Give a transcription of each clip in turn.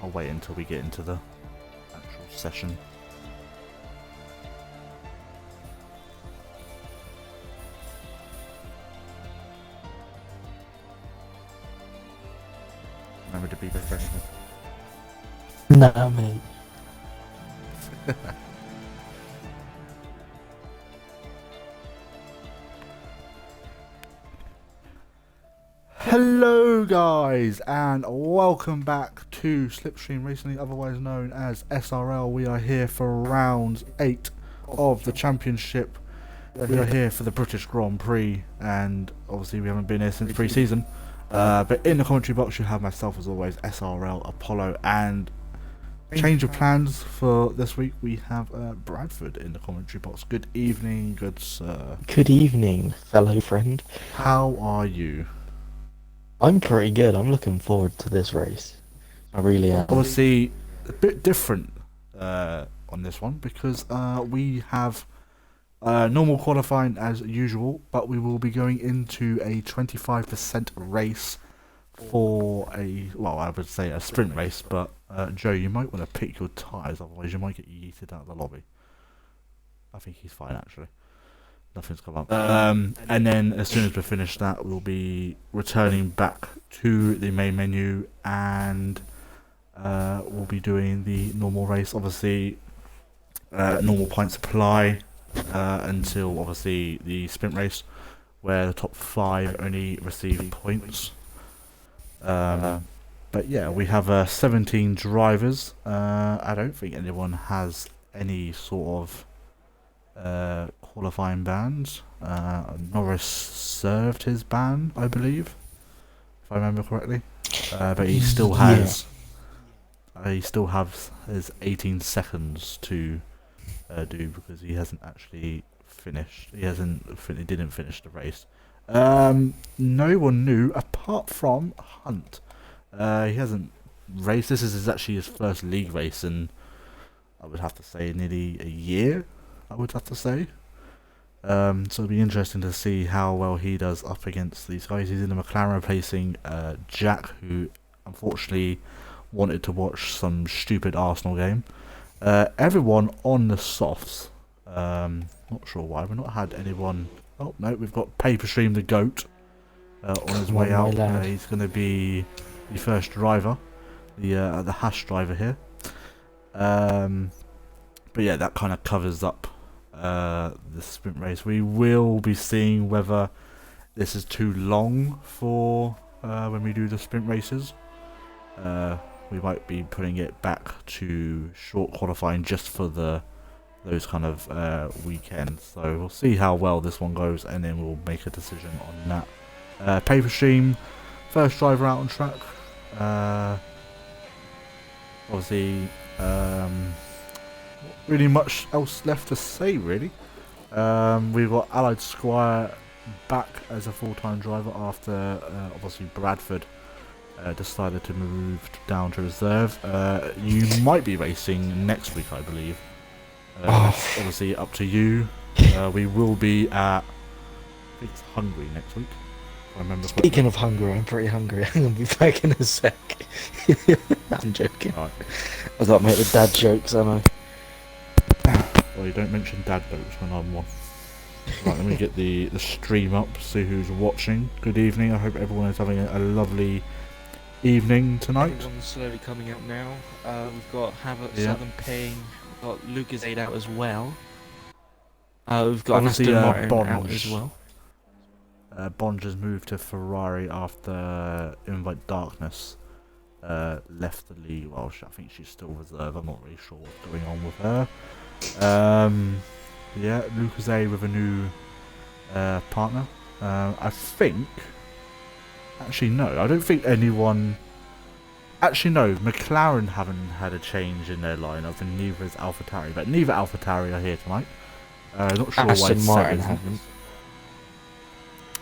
I'll wait until we get into the actual session. Remember to be professional. Nah, mate. Hello guys, and welcome back to Slipstream Racing, otherwise known as SRL. We are here for round 8 of the championship. We are here for the British Grand Prix, and obviously we haven't been here since pre-season. But in the commentary box you have myself as always, SRL, Apollo, and change of plans for this week. We have Bradford in the commentary box. Good evening, good sir. Good evening, fellow friend. How are you? I'm pretty good. I'm looking forward to this race. I really am. Obviously, a bit different on this one because we have normal qualifying as usual, but we will be going into a 25% race for a, well, I would say a sprint race, but Joe, you might want to pick your tyres, otherwise you might get yeeted out of the lobby. I think he's fine actually. Nothing's come up. And then as soon as we finish that, we'll be returning back to the main menu and we'll be doing the normal race. Obviously, normal point supply until obviously the sprint race, where the top 5 only receive points. But yeah, we have 17 drivers. I don't think anyone has any sort of qualifying bans. Norris served his ban, I believe, if I remember correctly. But he still has he still has his 18 seconds to do, because he hasn't actually finished. He didn't finish the race. No one knew apart from Hunt. He hasn't raced. This is actually his first league race in, I would have to say, nearly a year. I would have to say. So it'll be interesting to see how well he does up against these guys. He's in the McLaren, replacing Jack, who unfortunately wanted to watch some stupid Arsenal game. Everyone on the softs. Not sure why we've not had anyone. Oh no, we've got Paperstream the goat on his way out. He's going to be the first driver, the hash driver here. But yeah, that kind of covers up the sprint race. We will be seeing whether this is too long for when we do the sprint races. We might be putting it back to short qualifying just for those kind of weekends. So we'll see how well this one goes, and then we'll make a decision on that. Paperstream, first driver out on track. Obviously, really much else left to say, really. We've got Allied Squire back as a full-time driver after obviously Bradford decided to move down to reserve. You might be racing next week, I believe. It's obviously up to you. We will be at, I think it's Hungary next week, if I remember correctly. Speaking of hungry, I'm pretty hungry. I'm gonna be back in a sec. I'm joking. Right. I got to make the dad jokes, I know. Well, you don't mention dad jokes when I'm one. Right, let me get the stream up, see who's watching. Good evening, I hope everyone is having a lovely evening tonight. Everyone's slowly coming out now. We've got Havoc, Yeah. Southern Ping, we've got Lucas 8 out as well. We've got Obviously, Aston Martin Bonge. out as well. Bonge has moved to Ferrari after Invite Darkness left the league. Well, I think she's still reserve. I'm not really sure what's going on with her. Yeah, Lucas A with a new partner. I think. Actually, no. I don't think anyone. Actually, no. McLaren haven't had a change in their lineup, and neither is AlphaTauri. But neither AlphaTauri are here tonight. Not sure why Aston it's Martin 7. haven't.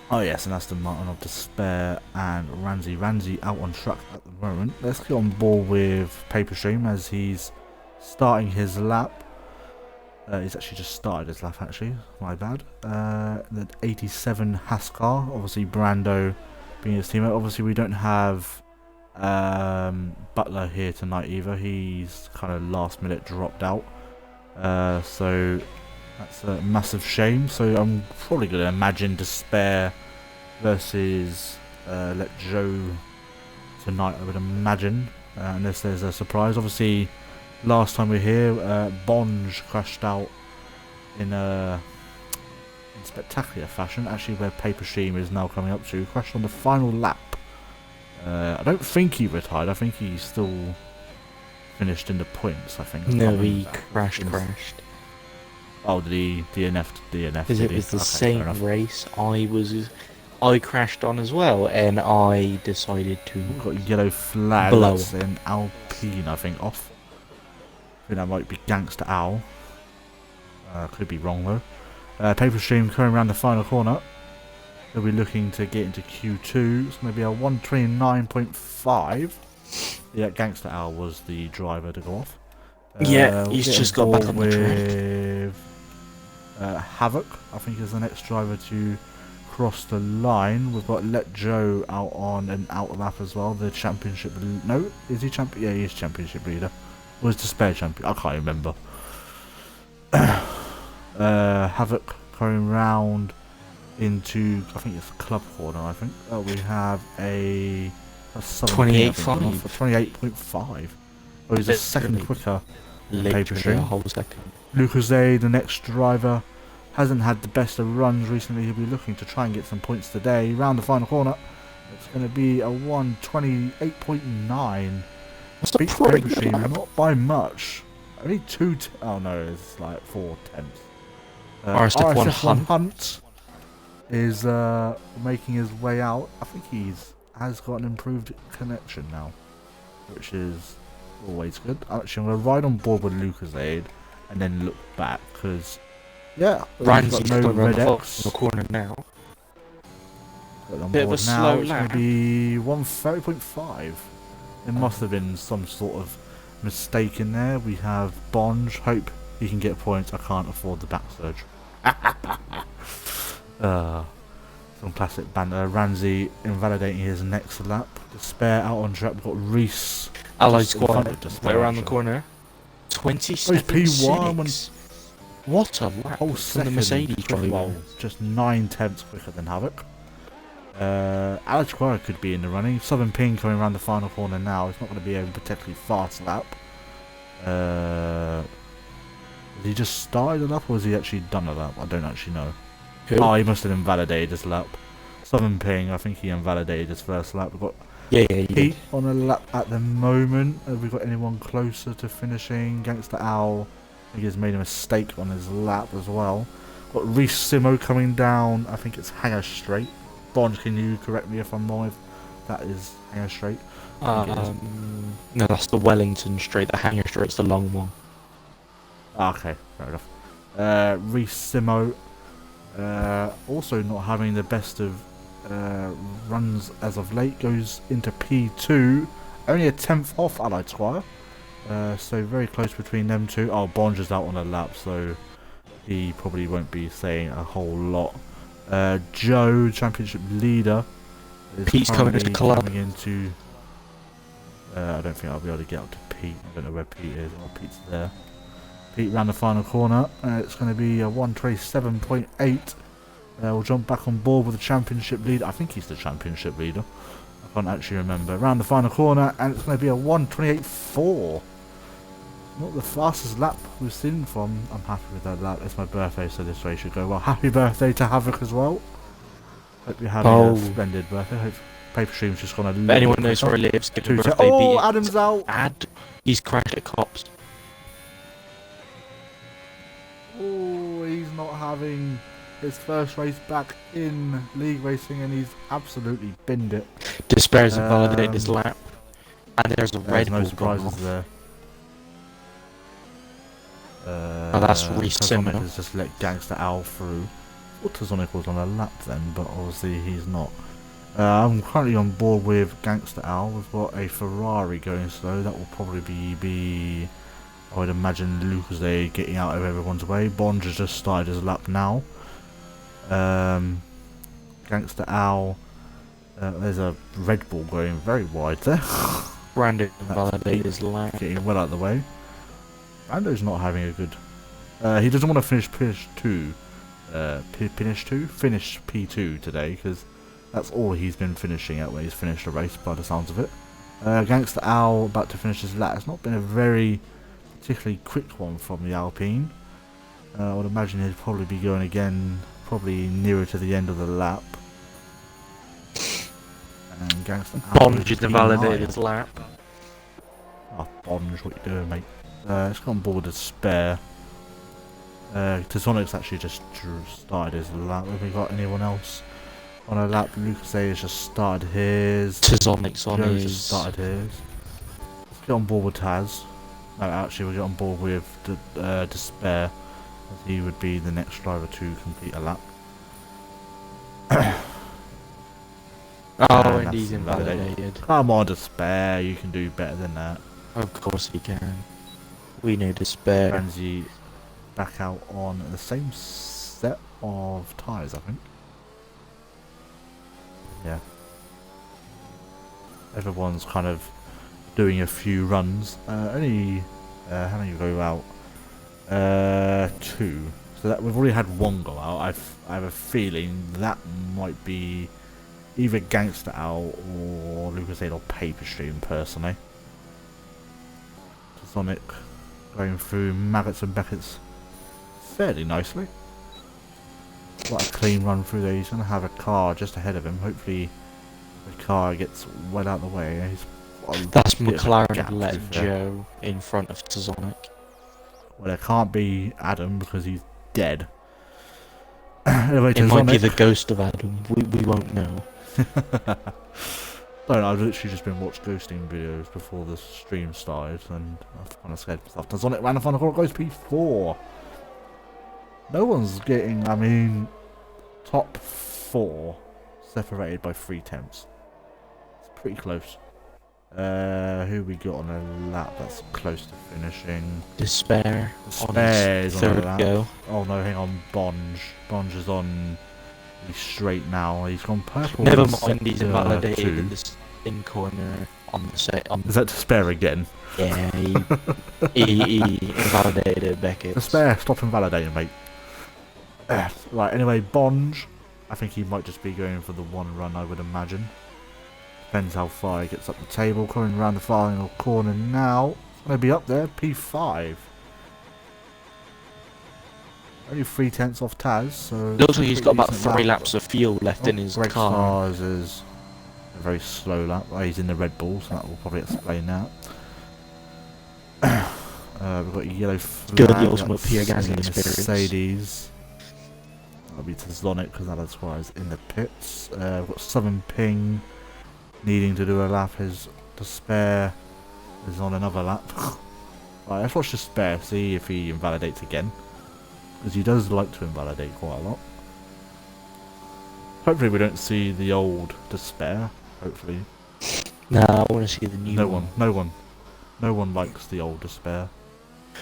Oh yes, and Aston Martin of Despair and Ramsey out on track at the moment. Let's get on board with Paperstream as he's starting his lap. He's actually just started his lap, actually. My bad. The 87 Haskar, obviously Brando being his teammate. Obviously we don't have Butler here tonight either. He's kind of last minute dropped out. So that's a massive shame. So I'm probably going to imagine Despair versus Let Joe tonight, I would imagine. Unless there's a surprise. Obviously, last time we were here, Bonge crashed out in spectacular fashion. Actually, where Paper Stream is now coming up to, crashed on the final lap. I don't think he retired. I think he still finished in the points. I think. No, he crashed. Oh, did he DNF? Because it was the same race I crashed on as well, and I decided to. We've got a yellow flag. Blow. That's in Alpine, I think, off. I think that might be Gangster Owl. Could be wrong though. Paper Stream coming around the final corner. They'll be looking to get into Q2. It's going to be a 129.5. Yeah, Gangster Owl was the driver to go off. Yeah, he's just got back on the track. Havoc, I think, is the next driver to cross the line. We've got Let Joe out on an out lap as well. The championship. No, is he champion? Yeah, he is championship leader. Or is Despair champion? I can't remember. Havoc going round into, I think it's club corner. I think we have a 28.5. 28.5. Oh, he's a second quicker. Paper Stream. A whole second. Lucas-A, the next driver, hasn't had the best of runs recently. He'll be looking to try and get some points today. Round the final corner, it's going to be a 128.9. That's a Beats pretty Paper good Stream, lap. not by much. Only oh no, it's like 4 tenths. RSF1 Hunt is making his way out. I think has got an improved connection now, which is always good. Actually, I'm going to ride on board with Lucas Aid and then look back, because yeah, Ryan's got no red X. the corner now. Bit of a now, slow it's lap. going to be 130.5. It must have been some sort of mistake in there. We have Bonge. Hope he can get points. I can't afford the back surge. Some classic banter. Ramsey invalidating his next lap. Despair out on track. We've got Reese. Allied just in front squad of Despair, right around the actually. corner. 27 P1. What a lap Whole from the second Mercedes quick, driver. well, just 9 tenths quicker than Havoc. Alex Squire could be in the running. Southern Ping coming around the final corner now. It's not going to be a particularly fast lap. Has he just started a lap, or has he actually done a lap? I don't actually know. Who? Oh, he must have invalidated his lap. Southern Ping, I think he invalidated his first lap. We've got Yeah, Pete on a lap at the moment. Have we got anyone closer to finishing? Gangster Owl, I think he's made a mistake on his lap as well. Got Reese Simo coming down. I think it's Hanger Straight. Bond, can you correct me if I'm wrong? If that is Hanger Straight. No, that's the Wellington Straight. The Hanger Straight's the long one. Okay, fair enough. Reese Simo, also not having the best of runs as of late, goes into P2, only a 10th off Allied Squire, so very close between them two. Oh, Bonge is out on a lap, so he probably won't be saying a whole lot. Joe, championship leader, is Pete's coming into currently club. coming into. I don't think I'll be able to get up to Pete. I don't know where Pete is. Oh, Pete's there. Pete round the final corner. It's going to be a 127.8. We'll jump back on board with the championship leader. I think he's the championship leader. I can't actually remember. Round the final corner, and it's going to be a 128.4. Not the fastest lap we've seen from. I'm happy with that lap. It's my birthday, so this race should go well. Happy birthday to Havoc as well. Hope you're having a splendid birthday. Hope Paper Stream's just gonna. If anyone knows where he lives, give him a birthday Oh, beating. Adam's out. He's crashed at cops. Oh, he's not having his first race back in league racing, and he's absolutely binned it. Despair's invalidated his lap. And there's a Red There's no Bull surprises gone off. there. That's Reese Simo. has just let Gangster Owl through. Ultrasonic was on a lap then, but obviously he's not. I'm currently on board with Gangster Owl. We've got a Ferrari going slow. That will probably be I would imagine Lucas A getting out of everyone's way. Bond has just started his lap now. Gangster Owl There's a Red Bull going very wide there. Brandon invalidated his lap. Getting well out of the way. Brando's not having a good... he doesn't want to finish P2 today, because that's all he's been finishing at when he's finished a race, by the sounds of it. Gangster Al about to finish his lap. It's not been a very particularly quick one from the Alpine. I would imagine he'd probably be going again, probably nearer to the end of the lap. And Gangster Al Bond just invalidated his lap. Oh, Bond, what you doing, mate? Let's go on board with spare. Tsonic's actually just started his lap. Have we got anyone else on a lap? Lucas A has just started his. Tsonic's on Joe his. just started his. Let's get on board with Taz. No, actually, we'll get on board with Despair, as he would be the next driver to complete a lap. Oh, and he's invalidated. Come on, Despair, you can do better than that. Of course he can. We need Despair. Ramsey back out on the same set of tyres, I think. Yeah. Everyone's kind of doing a few runs. Only how many go out? 2. So that we've already had 1 go out. I have a feeling that might be either Gangster Out or Lucas Aid or Paper Stream, personally. Sonic going through Maggots and Beckett's fairly nicely. Quite a clean run through there. He's going to have a car just ahead of him. Hopefully the car gets well out of the way. That's McLaren let Joe in front of Sonic. Well, there can't be Adam because he's dead. Anyway, it might be the ghost of Adam. We won't know. I've literally just been watching ghosting videos before the stream started, and I've kind of scared myself. Sonic ran the final corner, goes P4. No one's getting, I mean, top 4 separated by 3/10. It's pretty close. Who we got on a lap that's close to finishing? Despair. Despair is on a third lap. go. Oh no, hang on, Bonge. Bonge is on. He's straight now. He's gone purple. Never mind, he's invalidated in this in corner on the set. Is that Despair again? Yeah, he invalidated Beckett. Despair, stop invalidating, mate. Right, anyway, Bonge. I think he might just be going for the 1 run, I would imagine. Depends how far he gets up the table. Coming around the final corner now. It's going to be up there, P5. Only 3/10 off Taz, so... Looks like he's got about 3 laps of fuel left in his Greg car. Stars is a very slow lap. Well, he's in the Red Bull, so that will probably explain that. We've got a yellow flag. Good, the ultimate Pierre Gasly experience. Mercedes. That'll be to Zonic because that's why he's in the pits. We've got Southern Ping needing to do a lap. His Despair is on another lap. Right, let's watch Despair, see if he invalidates again. Because he does like to invalidate quite a lot. Hopefully we don't see the old Despair. Hopefully. Nah, I want to see the new one. No one likes the old Despair.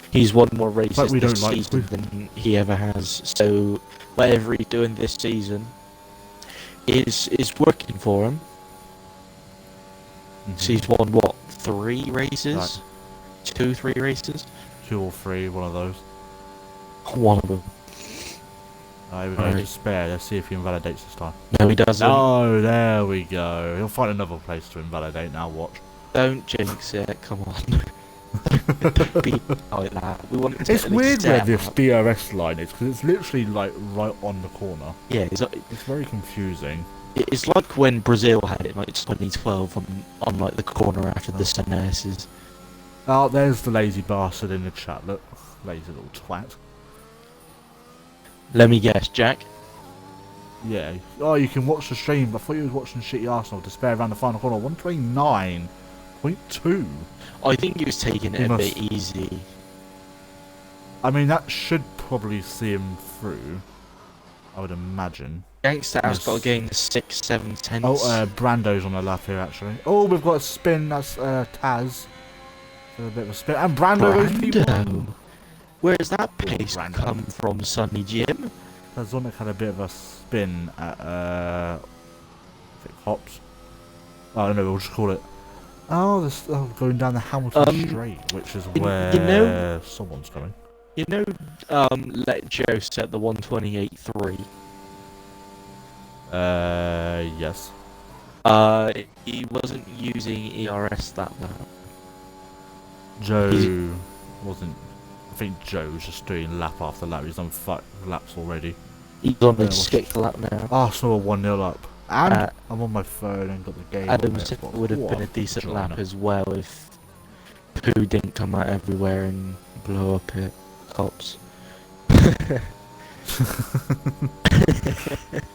He's won more races But we this don't like season than he ever has. So whatever he's doing this season is working for him. So he's won what, 3 races? Right. 2, 3 races? 2 or 3, one of those. One of them. Here we go, Despair. Let's see if he invalidates this time. No, he doesn't. Oh, there we go. He'll find another place to invalidate. Now watch. Don't jinx it. Come on. Don't be like that. We want to It's weird where this DRS line is because it's literally like right on the corner. Yeah, It's very confusing. it's like when Brazil had it, like 2012, on like the corner after the Senesses. Oh, there's the lazy bastard in the chat. Look, lazy little twat. Let me guess, Jack. Yeah. Oh, you can watch the stream. I thought you was watching Shitty Arsenal. Despair around the final corner. 129.2. I think he was taking it a bit easy. I mean, that should probably see him through. I would imagine. Gangster has got to gain 6, 7 tenths. Oh, Brando's on the lap here, actually. Oh, we've got a spin. That's Taz. So a bit of a spin. And Brando. Where's that pace come from, Sonny Jim? Zonic had a bit of a spin at Hops. I don't know, we'll just call it. Oh, this going down the Hamilton Straight, which is where someone's coming. You know, let Joe set the 128.3. Yes. He wasn't using ERS that lap. Joe wasn't. I think Joe was just doing lap after lap. He's done 5 laps already. He's on his 6th lap now. Arsenal are 1-0 up. And I'm on my phone and got the game. Adams would have been a decent lap as well if poo didn't come out everywhere and blow up at cops.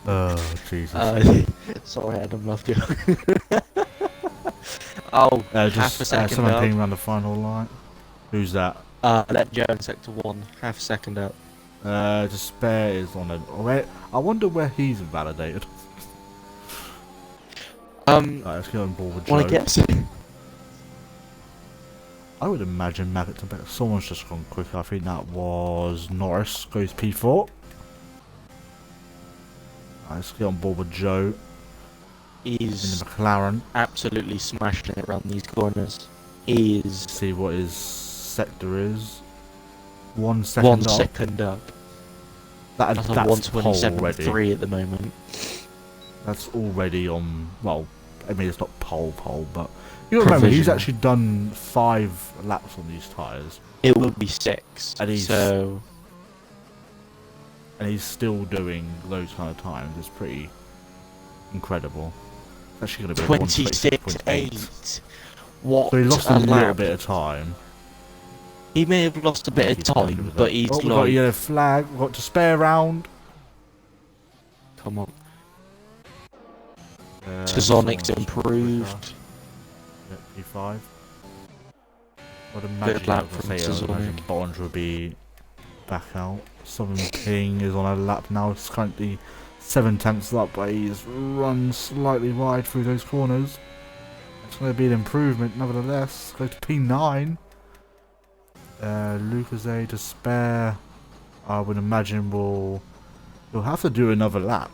Oh, Jesus. Sorry, Adam, loved you. Oh, just half a second someone up. came around the final line. Who's that? Let Joe in sector 1, half a second up. Despair is on a. I wonder where he's invalidated. Let's get on board with Joe. Well, I guess. I would imagine Maggots and better. Someone's just gone quicker. I think that was Norris. Goes P4. Let's get on board with Joe. He's in the McLaren. Absolutely smashing it around these corners. He's. See what his sector is. 1 second up. 1 second up. That's 127.3 at the moment. That's already on. Well, I mean it's not pole, but you remember he's actually done 5 laps on these tyres. It will be 6. And he's still doing those kind of times. It's pretty incredible. It's actually going to be 26.8. What? So he lost a little bit of time. He may have lost a bit of time, but he's we've got a yellow flag. We've got to spare round. Come on. Sonic's improved. P5. I'd imagine Bond will be back out. Southern King is on a lap now. It's currently 7/10 up, but he's run slightly wide through those corners. It's going to be an improvement, nevertheless. Go to P9. Lucas A to spare. I would imagine he'll have to do another lap.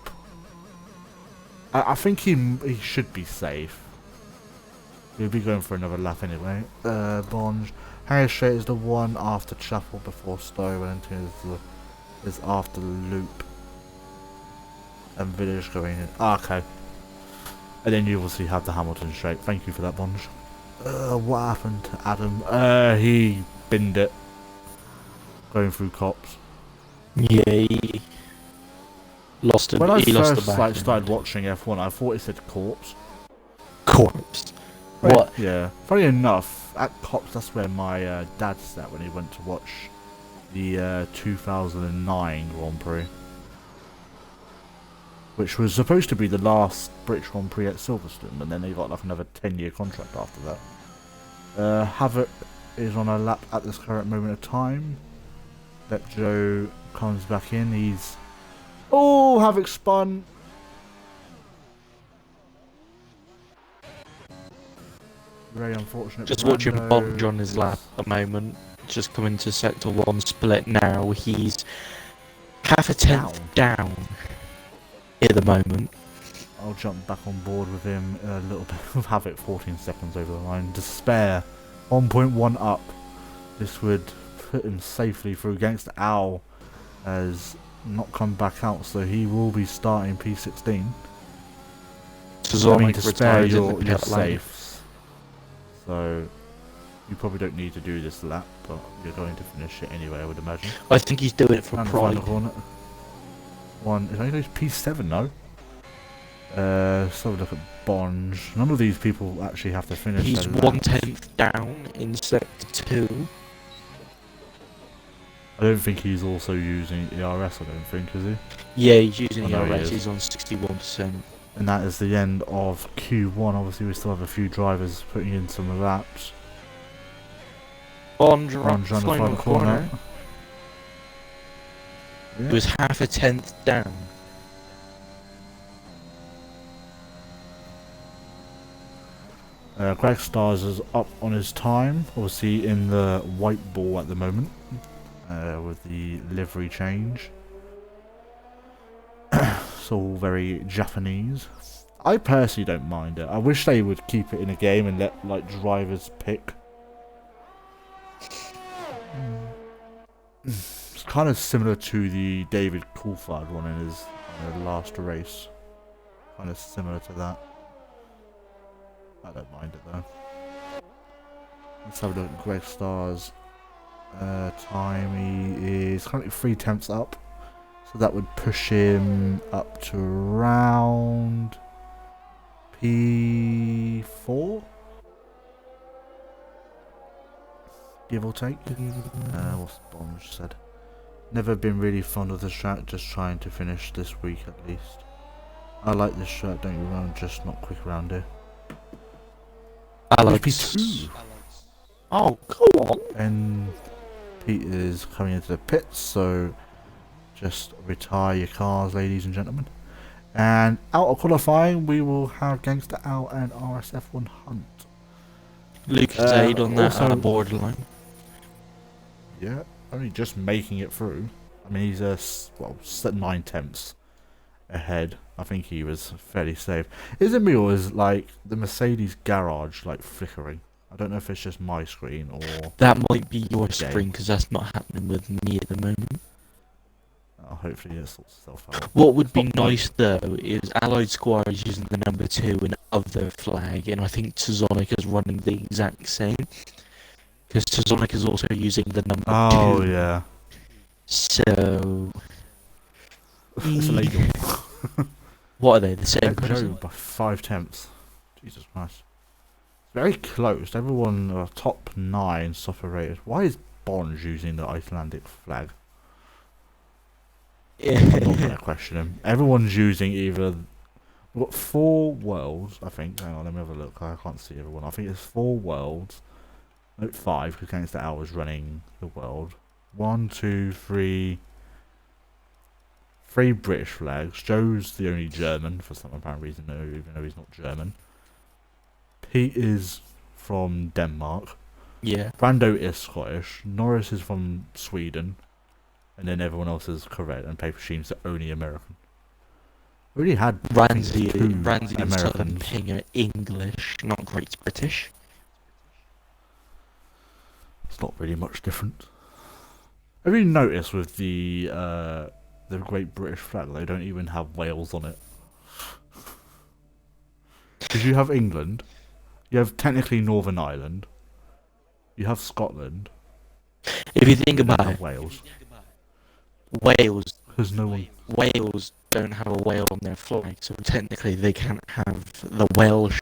I think he should be safe. He'll be going for another lap anyway. Bonge. Harris Straight is the one after Chapel before Stowe. Wellington is after the loop. And Village going in. Okay. And then you obviously have the Hamilton Straight. Thank you for that, Bonge. What happened to Adam? He binned it. Going through cops. Yeah, he lost a When I first started watching F1, I thought it said corpse. Corpse? Right. What? Yeah. Funny enough, at cops, that's where my dad sat when he went to watch the 2009 Grand Prix. Which was supposed to be the last British Grand Prix at Silverstone, and then they got like another 10-year contract after that. Havoc is on a lap at this current moment of time. Let Joe comes back in. He's Havoc spun. Very unfortunate. Just watching Bonge on his lap at the moment. Just coming to sector 1 split now. He's half a tenth down at the moment. I'll jump back on board with him a little bit. With Havoc 14 seconds over the line. Despair 1.1 up. This would put him safely through against Owl. Has not come back out, so he will be starting P16. Sonic Despair, you're safe. So you probably don't need to do this lap, but you're going to finish it anyway, I would imagine. I think he's doing it for pride. One, it only goes P7 though. So look at Bonge. None of these people actually have to finish. He's 1/10 down in sector 2. I don't think he's also using ERS, I don't think, is he? Yeah, he's using ERS, he's on 61%. And that is the end of Q1. Obviously we still have a few drivers putting in some laps. Bonge on the final corner. Yeah. He was half a tenth down. Greg Stars is up on his time, obviously in the white ball at the moment, with the livery change. It's all very Japanese. I personally don't mind it. I wish they would keep it in a game and let like drivers pick. It's kind of similar to the David Coulthard one in his last race. Kind of similar to that. I don't mind it though. Let's have a look at Greg Starr's time. He is currently 3 tenths up. So that would push him up to around P4? Give or take. What's Bonge said? Never been really fond of this track, just trying to finish this week at least. I like this track, don't you wrong, just not quick around here. I like P2. Oh, go on. And Pete is coming into the pits, so just retire your cars, ladies and gentlemen. And out of qualifying, we will have Gangster Al and RSF1 Hunt. Lucas Aid on that also- on the borderline. Yeah, only just making it through. I mean, he's 9 tenths ahead. I think he was fairly safe. Is it me or is like the Mercedes garage like flickering? I don't know if it's just my screen or. That might be your Okay. screen, because that's not happening with me at the moment. Hopefully it sorts itself out. What would be It's not nice though is Allied Squire is using the number 2 and other flag, and I think Tazonic is running the exact same. Because Tazonic is also using the number 2. Oh yeah, So it's illegal. what are they? The same Joe person? by 5 tenths. Jesus Christ. Very close. Everyone top 9 software rated. Why is Bonge using the Icelandic flag? I'm not gonna question him. Everyone's using either. We've got 4 worlds, I think. Hang on, let me have a look. I can't see everyone. I think it's 4 worlds. No, 5, because Gangster Al was running the world. 1, 2, 3. 3 British flags. Joe's the only German for some apparent reason, even though he's not German. Pete is from Denmark. Yeah. Brando is Scottish. Norris is from Sweden. And then everyone else is correct. And Paper Sheem's the only American. We already had Ramsey two and Southern Americans. Ping are English, not Great British. It's not really much different. Have you noticed with the Great British flag, they don't even have Wales on it? Because you have England, you have technically Northern Ireland, you have Scotland. If you think You don't about have it, Wales. Wales Because don't have a whale on their flag, so technically they can't have the Welsh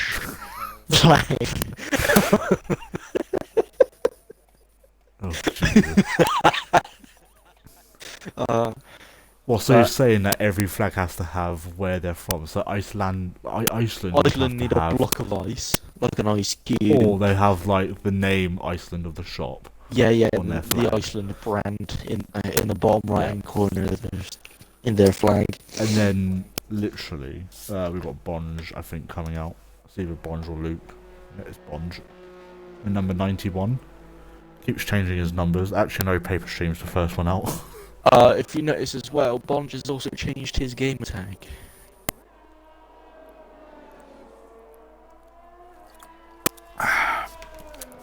flag. Oh, Jesus. Well, so you're saying that every flag has to have where they're from. So Iceland would Iceland need have to a have, block of ice, like an ice cube. or they have like the name Iceland of the shop. Yeah, on their the flag. Iceland brand in the bottom right hand corner of in their flag. And then literally, we've got Bonge, I think, coming out. It's either Bonge or Luke. Yeah, it's Bonge. And number 91 keeps changing his numbers. Actually, no, Paper Stream's the first one out. If you notice as well, Bonge has also changed his game tag.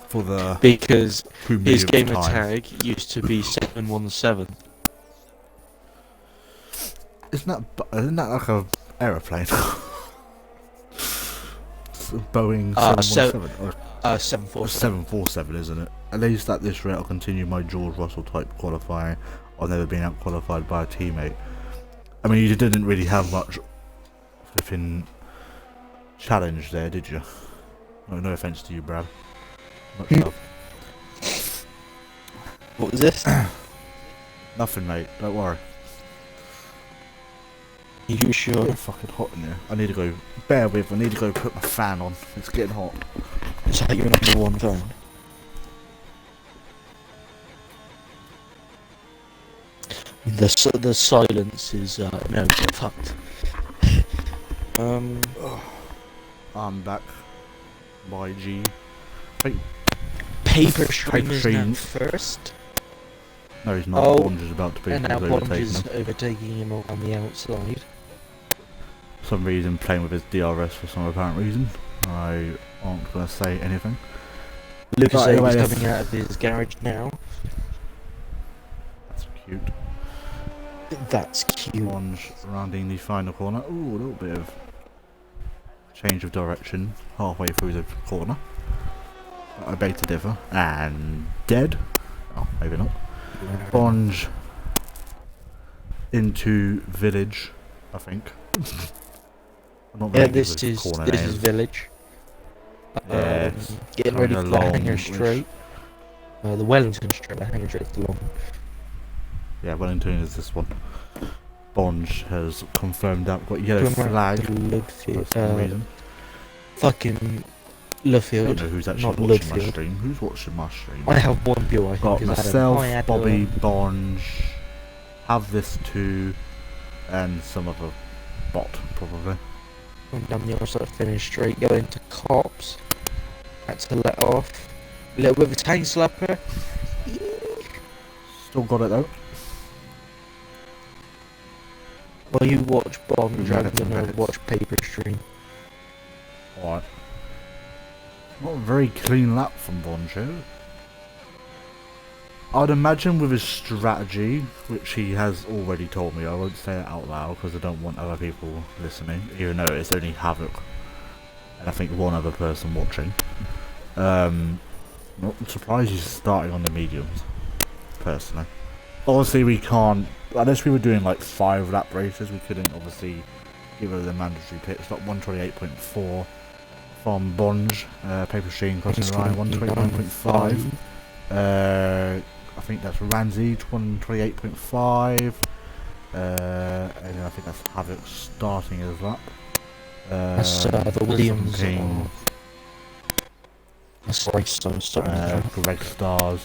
For the Because 2 his millionth gamer time. tag used to be 717. Isn't that like a aeroplane? It's a Boeing 717 or 747. 747, isn't it? At least at this rate, I'll continue my George Russell type qualifying. I've never been out qualified by a teammate. I mean, you didn't really have much flipping challenge there, did you? No offense to you, Brad. Much love. What was this? Nothing, mate. Don't worry. You sure? It's fucking hot in here. I need to go. Bear with. I need to go put my fan on. It's getting hot. Is that your number one phone? The silence is no, get fucked. I'm back. My G. Paper Stream is now Stream. first, No, he's not. Oh, Bonge is about to be and now overtaken Bonge is him. overtaking him on the outside. some reason playing with his DRS for some apparent reason. I aren't going to say anything. Lucas Right, anyway, is coming out of his garage now. That's cute. That's cute. Bonge rounding the final corner. Ooh, a little bit of change of direction halfway through the corner. I beg to differ. And dead. Oh, maybe not. Bonge into village, I think. I'm not very good This with is corner this names. is village. Yeah, it's Getting ready for the kinda long, hanger which- straight. The Wellington straight, the hanger straight's long. Yeah, Wellington is this one. Bonge has confirmed that. Got yellow Coming flag around to for Ludfield, some reason. fucking I don't Luffield. know who's actually not watching my Ludfield. stream. Who's watching my stream? I have one view, I think. Got is Adam. myself, Hi, Adam. Bobby, Bonge, have this too, and some other bot probably. I'm down the other side, finish straight, go into cops. Had to let off. A little bit of a tank slapper. Still got it though. While you watch Bomb, I'm Rabbits and gonna rabbits. watch Paper Stream. Alright. Not a very clean lap from Bonge. I'd imagine with his strategy, which he has already told me, I won't say it out loud because I don't want other people listening, even though it's only Havoc and I think one other person watching. Not surprised he's starting on the mediums, personally. Obviously we can't, unless we were doing like 5 lap races, we couldn't obviously give her the mandatory pit stop. 128.4 from Bonge, Paper Stream crossing the line, 129.5. I think that's Ramsey, 128.5. And then I think that's Havoc starting his lap. That's the Williams. Something, That's race so Greg Stars.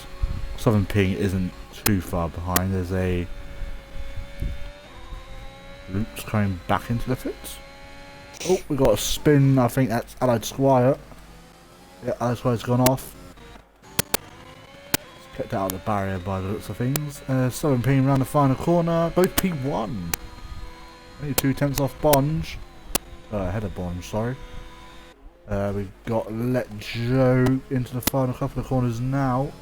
Southern Ping isn't too far behind. There's a Luke's coming back into the pits. Oh, we got a spin. I think that's Allied Squire. Yeah, Allied Squire's gone off. It's kept out of the barrier by the looks of things. Southern Ping round the final corner. Both P1. Only 2/10 off Bonge. Ahead of Bonge, sorry. We've got Let Joe into the final couple of corners now.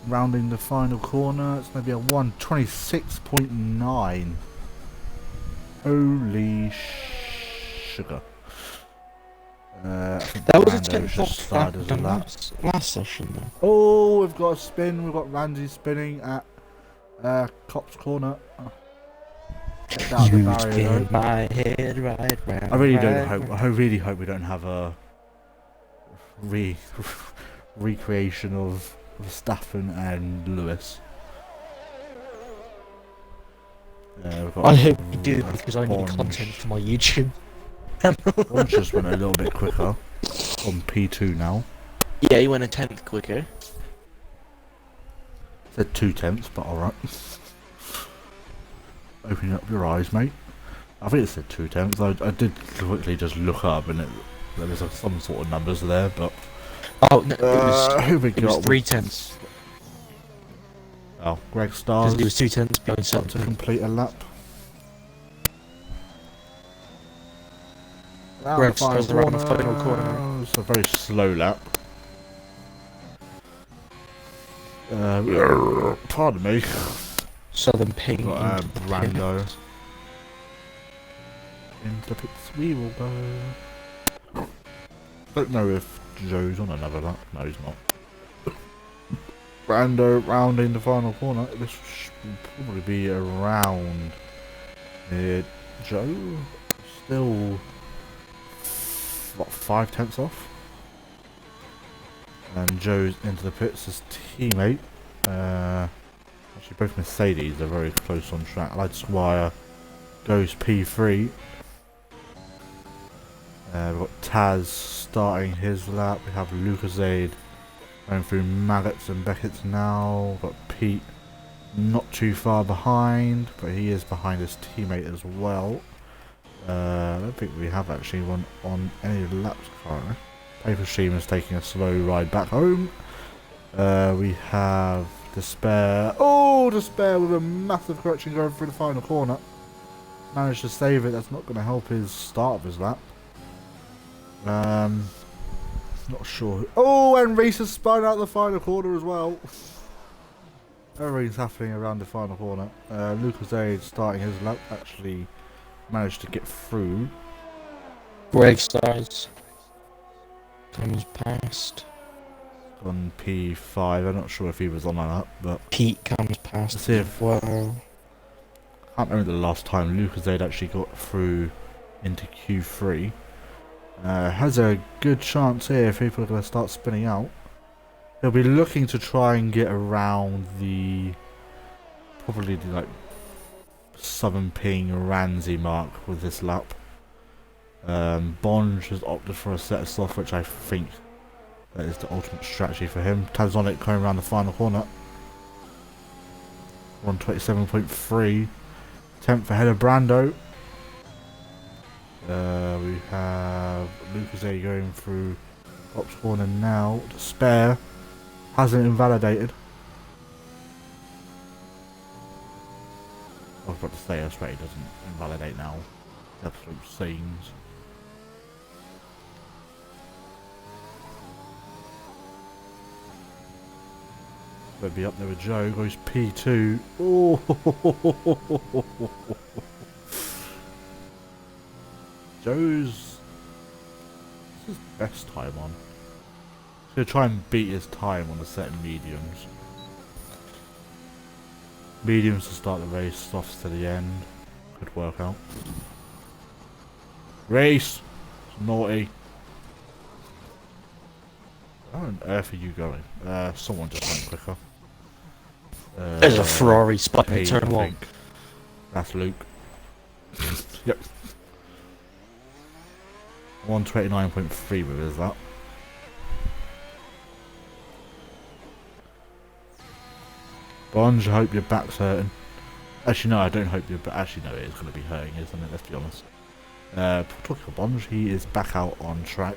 Rounding the final corner, it's going to be a 126.9. Holy sugar. I think That was a Brando 10th just off started his lap. last session though. Oh, we've got a spin. We've got Randy spinning at Cop's corner. Get down the You barrier, spin though. my head right round. I really don't right hope. round. I really hope we don't have a recreation of Verstappen and Lewis. We've got I hope you do because I need Bonge. content for my YouTube. Bonge just went a little bit quicker on P2 now. Yeah, he went a 10th quicker. Said 2/10, but alright. Opening up your eyes, mate. I think it said 2/10. I did quickly just look up and there was some sort of numbers there, but Oh no, who we it was got? 3/10. Oh, Greg Stars Because he was 2/10 behind got to something. complete a lap. Greg Stars around the final corner. It's a very slow lap. Pardon me. Southern Ping Got into the Brando pit. into the pits. We will go. Don't know if Joe's on another lap. No, he's not. Brando rounding the final corner. This should probably be around Joe. Still, what, 5/10 off? And Joe's into the pits. His teammate. Actually, both Mercedes are very close on track. Allied Squire goes P3. We've got Taz starting his lap. We have Lucasade going through Maggots and Beckett's now. We've got Pete not too far behind, but he is behind his teammate as well. I don't think we have actually one on any laps currently. Paper Stream is taking a slow ride back home. We have Despair. Oh, Despair with a massive correction going through the final corner. managed to save it. That's not going to help his start of his lap. Not sure. Oh, and Reese has spun out the final corner as well. Everything's happening around the final corner. Lucas Aid starting his lap actually managed to get through. Greg Styles comes past. On P5. I'm not sure if he was on that lap, but Pete comes past let's see as if well. I can't remember the last time Lucas Aid actually got through into Q3. Has a good chance here if people are going to start spinning out. He'll be looking to try and get around the probably the, like Southern Ping Ramsey mark with this lap. Bonge has opted for a set of soft, which I think that is the ultimate strategy for him. Tazonic coming around the final corner. 127.3. 10th ahead of Brando. We have Lucas A going through Ops corner now. The spare hasn't invalidated. I was about to say, I swear he doesn't invalidate now. Absolute scenes. We'll be up there with Joe. Goes P2. Oh, Joe's his best time on. He's gonna try and beat his time on the set of mediums. Mediums to start the race, softs to the end. Could work out. Race! It's naughty. How on earth are you going? Someone just went quicker. There's a Ferrari spotting Pete, turn I 1. think. That's Luke. Yep. 129.3 with his that. Bonge, I hope your back's hurting. Actually, no, I don't hope your back. Actually, no, it is going to be hurting, isn't it? Let's be honest. Talking of Bonge, he is back out on track.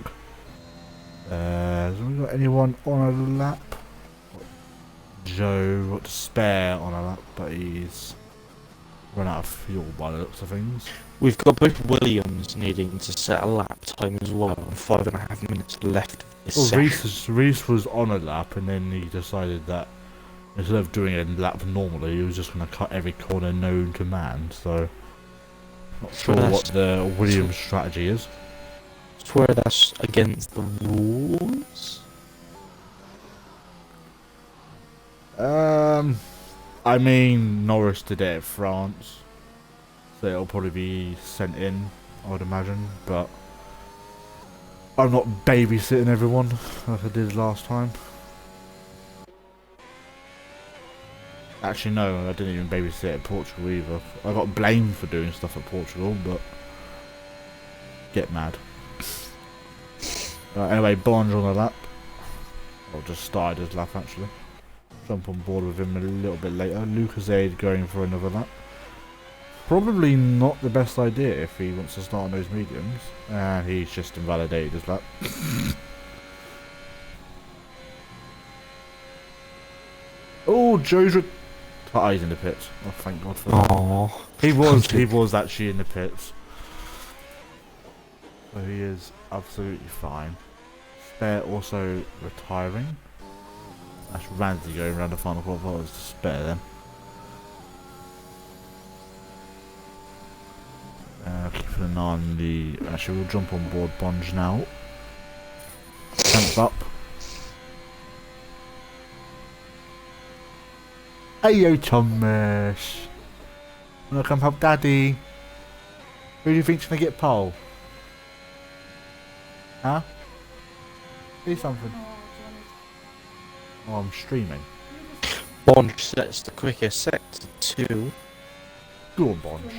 Have we got anyone on a lap? Joe got to spare on a lap, but he's run out of fuel by the looks of things. We've got both Williams needing to set a lap time as well. 5.5 minutes left of this Well, session. Reese was on a lap, and then he decided that instead of doing a lap normally, he was just going to cut every corner known to man. So, not sure what the Williams strategy is. I swear that's against the rules. I mean, Norris did it at France, so it'll probably be sent in, I would imagine. But I'm not babysitting everyone like I did last time. Actually, no, I didn't even babysit at Portugal either. I got blamed for doing stuff at Portugal, but get mad. Anyway, Bonge on the lap. Or just started his lap actually. Jump on board with him a little bit later. Lucas Aid going for another lap. Probably not the best idea if he wants to start on those mediums. And he's just invalidated his lap. Oh, Joe's he's in the pits. Oh, thank God for that. Aww. He was actually in the pits. So he is absolutely fine. Spare also retiring. That's Ramsey going around the final quarter. That was to spare them. Keeping an eye on the. Actually, we'll jump on board Bonge now. Temps up. Hey yo, Thomas. Wanna come help Daddy? Who do you think's gonna get pole? Huh? Do something. Oh, I'm streaming. Bonge sets the quickest sector 2. Go on, Bonge.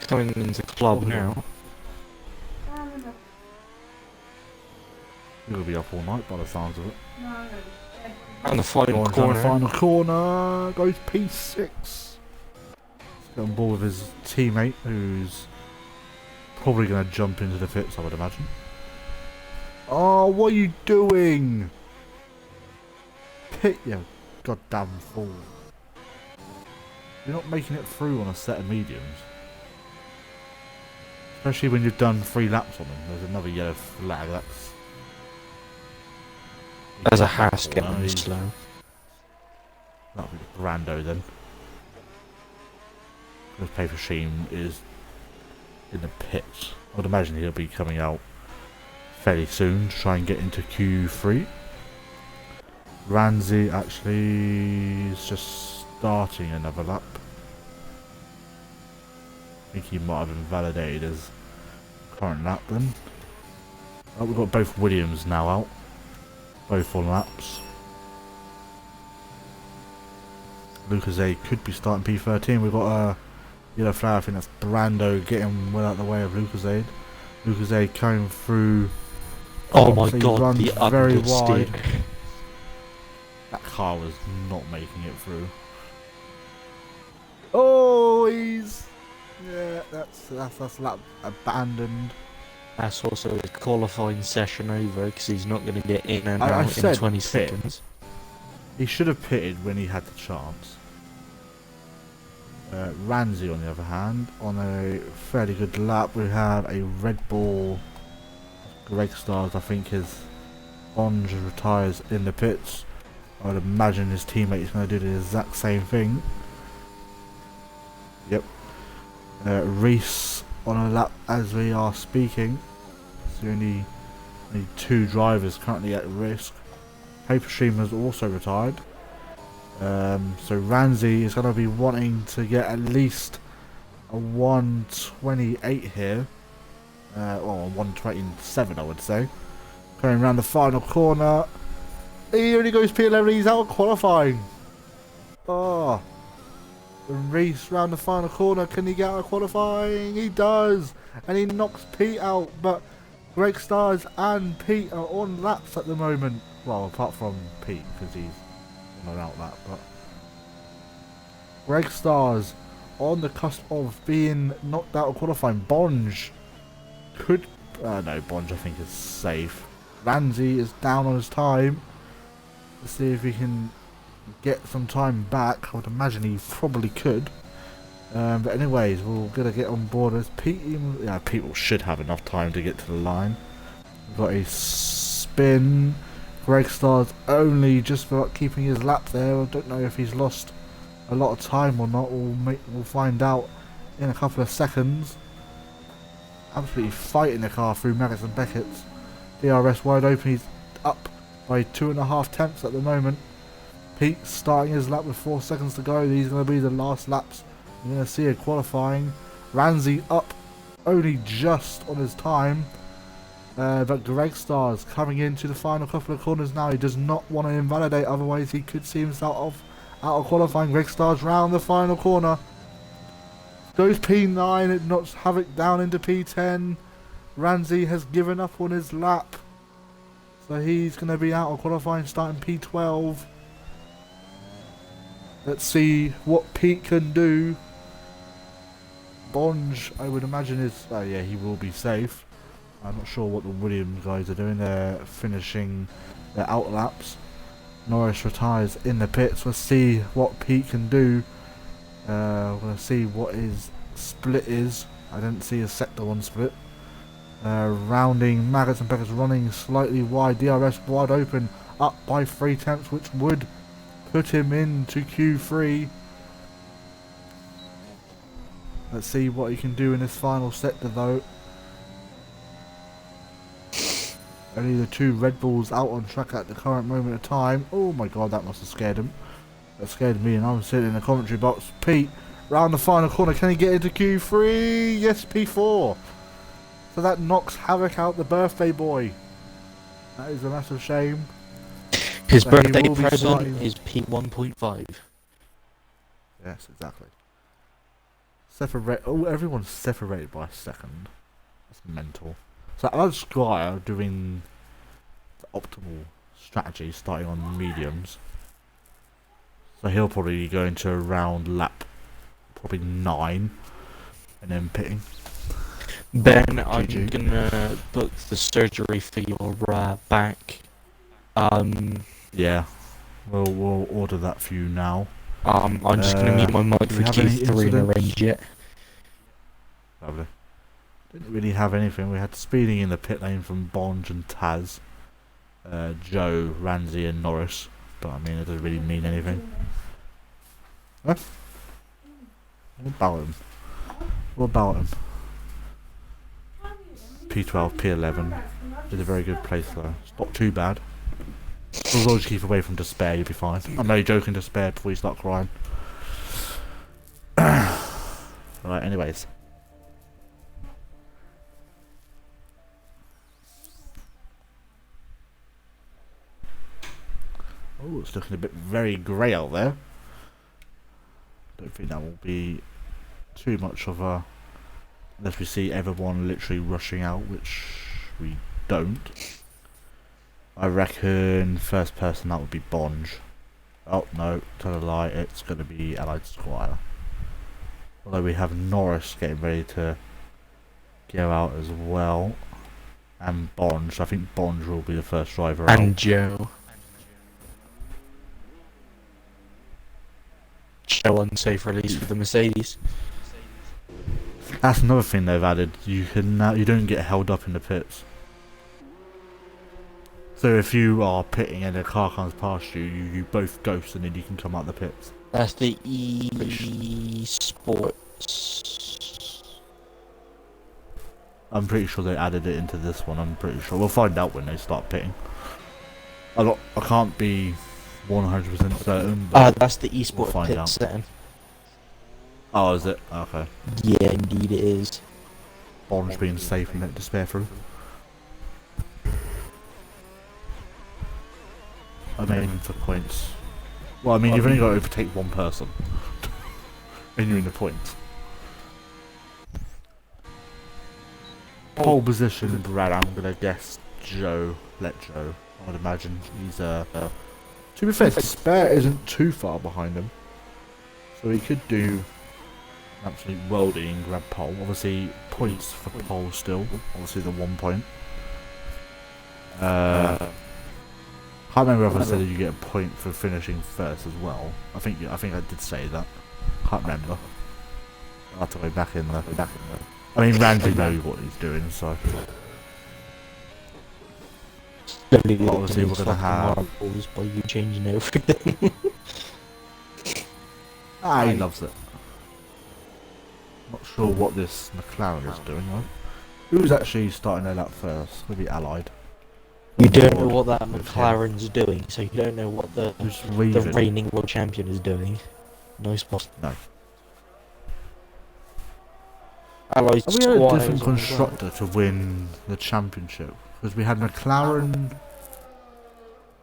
Coming into club now. You'll be up all night by the sounds of it. And the final Bonge on corner. the final corner goes P6. He's got on board with his teammate, who's probably going to jump into the pits, I would imagine. Oh, what are you doing? Pit, you goddamn fool. You're not making it through on a set of mediums. Especially when you've done 3 laps on them. There's another yellow flag. As a Haas getting slow. That'll be Brando then. Because Paper Sheen is in the pits. I would imagine he'll be coming out fairly soon to try and get into Q3. Ramsey actually is just starting another lap. I think he might have invalidated his current lap then. Oh, we've got both Williams now out. Both on laps. Lucas A could be starting P13. We've got a yellow flag. I think that's Brando getting well out of the way of Lucas A. Lucas A coming through. Oh my so god, the very understeer. wide. That car was not making it through. Oh, he's that's lap abandoned. That's also his qualifying session over because he's not going to get in and I out in said 20 pit. seconds. He should have pitted when he had the chance. Ramsey, on the other hand, on a fairly good lap, we have a Red Bull. Greg Stars, I think his Bond retires in the pits. I would imagine his teammate is going to do the exact same thing. Yep. Reese on a lap as we are speaking. So only 2 drivers currently at risk. Paper Stream has also retired. So Ramsey is going to be wanting to get at least a 128 here. Or 127 I would say. Going around the final corner. He only goes P11, he's out of qualifying. Oh. And Reese round the final corner, can he get out of qualifying? He does. And he knocks Pete out, but Greg Stars and Pete are on laps at the moment. Well, apart from Pete, because he's on an out lap, but Greg Stars on the cusp of being knocked out of qualifying. Bonge could... no, Bonge I think is safe. Ramsey is down on his time. Let's see if he can get some time back. I would imagine he probably could. But anyways, we're going to get on board as Pete. Yeah, Pete should have enough time to get to the line. We've got a spin. Greg Stars only just for keeping his lap there. I don't know if he's lost a lot of time or not. We'll find out in a couple of seconds. Absolutely fighting the car through Maggots and Beckett's. DRS wide open. He's up by 2.5 tenths at the moment. Pete starting his lap with 4 seconds to go. These are going to be the last laps you're going to see a qualifying. Ramsey up only just on his time. But Greg Stars coming into the final couple of corners now. He does not want to invalidate, otherwise he could see himself out of qualifying. Greg Stars round the final corner. Goes P9, it knocks Havoc down into P10. Ramsey has given up on his lap. So he's going to be out of qualifying starting P12. Let's see what Pete can do. Bonge, I would imagine is... oh yeah, he will be safe. I'm not sure what the Williams guys are doing. They're finishing their out laps. Norris retires in the pits. Let's see what Pete can do. We're going to see what his split is. I didn't see a sector 1 split. Rounding Maggots and Beckett's running slightly wide. DRS wide open, up by 3 tenths, which would put him into Q3. Let's see what he can do in this final sector though. Only the 2 Red Bulls out on track at the current moment of time. Oh my god, that must have scared him. That scared me, and I'm sitting in the commentary box. Pete, round the final corner, can he get into Q3? Yes, P4. So that knocks Havoc out, the birthday boy. That is a massive shame. His So birthday will be present starting- is P1.5. Yes, exactly. Separate. Oh, everyone's separated by a second. That's mental. So as Squire doing the optimal strategy, starting on mediums. So he'll probably go into around lap probably 9 and then pitting. Ben, I'm GG. gonna book the surgery for your back. Yeah, we'll order that for you now. I'm just going to mute my mic do for we have any Q3 and incidents? arrange it. Lovely. Didn't really have anything. We had speeding in the pit lane from Bonge and Taz, Joe, Ramsey, and Norris. But I mean, it doesn't really mean anything. What about him? What about him? P12, P11 is a very good place though. It's not too bad. As long as you keep away from despair, you'll be fine. I'm only joking, despair, before you start crying. Right, anyways. Oh, it's looking a bit very grey out there. Don't think that will be too much of a... Unless we see everyone literally rushing out, which we don't. I reckon first person that would be Bonge. Oh no, tell a lie, it's going to be Allied Squire. Although we have Norris getting ready to go out as well. And Bonge, I think Bonge will be the first driver out. And Joe. Joe unsafe release for the Mercedes. That's another thing they've added. You can you don't get held up in the pits. So if you are pitting and a car comes past you, you both ghost and then you can come out the pits. That's the Sports. I'm pretty sure they added it into this one. I'm pretty sure we'll find out when they start pitting. I can't be 100% certain. But That's the eSport we'll find pit out. setting. Oh, is it? Okay. Yeah, indeed it is. Bonge being safe and let despair through. I'm aiming for points. Well, I mean, you've only got to overtake one person. And you're in the points. Pole position, Brad, I'm gonna guess Joe. Let Joe. I would imagine he's to be fair, Despair isn't too far behind him. So he could do an absolute worldie and grab pole. Obviously, points for pole still. Obviously, the 1 point. Can't remember if I said that you get a point for finishing first as well. I think I did say that. Can't remember. I'll have to go back in there. I mean, Randy knows what he's doing, so. Obviously, we're gonna have. By you changing everything. He loves it. Not sure what this McLaren is doing though. Who's actually starting their lap first? Maybe Allied. You don't know what that McLaren's doing, so you don't know what the Reaving. reigning world champion is doing. No spot. No. Allied Have we had a Squires different on the constructor to win the championship? Because we had McLaren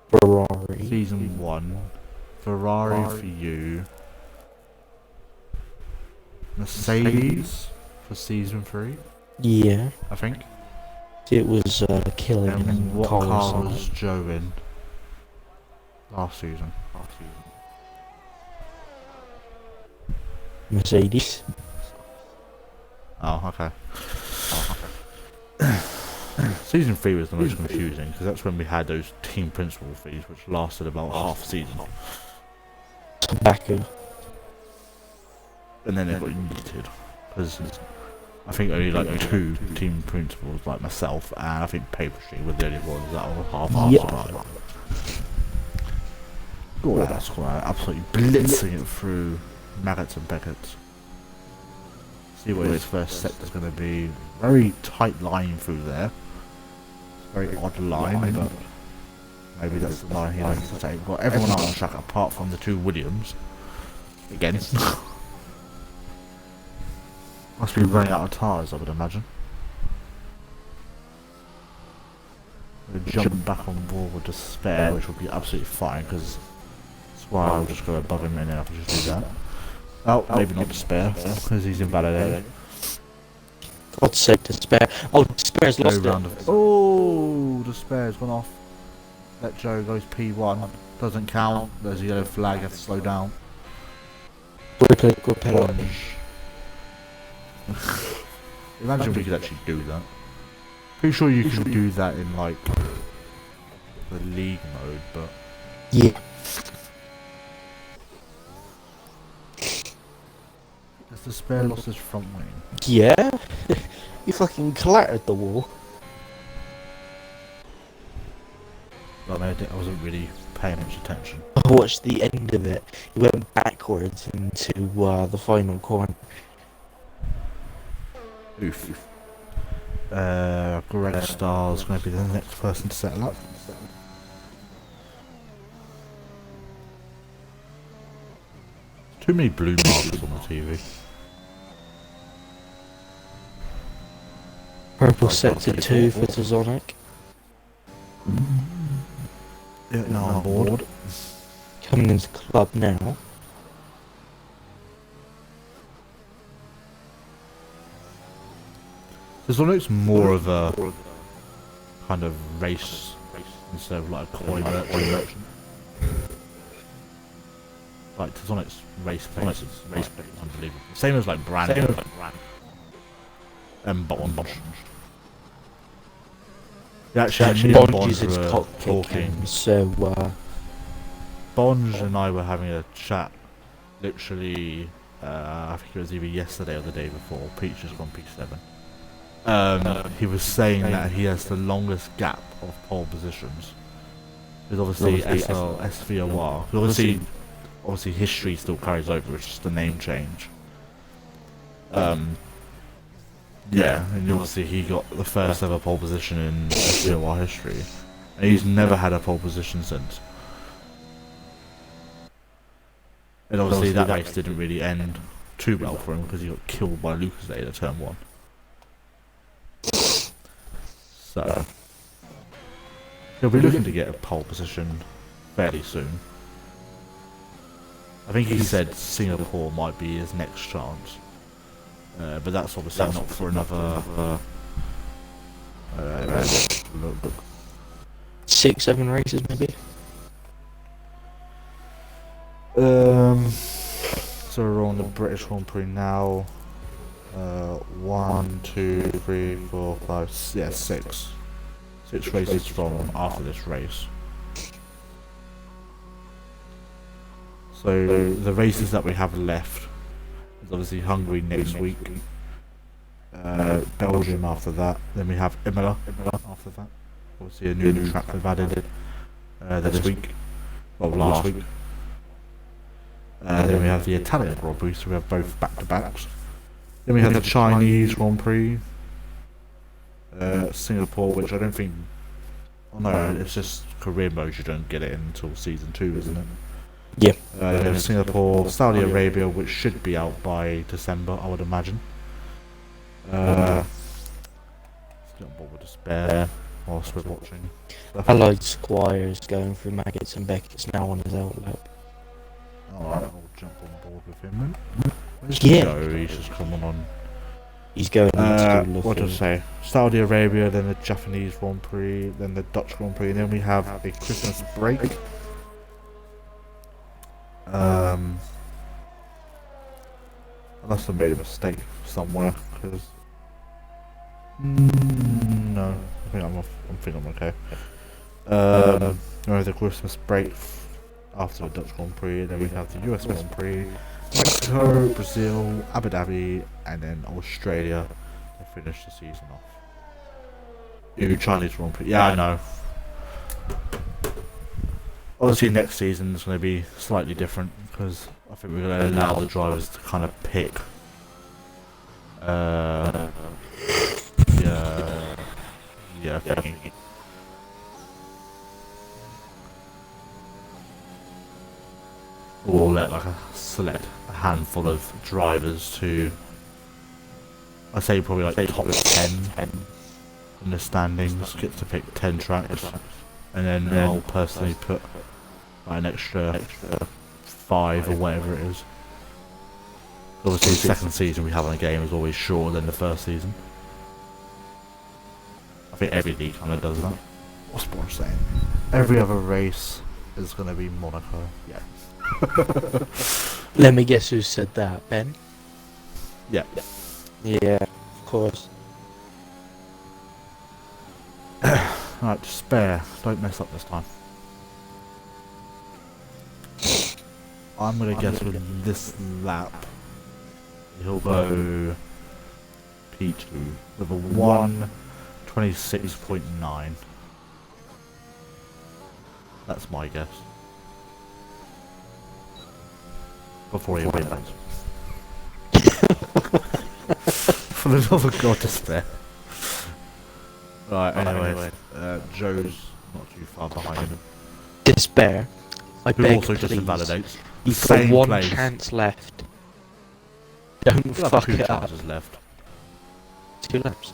Ferrari. season 1, Ferrari for you, Mercedes for season 3, Yeah, I think. it was killing And what car Carlos. was Joe in last season? Mercedes. Oh, okay. Season 3 was the most confusing because that's when we had those team principal fees which lasted about half a season. Tobacco. And then it got yeeted because I think only like 2 team principals like myself and I think Paperstreet were the only ones that were half right. God, that's quite absolutely blitzing it through Maggots and Beckett's. See what his first sector's going to be. Very tight line through there. Very odd line, but maybe that's the line he likes to take. We've got everyone else on track apart from the 2 Williams. Again. Must be running out of tyres, I would imagine. We'll jump back on board with Despair, which will be absolutely fine because Squire will just go above him and then I can just do that. Oh, maybe not Despair because he's invalidated. God's sake, Despair. Oh, Despair's Go lost round it. Oh, Despair's gone off. Let Joe goes P1. Doesn't count. There's a yellow flag. You have to slow down. Good penalty. Imagine we could actually do that. Pretty sure you can do that in like the league mode, but Yeah. So Spare lost his front wing. Yeah? He fucking clattered the wall. But I wasn't really paying much attention. I watched the end of it. He went backwards into the final corner. Oof. Greg Starr's going to be the next person to settle up. Too many blue markers on the TV. Purple sector 2 for Tazonic. Yeah, now I'm bored. Coming into club now. This one looks more of a kind of race instead of like a coin merchant. Like Tazonic's race pace is unbelievable. Same as like Brandon and Bond. Yeah, actually, Bond uses were cockpit talking. cam, so Bonge and I were having a chat. Literally, I think it was either yesterday or the day before. Peach has gone P7. He was saying that he has the longest gap of pole positions. There's obviously SRL, SVOR. Obviously history still carries over. It's just a name change. Yeah, and obviously he got the first ever pole position in SVOR history, and he's never had a pole position since. And obviously that race didn't really end too well for him because he got killed by Lucas at turn 1. So he'll be looking to get a pole position fairly soon. I think he said Singapore might be his next chance, but that's obviously not for another 6-7 races maybe. So we're on the British Grand Prix now. 1, 2, 3, 4, 5, 6. 6 races from after this race. So the races that we have left is obviously Hungary next week, Belgium after that, then we have Imola after that. Obviously a new track they've added this week, well last week. Then we have the Italian Grand Prix, so we have both back-to-backs. Then we have the Chinese Grand Prix, Singapore, which I don't think... Oh no, it's just career mode, you don't get it until Season 2, isn't it? Yeah. Then we have Singapore, Saudi Arabia, which should be out by December, I would imagine. Still on board with Despair whilst we're watching. Allied Squire's going through Maggots and Beckett's now on his outlet. Alright, I'll jump on board with him then. Where's Yeah. Joe? He's just coming on. He's going into What to say? Saudi Arabia, then the Japanese Grand Prix, then the Dutch Grand Prix, and then we have a Christmas break. Unless I made a mistake somewhere, because no, I think I'm okay. We have the Christmas break after the Dutch Grand Prix, then we have the US Grand Prix, Mexico, Brazil, Abu Dhabi, and then Australia to finish the season off. New Chinese Grand Prix. Yeah, I know. Obviously, next season is going to be slightly different because I think we're going to allow the drivers to kind of pick. I think. We'll let like select a handful of drivers to, I'd say probably like top 10 in the standings, get to pick 10 tracks, and then I'll personally put like an extra 5 or whatever it is. Obviously the second season we have on a game is always shorter than the first season. I think every league kind of does that. What's more saying? Every other race is going to be Monaco. Yeah. Let me guess who said that, Ben? Yeah. Yeah, of course. Right, Despair. Don't mess up this time. I'm gonna guess with this lap, He'll go P2 with a 126.9. That's my guess. Before he wins. For the love of God, despair. Right, anyway, Joe's not too far behind him. Despair. I Who beg, also just please. invalidates. You've got Same one place. chance left. Don't Still have fuck 2 it up. chances left. 2 laps.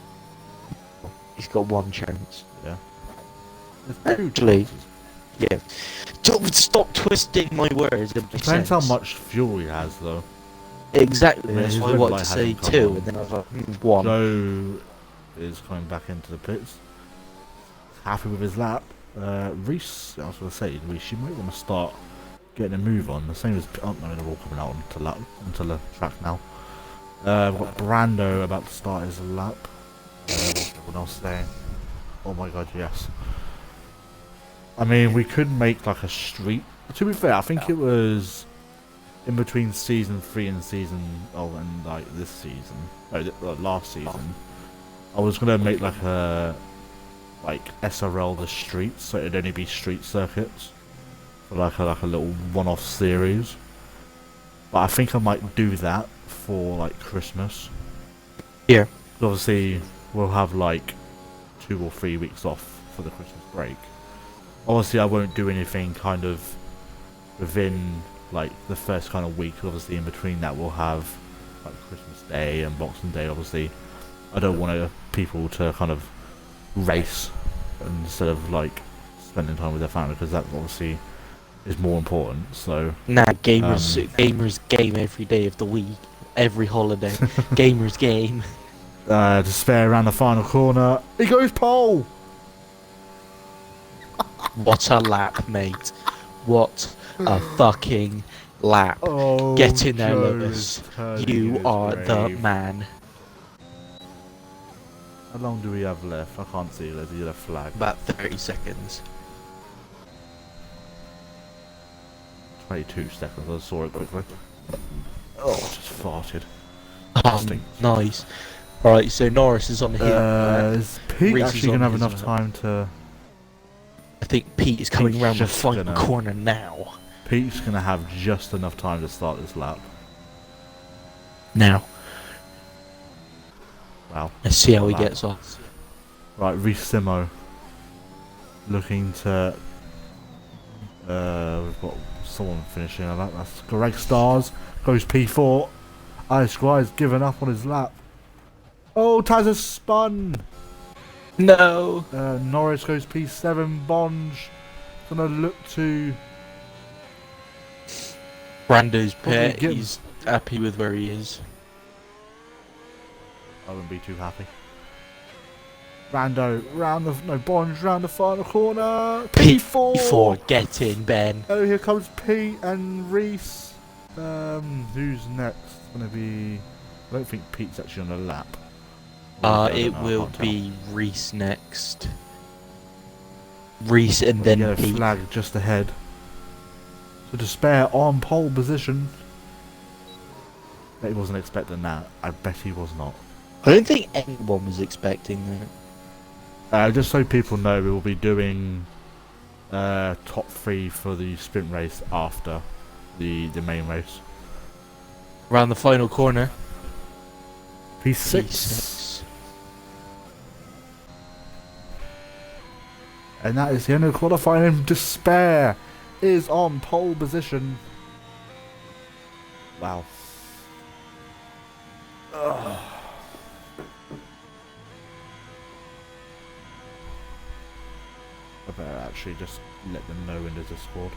He's got 1 chance. Yeah. There's 2 Actually, chances. yeah. Don't stop twisting my words and my Depends how sense. much fuel he has, though. Exactly. Yeah, That's his why I red wanted light to say hasn't come 2, on. and then I was like, 1. Joe is coming back into the pits. Happy with his lap. Reese, I was going to say, Reese, you might want to start getting a move on. The same as, oh no, they're all coming out onto the track now. We've got Brando about to start his lap. What's everyone else saying? Oh my god, yes. I mean, we could make like a street. To be fair, I think it was in between season 3 and and like this season. No, last season. I was gonna make like a SRL the streets, so it'd only be street circuits for like a little one-off series. But I think I might do that for like Christmas. Yeah. Obviously, we'll have like 2 or 3 weeks off for the Christmas break. Obviously, I won't do anything kind of within like the first kind of week. Obviously, in between that, we'll have like Christmas Day and Boxing Day. Obviously, I don't want people to kind of race instead of like spending time with their family, because that obviously is more important. So Nah, gamers game every day of the week, every holiday. Gamers game. Despair around the final corner. He goes pole. What a lap, mate. What a fucking lap. Oh, Get in there, Joe Lewis. is turning in You his are the grave. man. How long do we have left? I can't see. There's a flag. About 30 seconds. 22 seconds. I saw it quickly. Oh, I just farted. Oh, Stinks. nice. Alright, so Norris is on the hill. Is Pete Reese actually is going to on have his enough lap. time to... I think Pete is coming Pete's round the just final gonna- corner now. Pete's going to have just enough time to start this lap. Now. Wow. Let's see how he Wow. gets on. Right, Reese Simo. Looking to... we've got someone finishing on that. That's Greg Stars. Goes P4. Ice Squire's given up on his lap. Oh, Taz has spun. No! Norris goes P7. Bonge gonna look to... Brando's Probably pit, give- he's happy with where he is. I wouldn't be too happy. Rando round the... No, Bonge round the final corner. P4. P4, get in, Ben. Oh, here comes Pete and Reese. Who's next? Gonna be... I don't think Pete's actually on the lap. I don't It know, I will can't tell. be Reese next. Reese and We then get a Pete. flag just ahead. So Despair on pole position. Bet he wasn't expecting that. I bet he was not. I don't think anyone was expecting that. Just so people know, we will be doing top 3 for the sprint race after the main race. Around the final corner. P6. P6. And that is the end of qualifying. Despair is on pole position. Wow. Ugh. I better actually just let them know when there's a squad.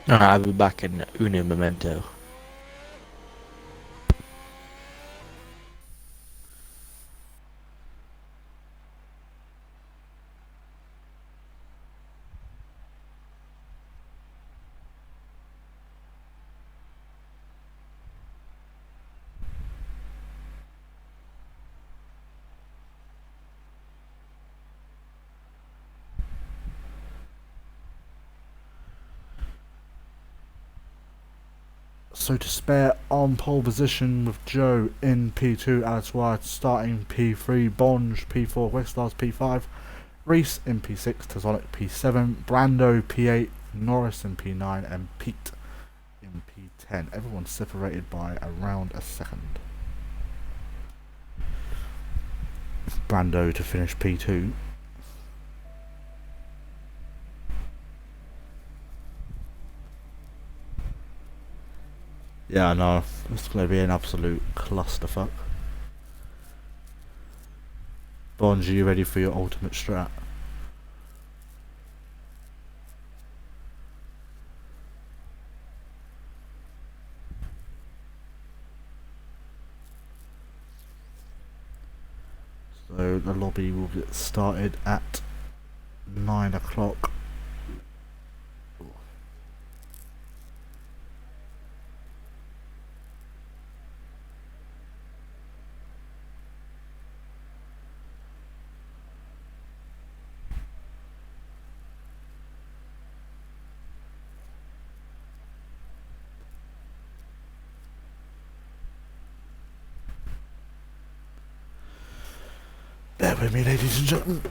Alright, I'll be back in uno momento. So to spare on pole position with Joe in P2, Alex Wyatt starting P3, Bonge P4, Westars P5, Reese in P6, Tazonic P7, Brando P8, Norris in P9, and Pete in P10. Everyone's separated by around a second. Brando to finish P2. Yeah, I know. It's going to be an absolute clusterfuck. Bonge, are you ready for your ultimate strat? So the lobby will get started at 9 o'clock. Bear with me, ladies and gentlemen.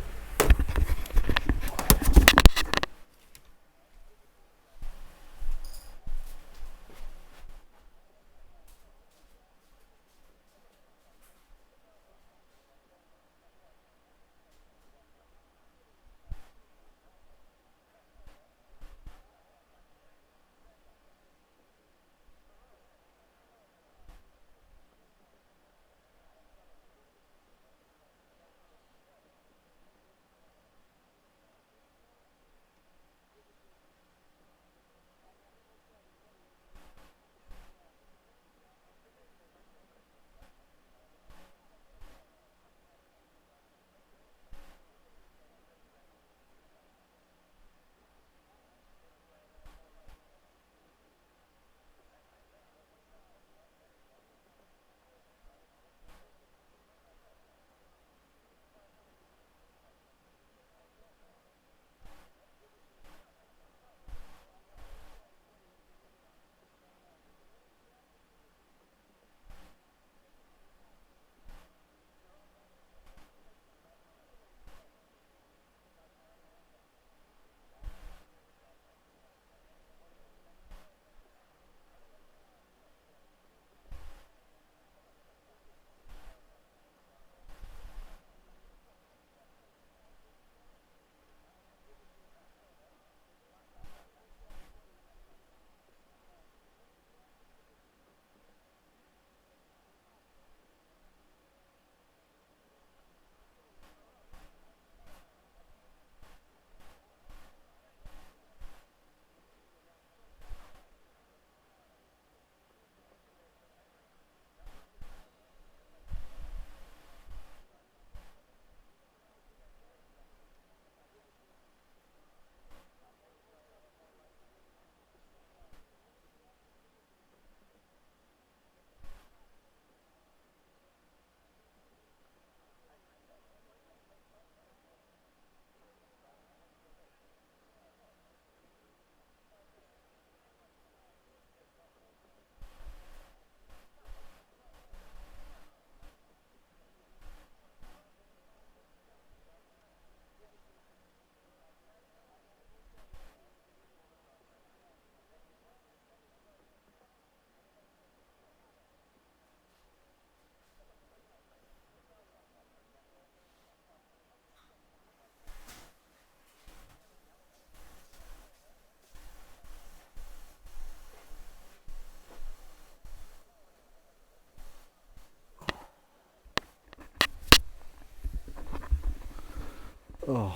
Oh.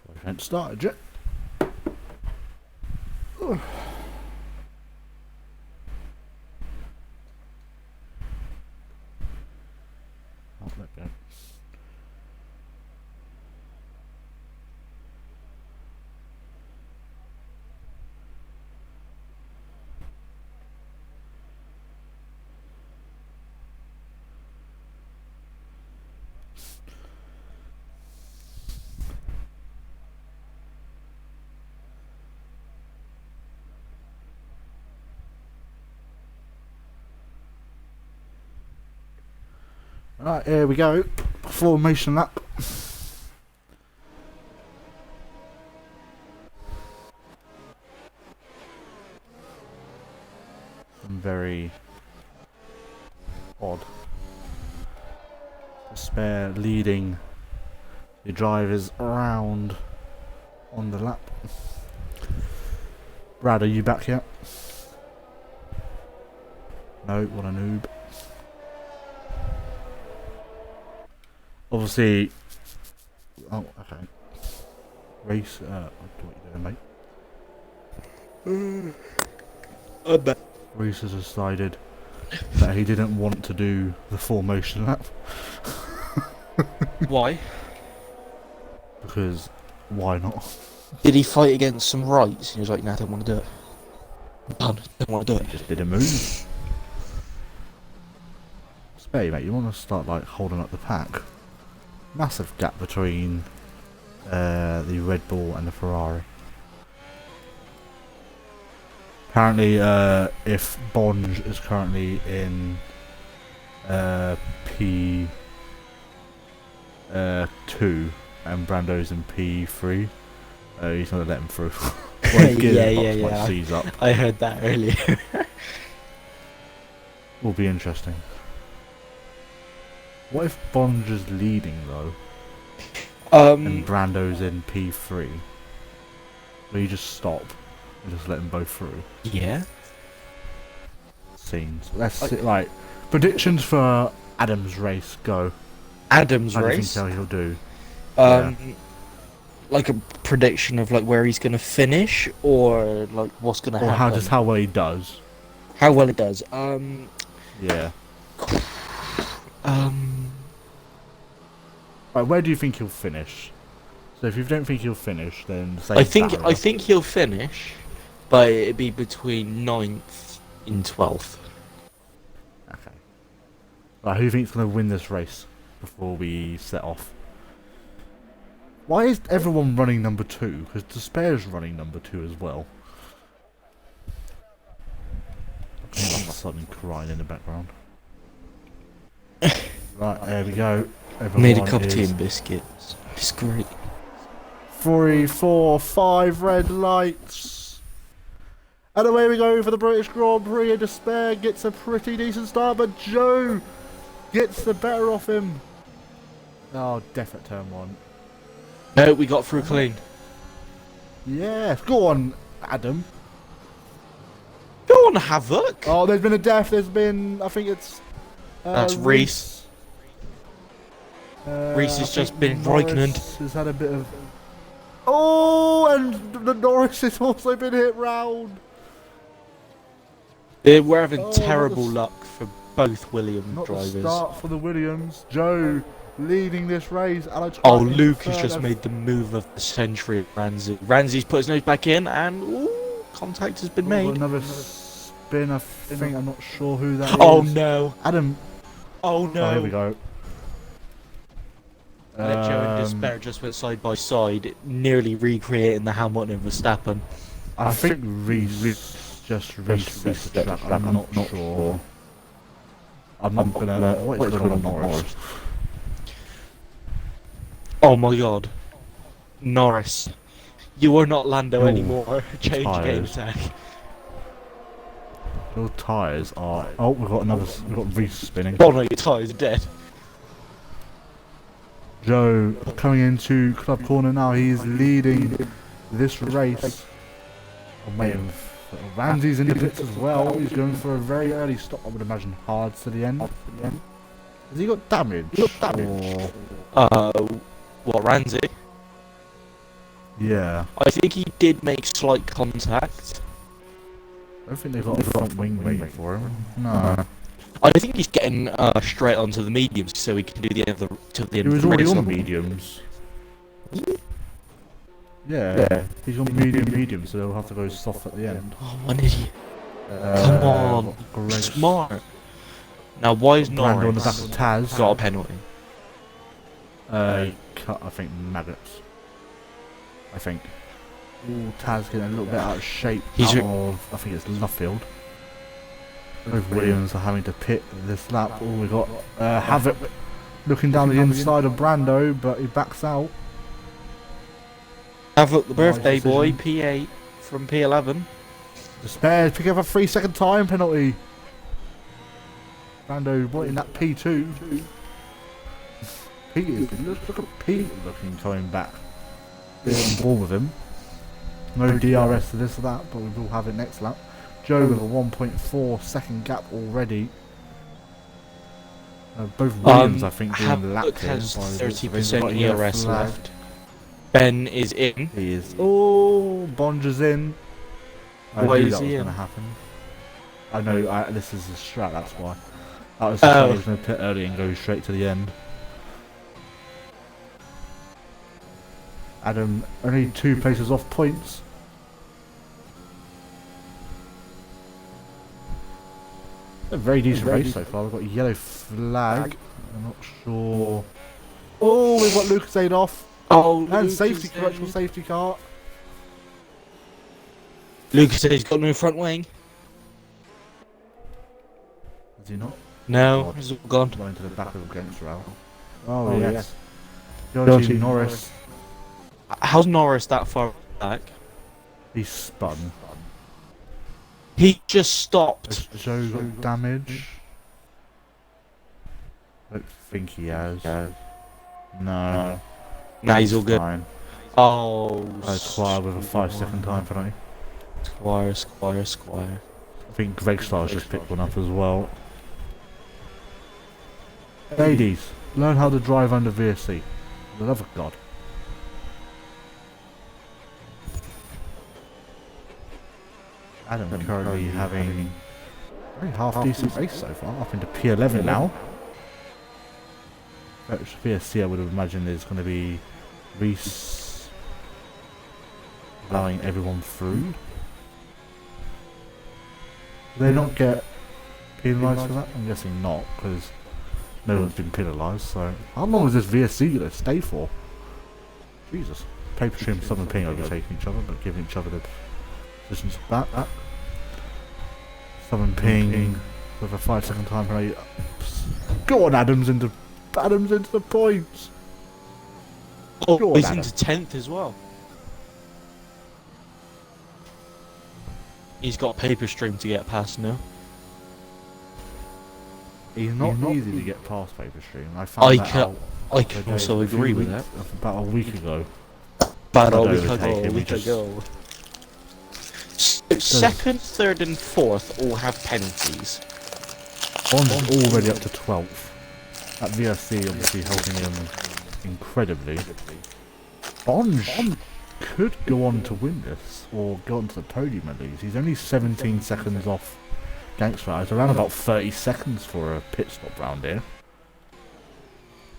I haven't started yet. Oh. Oh, let go. Right, here we go. Formation lap. Very odd. The spare leading the drivers around on the lap. Brad, are you back yet? No, what a noob. Obviously, oh, okay. Race, what are you doing, mate? Reese has decided that he didn't want to do the formation lap. Why? Because, why not? Did he fight against some rights? He was like, nah, I don't want to do it. I'm done. Don't want to do He it. just didn't move. Spade, mate, you want to start like holding up the pack. Massive gap between the Red Bull and the Ferrari. Apparently, if Bonge is currently in P2 and Brando's in P3, he's not gonna let him through. Well, his gearbox might seize up. I heard that earlier. Will be interesting. What if Bonge is leading though, and Brando's in P3? Will you just stop and just let them both through? Yeah. Scenes. Let's see. Right. Predictions for Adam's race. Go. Adam's How do you race. think he'll do? Like a prediction of like where he's gonna finish, or like what's gonna Or happen. how well he does. How well it does. Yeah. Right, where do you think he'll finish? So if you don't think he'll finish, then say I think barrier. he'll finish, but it'd be between 9th and 12th. Okay. Right, who do you think's gonna win this race before we set off? Why is everyone running number 2? Because Despair's running number 2 as well. Something crying in the background. Right, there we go. Everyone Made a cup of tea is and biscuits. It's great. 3, 4, 5 red lights. And away we go for the British Grand Prix. And Despair gets a pretty decent start, but Joe gets the better off him. Oh, death at turn 1. No, we got through clean. Yes, go on, Adam. Go on, Havoc. Oh, there's been a death. There's been, I think it's... That's Reese. Reese has I just think been Raikkonen. Norris has had a bit of... Oh, and the Norris has also been hit round. We're having Oh, terrible not the luck for both Williams Not drivers. the start for the Williams. Joe leading this race. Alex Oh, White in Luke has third. just made the move of the century. Ramsey's put his nose back in, and ooh, contact has been Oh, made. another spin. I think I'm not sure who that is. Oh no! Adam. Oh no! Oh, here we go. Joe and Despair just went side by side, nearly recreating the Hamilton and Verstappen. I think Reese just reset the track. I'm not sure. I'm not gonna. What is going on, Norris? Oh my god. Norris. You are not Lando Ooh, anymore. Change game tyres. attack. Your tyres are. Oh, we've got another. We've got Reese spinning. Oh no, your tyres are dead. Joe coming into club corner now. He's leading this race. I'm waiting. Ramsey's in the pits as well. He's going for a very early stop. I would imagine hard to the end. Has he got damage? Or... What, Ramsey? Yeah. I think he did make slight contact. I don't think they've got a front wing waiting for him. No. I think he's getting straight onto the mediums so he can do the end of the He end was of the already race. on mediums. Yeah. He's on medium, so he'll have to go soft at the end. Oh, what an idiot. Come on. Greg Smart. Now, why is Brando on the back Norris of Taz. got a penalty? He cut, I think, maggots. I think. Ooh, Taz getting a little bit out of shape He's out of, I think it's Luffield. Both Williams are having to pit this lap. Oh, we got Havoc Looking down the inside of Brando, but he backs out. Have a look, the birthday Nice boy, decision. P8 from P11. The spares pick up a 3-second time penalty. Brando wanting that P2. Pete is, look at Pete looking coming back. Being on ball with him. No DRS to this or that, but we will have it next lap. Joe with a 1.4 second gap already. Both Williams, I think, doing the lap Luke here. has by the looks of it. 30% Got a yellow ERS flag. left. Ben is in. He is. Oh, Bonger's in. I Why knew is that was he going to in? happen. I know, this is a strat, that's why. That was the strat I was going to pit early and go straight to the end. Adam, only 2 places off points. A very decent race so far. We've got a yellow flag. I'm not sure. Oh, we've got Lucas Aid off. Oh, And safety, virtual safety car. Lucas said he's got no front wing. Is he not? No, he's all gone. Going to the back of the SRL. Oh, yes. Georgie Norris. How's Norris that far back? He's spun. He just stopped. Has Joe got damage? I don't think he has. No. Nah, he's all good. Fine. Oh, Squire with a 5-second time penalty. Squire. I think Greg Starr's just picked one up as well. Ladies, learn how to drive under VSC. For the love of God. Adam currently having a very half-decent race so far, up into P11 now. VSC I would have imagined is going to be Reese allowing everyone through. Do they not get penalised for that? I'm guessing not, because no one's been penalised, so... How long is this VSC going to stay for? Jesus. Paper Stream, Southern Ping overtaking each other, but giving each other the positions back. Southern Ping with a 5-second time penalty. Go on, Adams into the points! Oh, Go on, he's Adam. into 10th as well. He's got paper stream to get past now. He's not easy to get past Paper Stream. I found that out. I can also agree with that. About a week ago. But a I'd week overtake ago, him, he just- So second, third, and fourth all have penalties. Bond's already up to 12th. That VRC obviously helping him incredibly. Bond could go on to win this, or go on to the podium at least. He's only 17 seconds off Gangster. It's around about 30 seconds for a pit stop round here.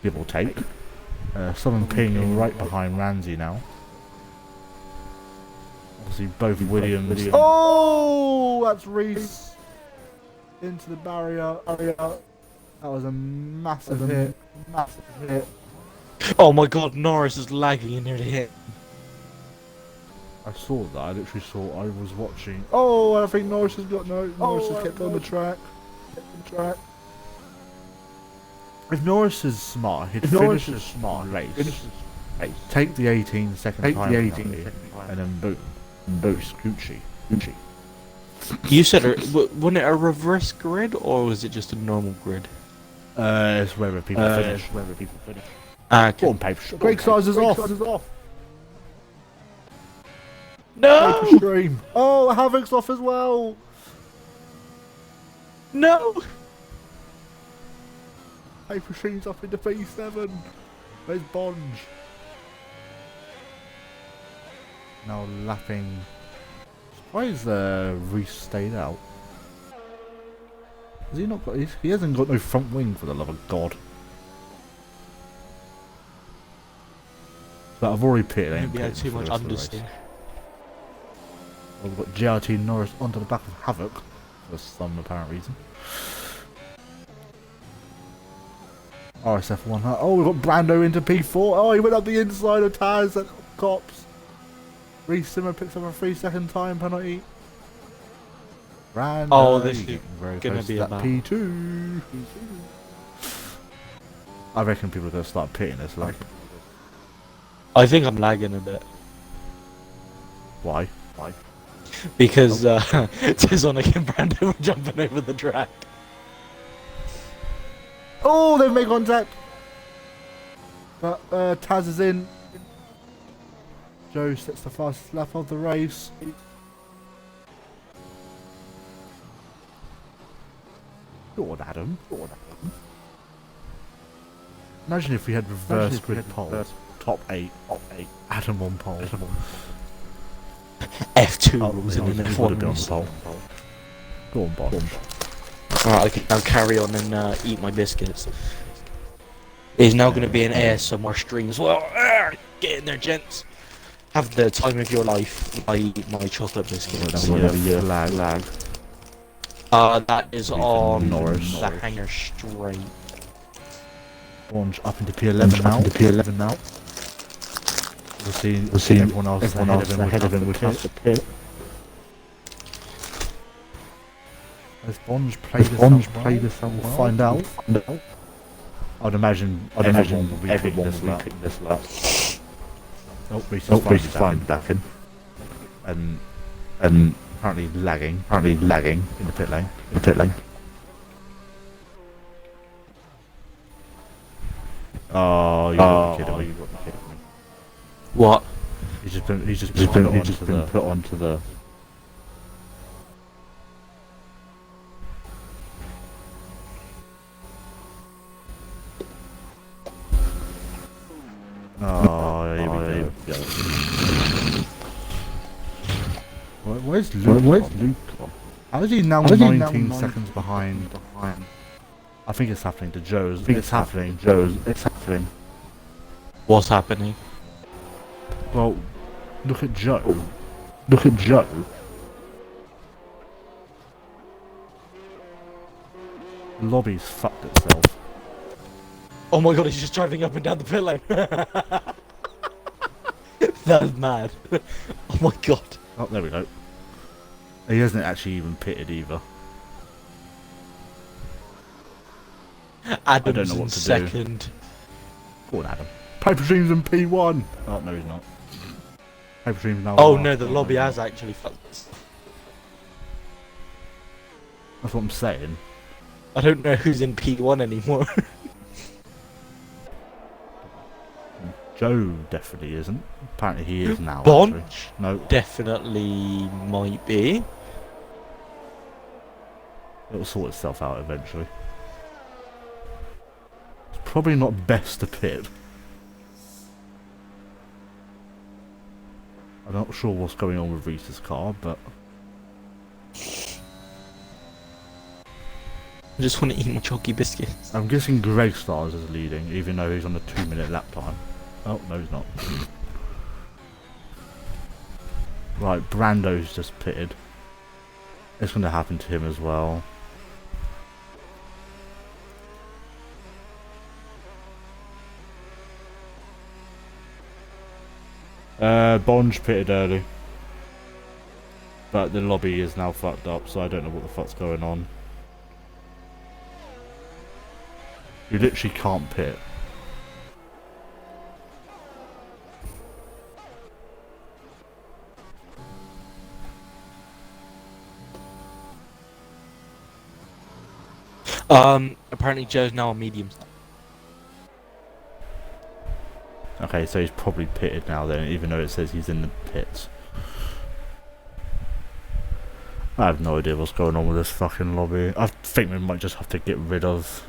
Give or take. Southern Ping right behind Ramsey now. Obviously both Williams. Oh, that's Reese into the barrier. That was a massive hit. Oh my god, Norris is lagging and nearly hit. I saw that. I literally saw. I was watching. Oh, I think Norris has got no. Norris has kept on the track. If Norris is smart, he'd finish the smart race. Take the 18-second time penalty, and then boom, Gucci. You said, wasn't it a reverse grid or was it just a normal grid? It's wherever people finish. Ah, Go on, paper. Break size is off. No! Paper stream. Oh, Havoc's off as well. No! Paper stream's up into P7. Where's Bonge? Now lapping. Why is Reese stayed out? Has he not got? He hasn't got no front wing, for the love of God. But I've already pitted. Maybe I had too much understeer. We've got GRT Norris onto the back of Havoc for some apparent reason. RSF1. Oh, we've got Brando into P4. Oh, he went up the inside of Taz at Cops. Reese Simmer picks up a 3-second time penalty. Brando. Oh, this is very gonna close be to a that battle. P2. I reckon people are going to start pitting this, like. I think I'm lagging a bit. Why? Because Tizonic and Brandon were jumping over the track. Oh, they've made contact! But Taz is in. Joe sets the fastest lap of the race. Go on, Adam. Imagine if we had reverse grid pole. Top 8. Adam on pole. F2 rules in the would have been on F1. pole. Go on, boss. Alright, I can now carry on and eat my biscuits. There's now going to be an ASMR stream as well. Get in there, gents. Have the time of your life. I eat my chocolate biscuits. Lag. That is on Norris. the hangar straight. Orange up into P11 now. We'll see everyone else ahead of him with the pit. Has Bonge played this out? We'll find out. I'd imagine everyone will pick this lap. Oh, Reese is finally back in. And apparently lagging in the pit lane. Oh, you got to be kidding me. What? He's just been put onto the. Oh, here we go. Where's Luke? How is he now 19 seconds behind? I think it's happening to Joe's. It's happening. What's happening? Well, look at Joe. The lobby's fucked itself. Oh my god, he's just driving up and down the pit lane. That's mad. Oh my god. Oh, there we go. He hasn't actually even pitted either. Adam's I don't know what in to second. do. Go on, Adam. Paper Dreams in P1. Oh no, he's not. Paper Dreams now. Oh no, the lobby has actually fucked. That's what I'm saying. I don't know who's in P1 anymore. Joe definitely isn't. Apparently he is now. Bonge? Actually. No, Definitely might be. it'll sort itself out eventually. It's probably not best to pit. I'm not sure what's going on with Reese's car, but I just want to eat my chalky biscuits. I'm guessing Greg Stars is leading, even though he's on a 2-minute lap time. Oh, no he's not. Right, Brando's just pitted. It's going to happen to him as well. Bonge pitted early. But the lobby is now fucked up, so I don't know what the fuck's going on. You literally can't pit. Apparently Joe's now on mediums. Okay, so he's probably pitted now then, even though it says he's in the pits. I have no idea what's going on with this fucking lobby. I think we might just have to get rid of...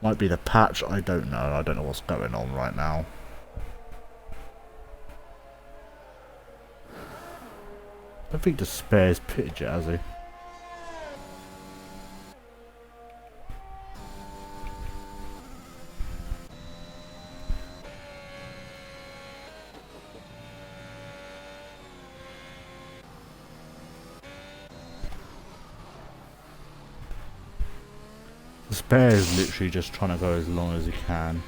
Might be the patch, I don't know. I don't know what's going on right now. I don't think the spare's pitted yet, has he? The spare is literally just trying to go as long as he can.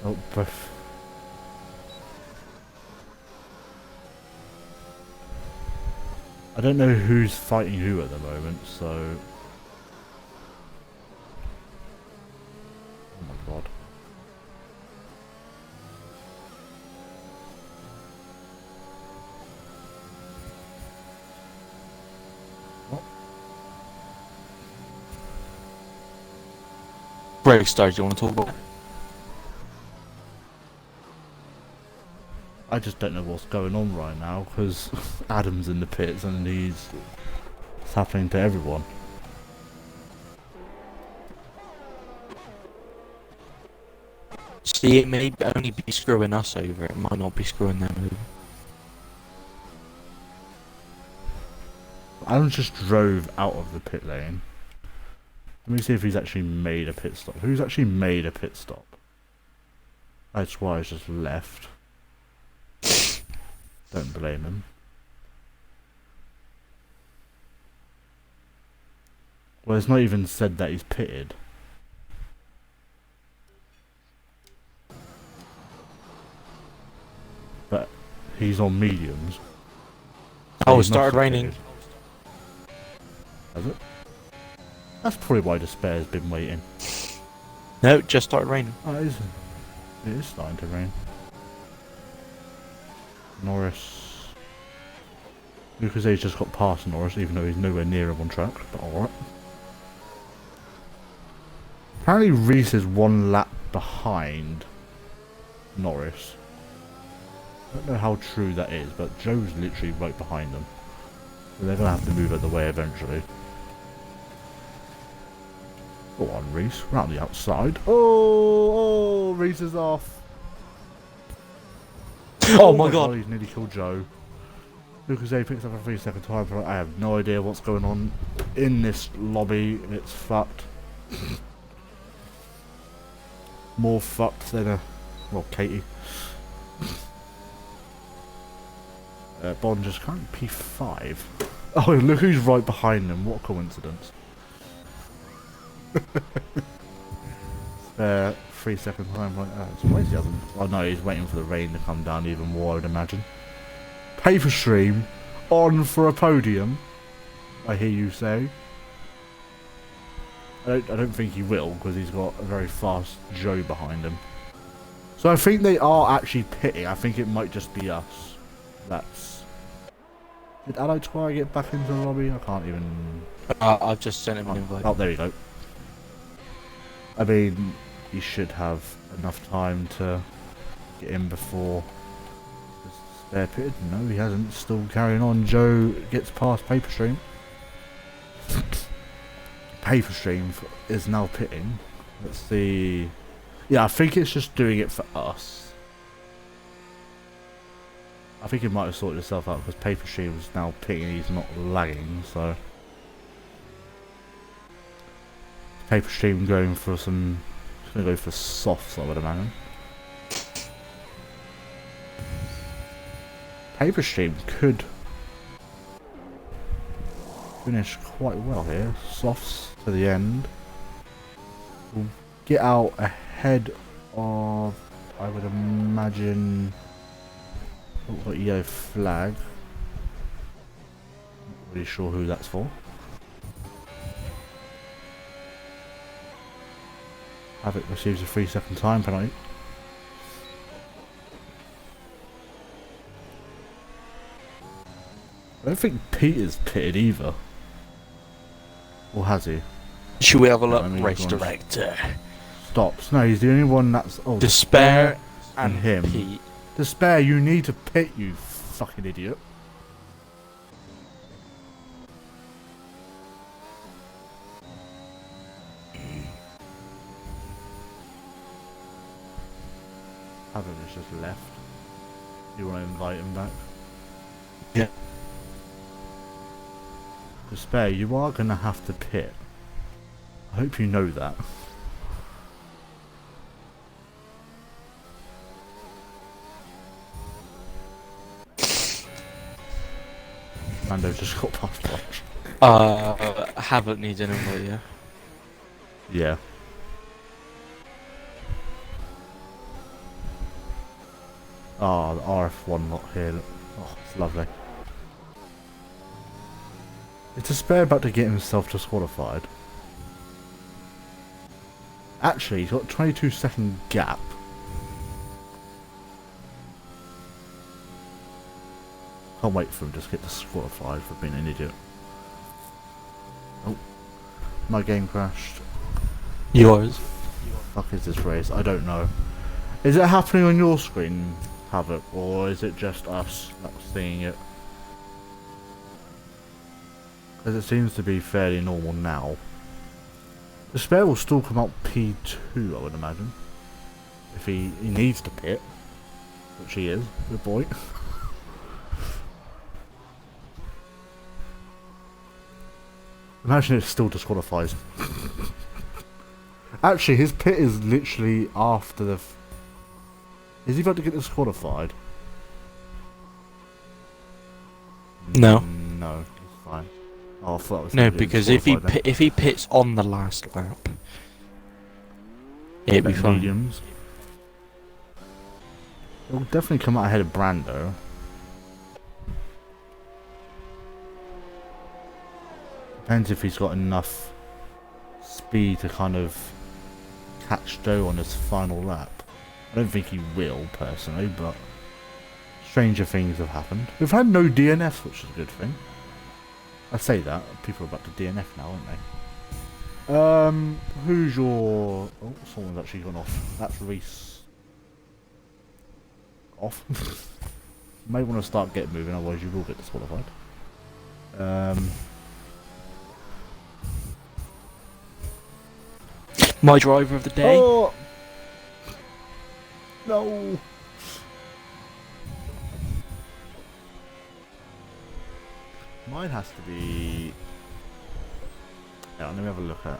Oh, breath. I I don't know who's fighting who at the moment, so... Oh my god. What? Break stars, you want to talk about? I just don't know what's going on right now, because Adam's in the pits and it's happening to everyone. See, it may only be screwing us over, it might not be screwing them over. Adam just drove out of the pit lane. Let me see if he's actually made a pit stop. Who's actually made a pit stop? That's why he's just left. Don't blame him. Well, it's not even said that he's pitted. But he's on mediums. So Oh, it he's not started raining. pitted. Has it? That's probably why Despair's been waiting. No, it just started raining. Oh, it is starting to rain. Norris. Lucas A's just got past Norris, even though he's nowhere near him on track, but alright. Apparently Reese is one lap behind Norris. I don't know how true that is, but Joe's literally right behind them. So they're going to have to move out of the way eventually. Go on, Reese. Round the outside. Oh, Reese is off. Oh my god! He's nearly killed Joe. Lucas A picks up a 3-second time, but I have no idea what's going on in this lobby. It's fucked. More fucked than well, Katie. Bond just can't P5. Oh, look who's right behind them. What a coincidence. 3-second time. Why he hasn't? Oh no, he's waiting for the rain to come down even more, I would imagine. Paper Stream on for a podium, I hear you say. I don't think he will, because he's got a very fast Joe behind him. So I think they are actually pitting. I think it might just be us. That's... Did Allied Squire get back into the lobby? I can't even... I've just sent him an invite. Oh, there you go. I mean, he should have enough time to get in before Spare pitted. No, he hasn't. Still carrying on. Joe gets past Paper Stream. Paper Stream is now pitting. Let's see. Yeah, I think it's just doing it for us. I think it might have sorted itself out because Paper Stream is now pitting. He's not lagging, so. Paper Stream going for some. It's going to go for softs, I would imagine. Paper Stream could finish quite well here. Softs to the end. We'll get out ahead of, I would imagine, got yellow flag. Not really sure who that's for. Havoc receives a 3-second time penalty. I don't think Peter's pitted either. Or has he? Should we have a No, look? I mean, Race go on. director. Stops. No, he's the only one that's... Oh, Despair and him. Pete. Despair, you need to pit, you fucking idiot. Havoc has just left. You want to invite him back? Yeah. Despair, you are going to have to pit. I hope you know that. Mando just got past Bosch. Havoc needs an invite, yeah. Yeah. Oh, the RF1 not here. Oh, it's lovely. Is Despair about to get himself disqualified? Actually, he's got a 22-second gap. Can't wait for him to just get disqualified for being an idiot. Oh, my game crashed. Yours. Fuck is this race? I don't know. Is it happening on your screen, Havoc, or is it just us not seeing it? Because it seems to be fairly normal now. Despair will still come out P2, I would imagine. If he needs to pit. Which he is. Good boy. Imagine it still disqualifies. Actually, his pit is literally after the... Is he about to get disqualified? No. No, he's fine. Oh, I thought it was No, gonna get because if he disqualified then. if he pits on the last lap, it'd be fine. Mediums. It'll definitely come out ahead of Brando. Depends if he's got enough speed to kind of catch Joe on his final lap. I don't think he will, personally, but stranger things have happened. We've had no DNFs, which is a good thing. I say that, people are about to DNF now, aren't they? Who's your... Oh, someone's actually gone off. That's Reese. Off? You may want to start getting moving, otherwise you will get disqualified. My driver of the day. Oh! No! Mine has to be... Yeah, let me have a look at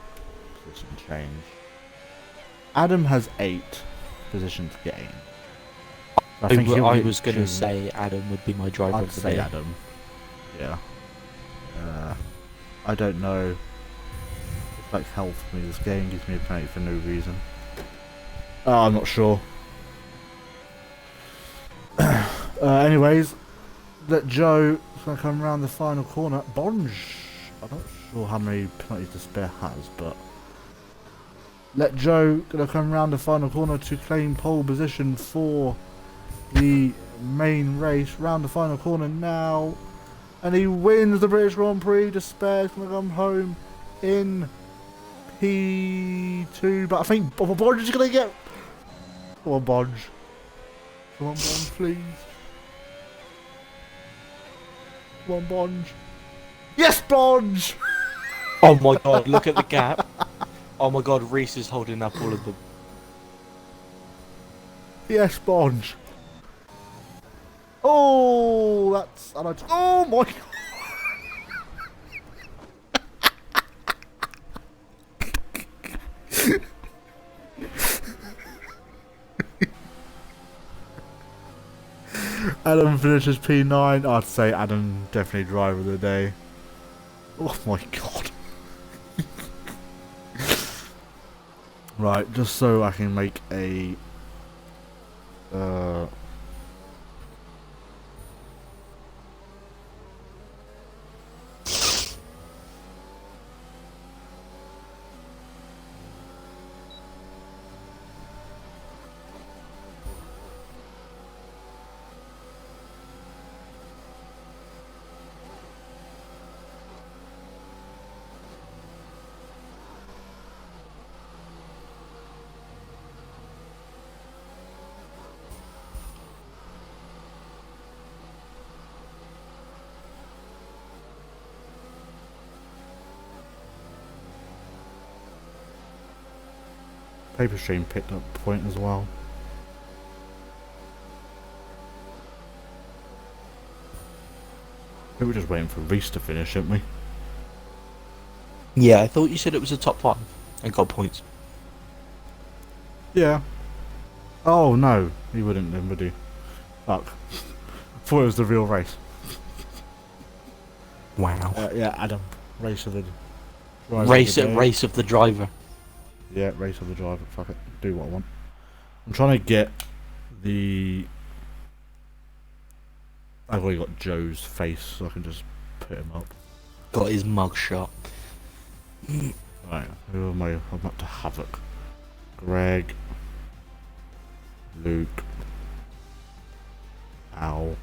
position change. Adam has 8 positions gained. I was going to say Adam would be my driver I'd of the say day. Adam. Yeah. I don't know. It's like hell for me. This game gives me a penalty for no reason. I'm not sure. Anyways, let Joe gonna come around the final corner. Bonge. I'm not sure how many penalties Despair has, but let Joe gonna come around the final corner to claim pole position for the main race. Round the final corner now, and he wins the British Grand Prix. Despair's gonna come home in P2, but I think Bonge is gonna get. Come on, Bonge. Come on, Bonge, please. Come on, Bonge. Yes, Bonge! Oh my god, look at the gap. Oh my god, Reese is holding up all of them. Yes, Bonge. Oh, that's... Oh my god! Adam finishes P9. I'd say Adam definitely driver of the day. Oh my god. Right, just so I can make a paper stream picked up point as well. I think we're just waiting for Reese to finish, aren't we? Yeah, I thought you said it was a top 5 and got points. Yeah. Oh no, he wouldn't then, would he? Fuck. Thought it was the real race. Wow. Yeah, Adam. Race of the driver. Race of the driver. Yeah, race of the driver. Fuck it. Do what I want. I'm trying to get the... I've already got Joe's face, so I can just put him up. Got his mug shot. Right, who am I? I'm up to Havoc. Greg. Luke. Al.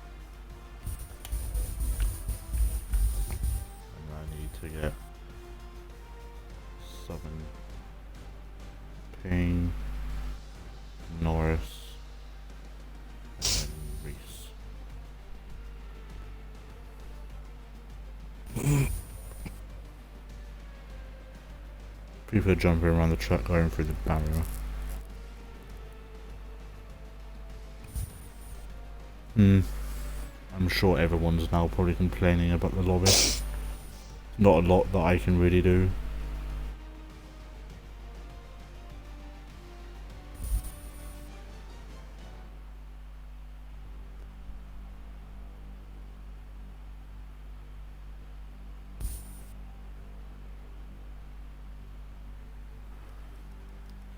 And I need to get Southern Ping. Norris. And Reese. People are jumping around the track going through the barrier. I'm sure everyone's now probably complaining about the lobby. Not a lot that I can really do.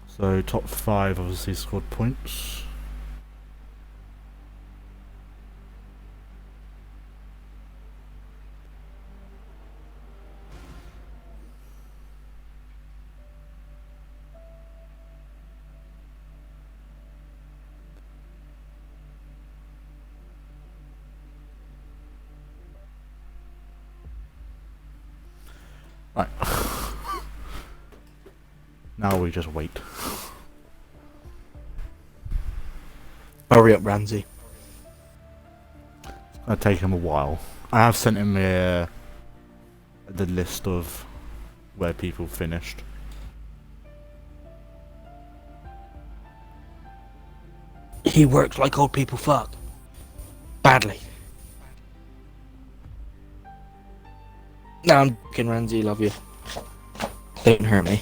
So top 5 obviously scored points. Right. Now we just wait. Hurry up, Ramsey. It's gonna take him a while. I have sent him the list of where people finished. He works like old people fuck. Badly. No, I'm joking, Ramsey, love you. Don't hurt me.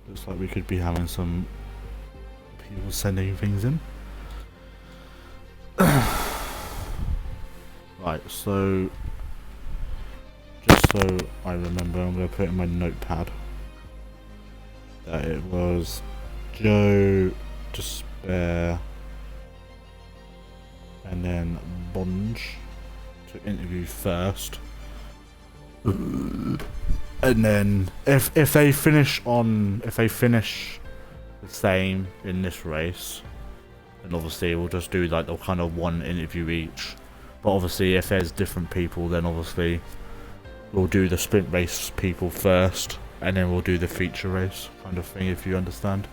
Looks like we could be having some people sending things in. Right, so just so I remember, I'm going to put in my notepad that it was Joe, Despair, and then Bonge to interview first. And then if they finish the same in this race, then obviously we'll just do like the kind of one interview each. But obviously if there's different people, then obviously we'll do the sprint race people first, and then we'll do the feature race kind of thing, if you understand.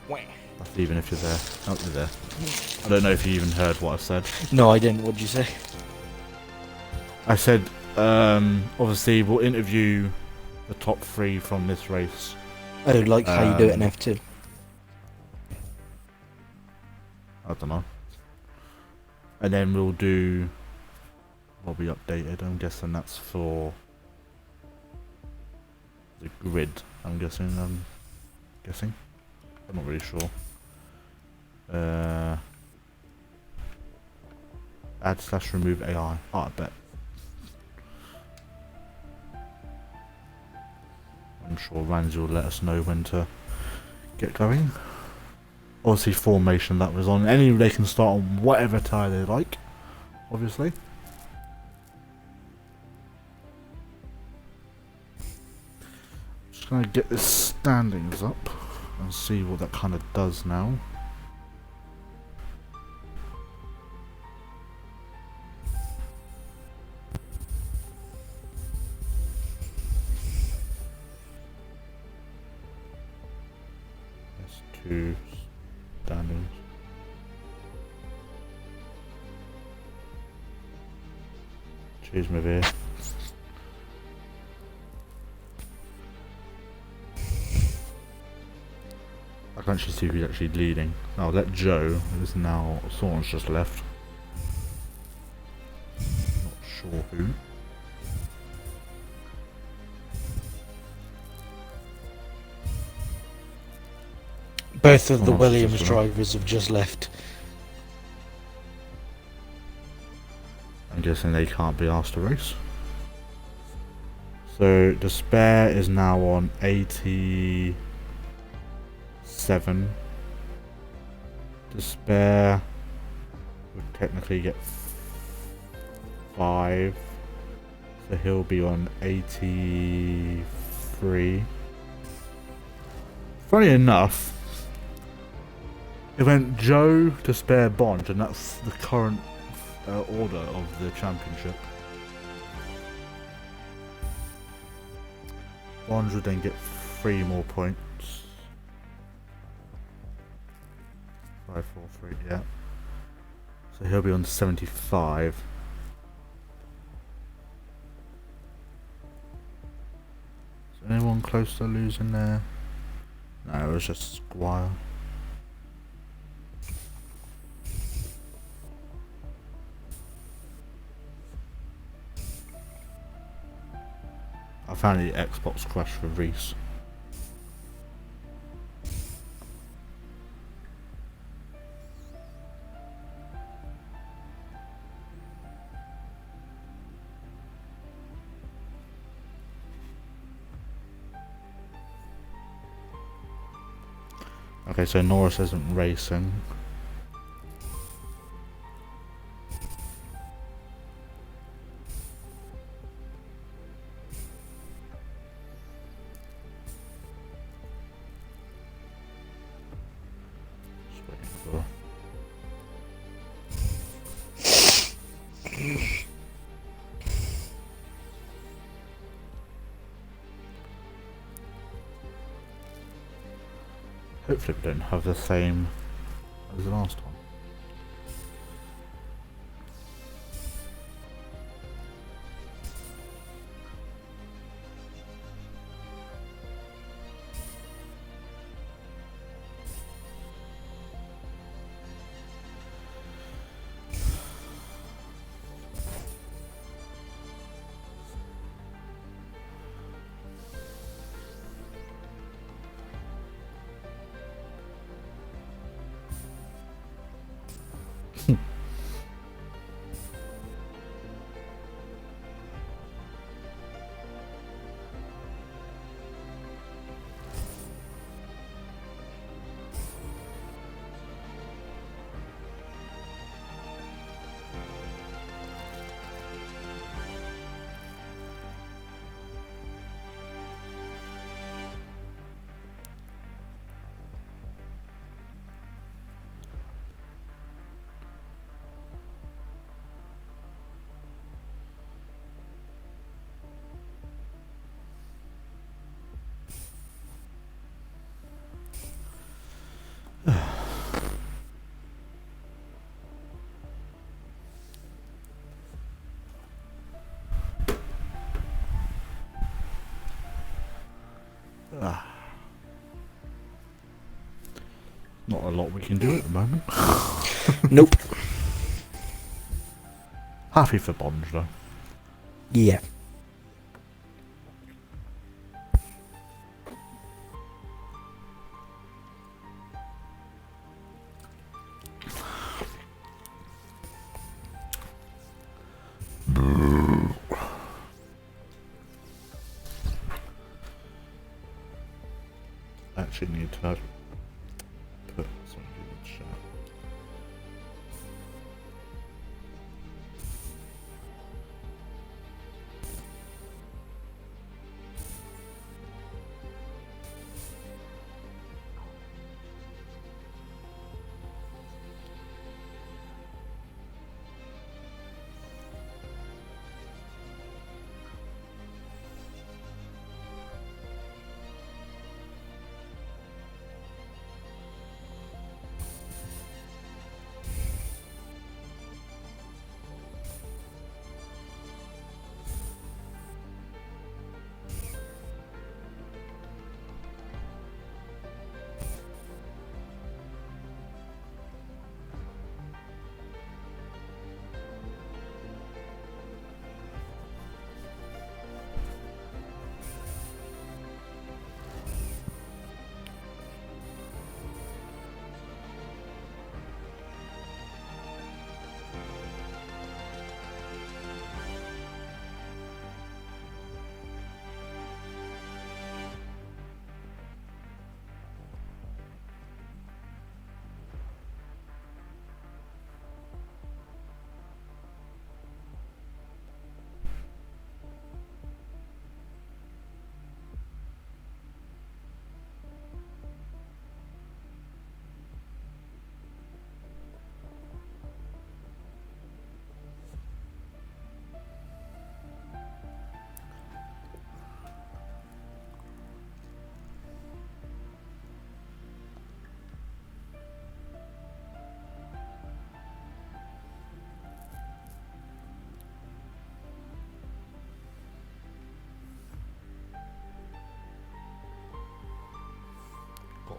That's even if you're there. Oh, you're there. I don't know if you even heard what I said. No, I didn't. What did you say? I said, obviously we'll interview the top 3 from this race. I don't like how you do it in F2. I don't know. And then we'll do what we updated. I'm guessing that's for the grid. I'm guessing. I'm not really sure. Add/remove AI. Oh, I bet. I'm sure Ramsey will let us know when to get going. Obviously formation that was on. They can start on whatever tire they like, obviously. Just gonna get this standings up and see what that kind of does now. S2 standings. Choose my veer. I can't actually see who's actually leading. I'll let Joe, who's now, someone's just left. Not sure who. Both of the Someone else has Williams just gone. drivers have just left. I'm guessing they can't be asked to race. So Despair is now on 87. Despair would technically get 5. So he'll be on 83. Funny enough, it went Joe, Despair, Bond, and that's the current order of the championship. Bond would then get 3 more points. 5, 4, 3, yeah. So he'll be on 75. Is anyone close to losing there? No, it was just Squire. I found the Xbox crash for Reese. Okay, so Norris isn't racing. Just waiting for... Hopefully we don't have the same as the last one. Ah, not a lot we can do at the moment. Nope. Happy for Bond though. Yeah. Actually need to put something in the chat.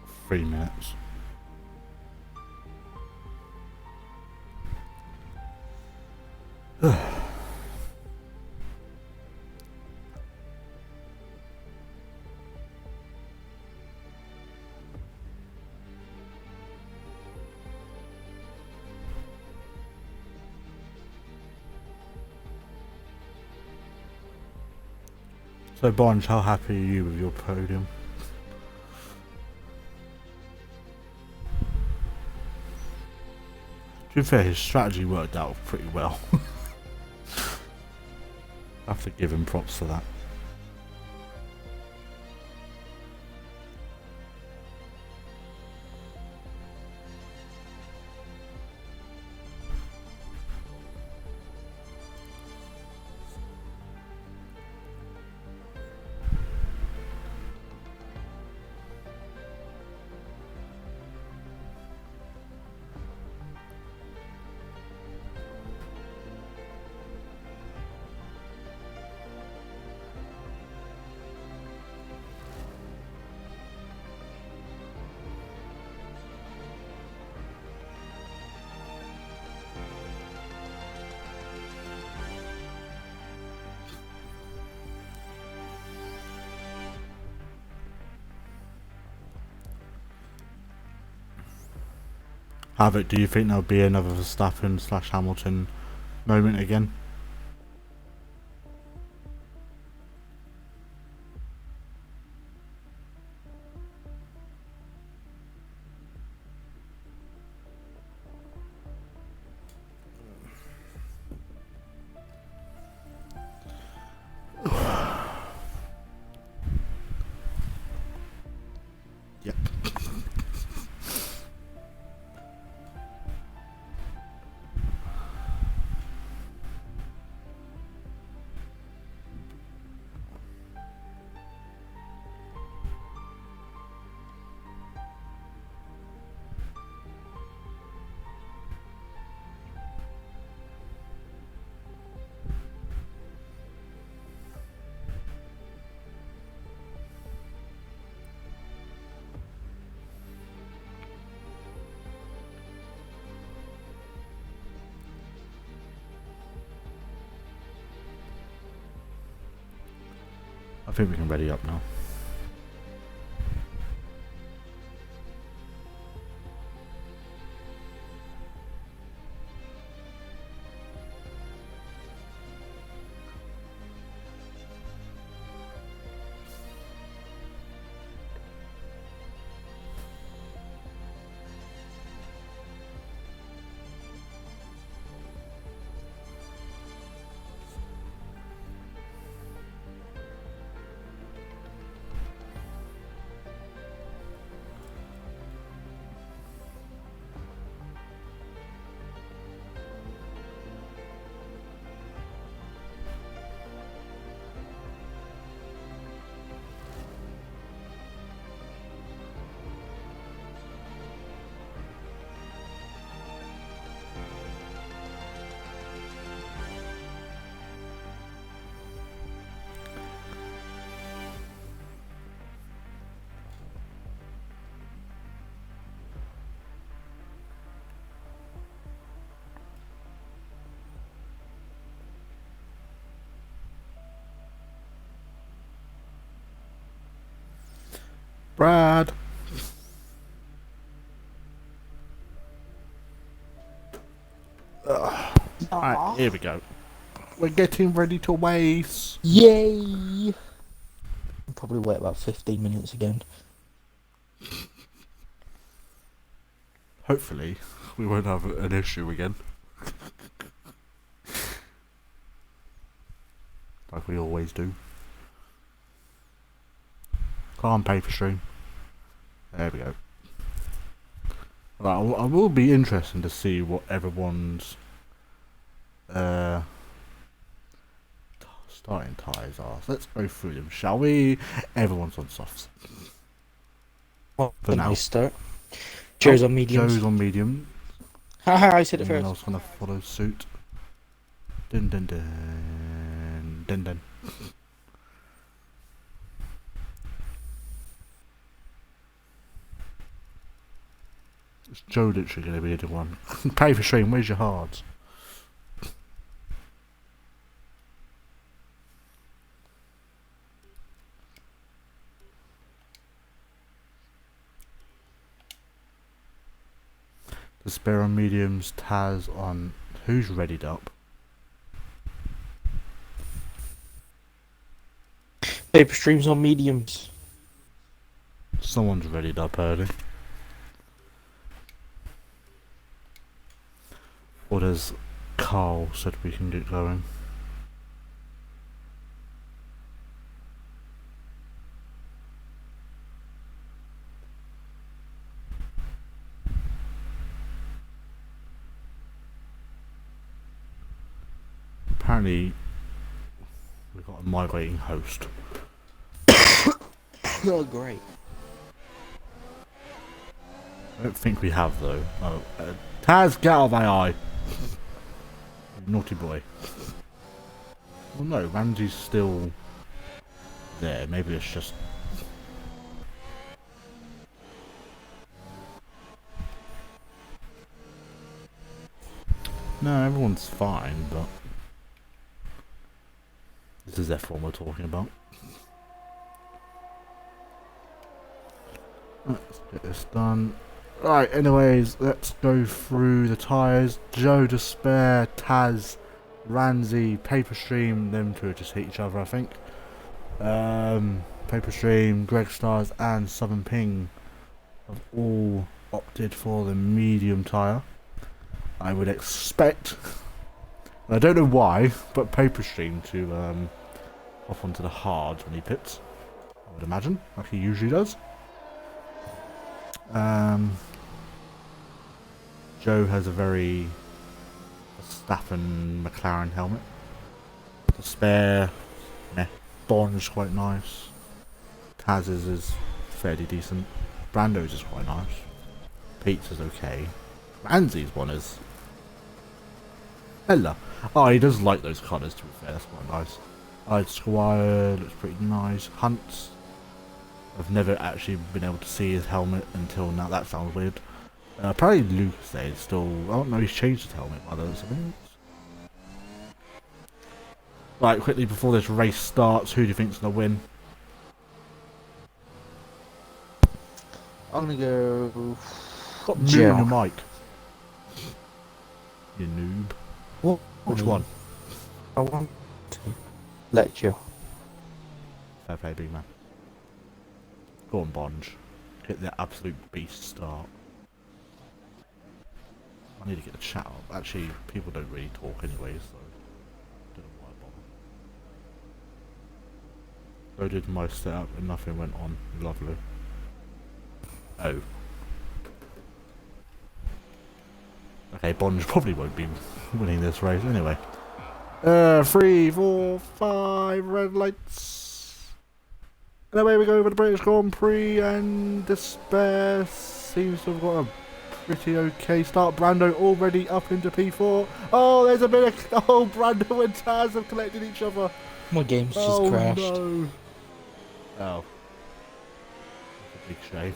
What, 3 minutes? So Bonge, how happy are you with your podium? To be fair, his strategy worked out pretty well. I have to give him props for that. Havoc, do you think there'll be another Verstappen / Hamilton moment again? Yep. I think we can ready up now. Brad! Alright, here we go. We're getting ready to race. Yay! I'll probably wait about 15 minutes again. Hopefully, we won't have an issue again. Like we always do. Can't pay for stream. There we go. Right, I will be interested to see what everyone's starting tyres are. So let's go through them, shall we? Everyone's on softs. Well, For now. nice start. Joe's on mediums. Joe's on medium. Haha, I said it Anyone first. else want to follow suit? Dun dun dun. Dun dun. It's Joe literally going to be the one. Paper stream, where's your hearts? Despair on mediums, Taz on... Who's readied up? Paper streams on mediums. Someone's readied up early. Or does Carl said we can get going? Apparently, we've got a migrating host. Oh, great. I don't think we have though. Oh, Taz, get out of my eye! Naughty boy. Well, no, Ramsey's still there. Maybe it's just. No, everyone's fine, but this is F1 we're talking about. Let's get this done. Right, anyways, let's go through the tyres. Joe, Despair, Taz, Ramsey, Paper Stream, them two just hit each other, I think. Paper Stream, Greg Stars, and Southern Ping have all opted for the medium tyre. I would expect, I don't know why, but Paper Stream to hop onto the hard when he pits. I would imagine, like he usually does. Joe has a very Verstappen McLaren helmet. The spare, meh. Bond's quite nice. Taz's is fairly decent. Brando's is quite nice. Pete's is okay. Ramsey's one is hella. Oh, he does like those colours, to be fair, that's quite nice. Squire looks pretty nice. Hunt's, I've never actually been able to see his helmet until now. That sounds weird. Apparently Lucas there is still... I don't know, he's changed his helmet by those things. Right, quickly before this race starts, who do you think's going to win? I'm gonna go... Stop muting your mic. You noob. What? Which one? I want to let you. Fair play, big man. Go on, Bonge. Hit the absolute beast start. I need to get the chat up. Actually, people don't really talk anyway, so don't know why I bother. So did my setup and nothing went on. Lovely. Oh. Okay, Bonge probably won't be winning this race anyway. 3, 4, 5 red lights. And away we go for the British Grand Prix, and Despair seems to have got a pretty okay start. Brando already up into P4. Oh, there's a bit of... Oh, Brando and Taz have collected each other. My game's just crashed. No. Oh. That's a big shame.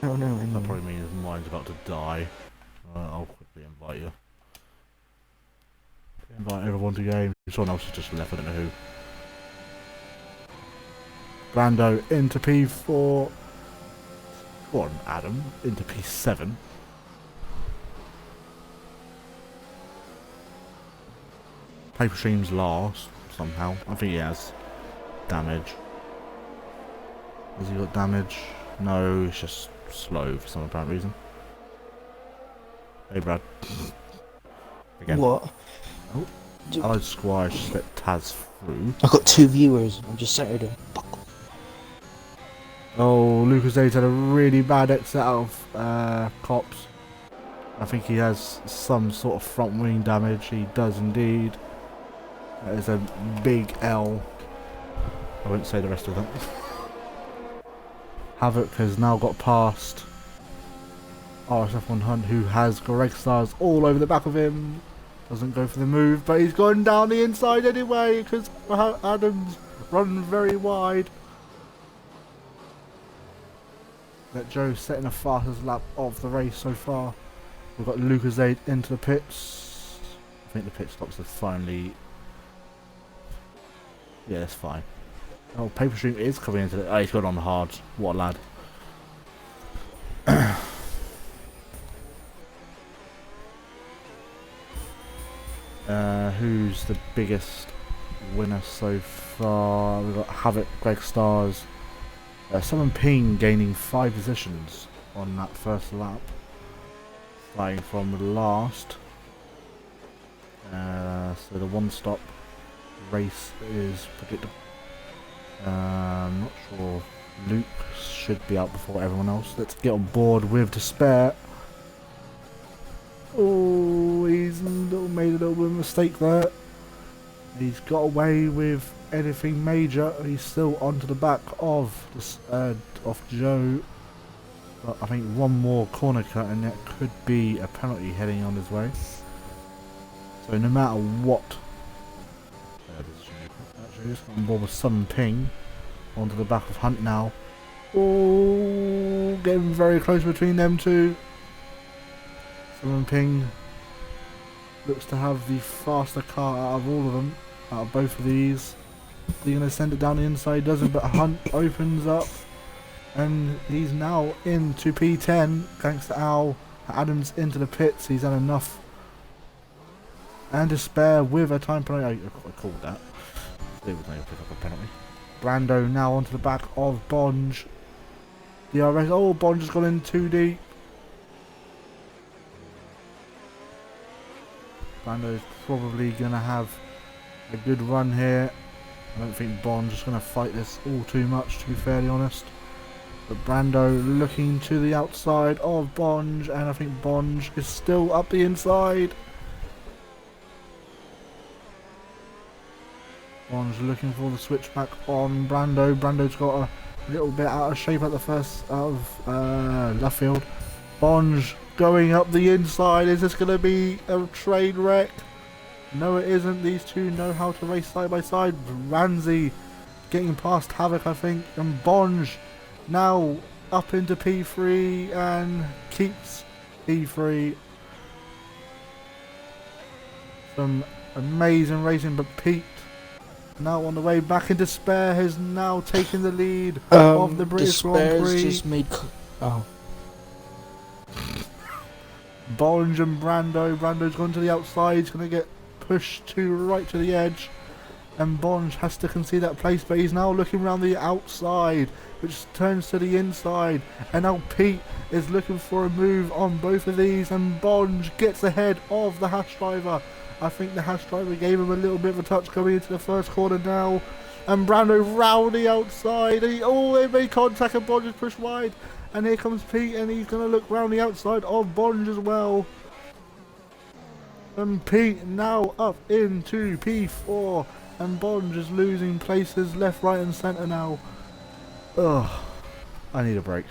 Oh no, That probably means mine's about to die. I'll quickly invite you. Invite everyone to game. Someone else has just left, I don't know who. Brando into P4. Go on, Adam. Into P7. Paper Stream's last, somehow. I think he has damage. Has he got damage? No, it's just slow for some apparent reason. Hey, Brad. Again. What? Oh, Allied Squash let Taz through. I've got 2 viewers. I'm just sat here. Oh, Lucas A's had a really bad exit out of Cops. I think he has some sort of front wing damage. He does indeed. That is a big L. I won't say the rest of that. Havoc has now got past RSF1 Hunt, who has Greg Stars all over the back of him. Doesn't go for the move, but he's gone down the inside anyway, because Adams run very wide. Let Joe setting the fastest lap of the race so far. We've got Lucasade into the pits. I think the pit stops are finally... Yeah, that's fine. Oh, Paper Stream is coming into the... Oh, he's got on the hard. What a lad. Who's the biggest winner so far? We've got Havoc, Greg Stars, Southern Ping gaining 5 positions on that first lap, starting from last. So the one-stop race is predictable. I'm not sure. Luke should be out before everyone else. Let's get on board with Despair. Oh, he's made a little bit of a mistake there. He's got away with anything major. He's still onto the back of Joe. But I think one more corner cut and that could be a penalty heading on his way. So no matter what, actually just got on board with Southern Ping onto the back of Hunt now. Oh, getting very close between them two. Southern Ping looks to have the faster car out of all of them, out of both of these. He's going to send it down the inside, doesn't, but Hunt opens up and he's now into P10 thanks to Al. Adams into the pits, he's had enough. And Despair with a time penalty. I called that. They would never pick up a penalty. Brando now onto the back of Bonge. DRS. Oh, Bonge has gone in too deep. Brando's probably going to have a good run here. I don't think Bonge is going to fight this all too much, to be fairly honest. But Brando looking to the outside of Bonge, and I think Bonge is still up the inside. Bonge looking for the switchback on Brando. Brando's got a little bit out of shape at the first of left field. Bonge going up the inside. Is this going to be a train wreck? No, it isn't. These two know how to race side by side. Ramsey getting past Havoc, I think, and Bonge now up into P3 and keeps P3. Some amazing racing, but Pete now on the way back in Despair has now taken the lead of the British Grand Prix. Just made Bonge and Brando. Brando's gone to the outside. He's going to get pushed right to the edge. And Bonge has to concede that place, but he's now looking around the outside, which turns to the inside. And now Pete is looking for a move on both of these, and Bonge gets ahead of the Hash driver. I think the Hash driver gave him a little bit of a touch going into the first corner now. And Brando round the outside. They made contact and Bonge is pushed wide. And here comes Pete, and he's going to look round the outside of Bonge as well. And Pete now up into P4. And Bonge is losing places left, right and centre now. Ugh. I need a break.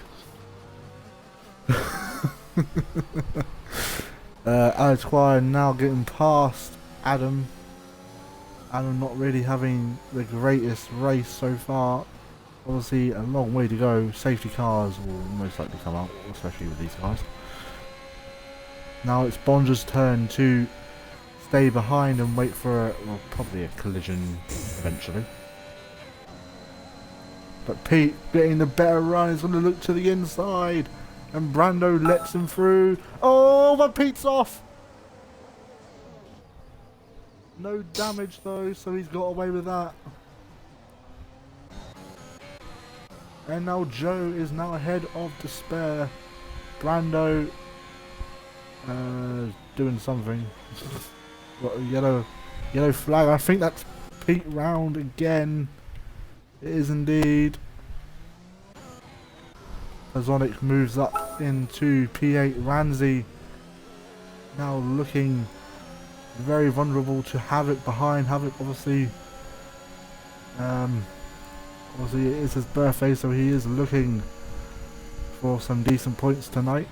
Alex Squire now getting past Adam. Adam not really having the greatest race so far. Obviously a long way to go. Safety cars will most likely come out, especially with these cars. Now it's Bonge's turn to stay behind and wait for probably a collision eventually. But Pete getting the better run is going to look to the inside. And Brando lets him through. Oh, but Pete's off. No damage though, so he's got away with that. And now Joe is now ahead of Despair. Brando doing something. Got a yellow flag. I think that's Pete round again. It is indeed. Azonic moves up into P8. Ramsey now looking very vulnerable to Havoc behind. Havoc obviously it is his birthday, so he is looking for some decent points tonight.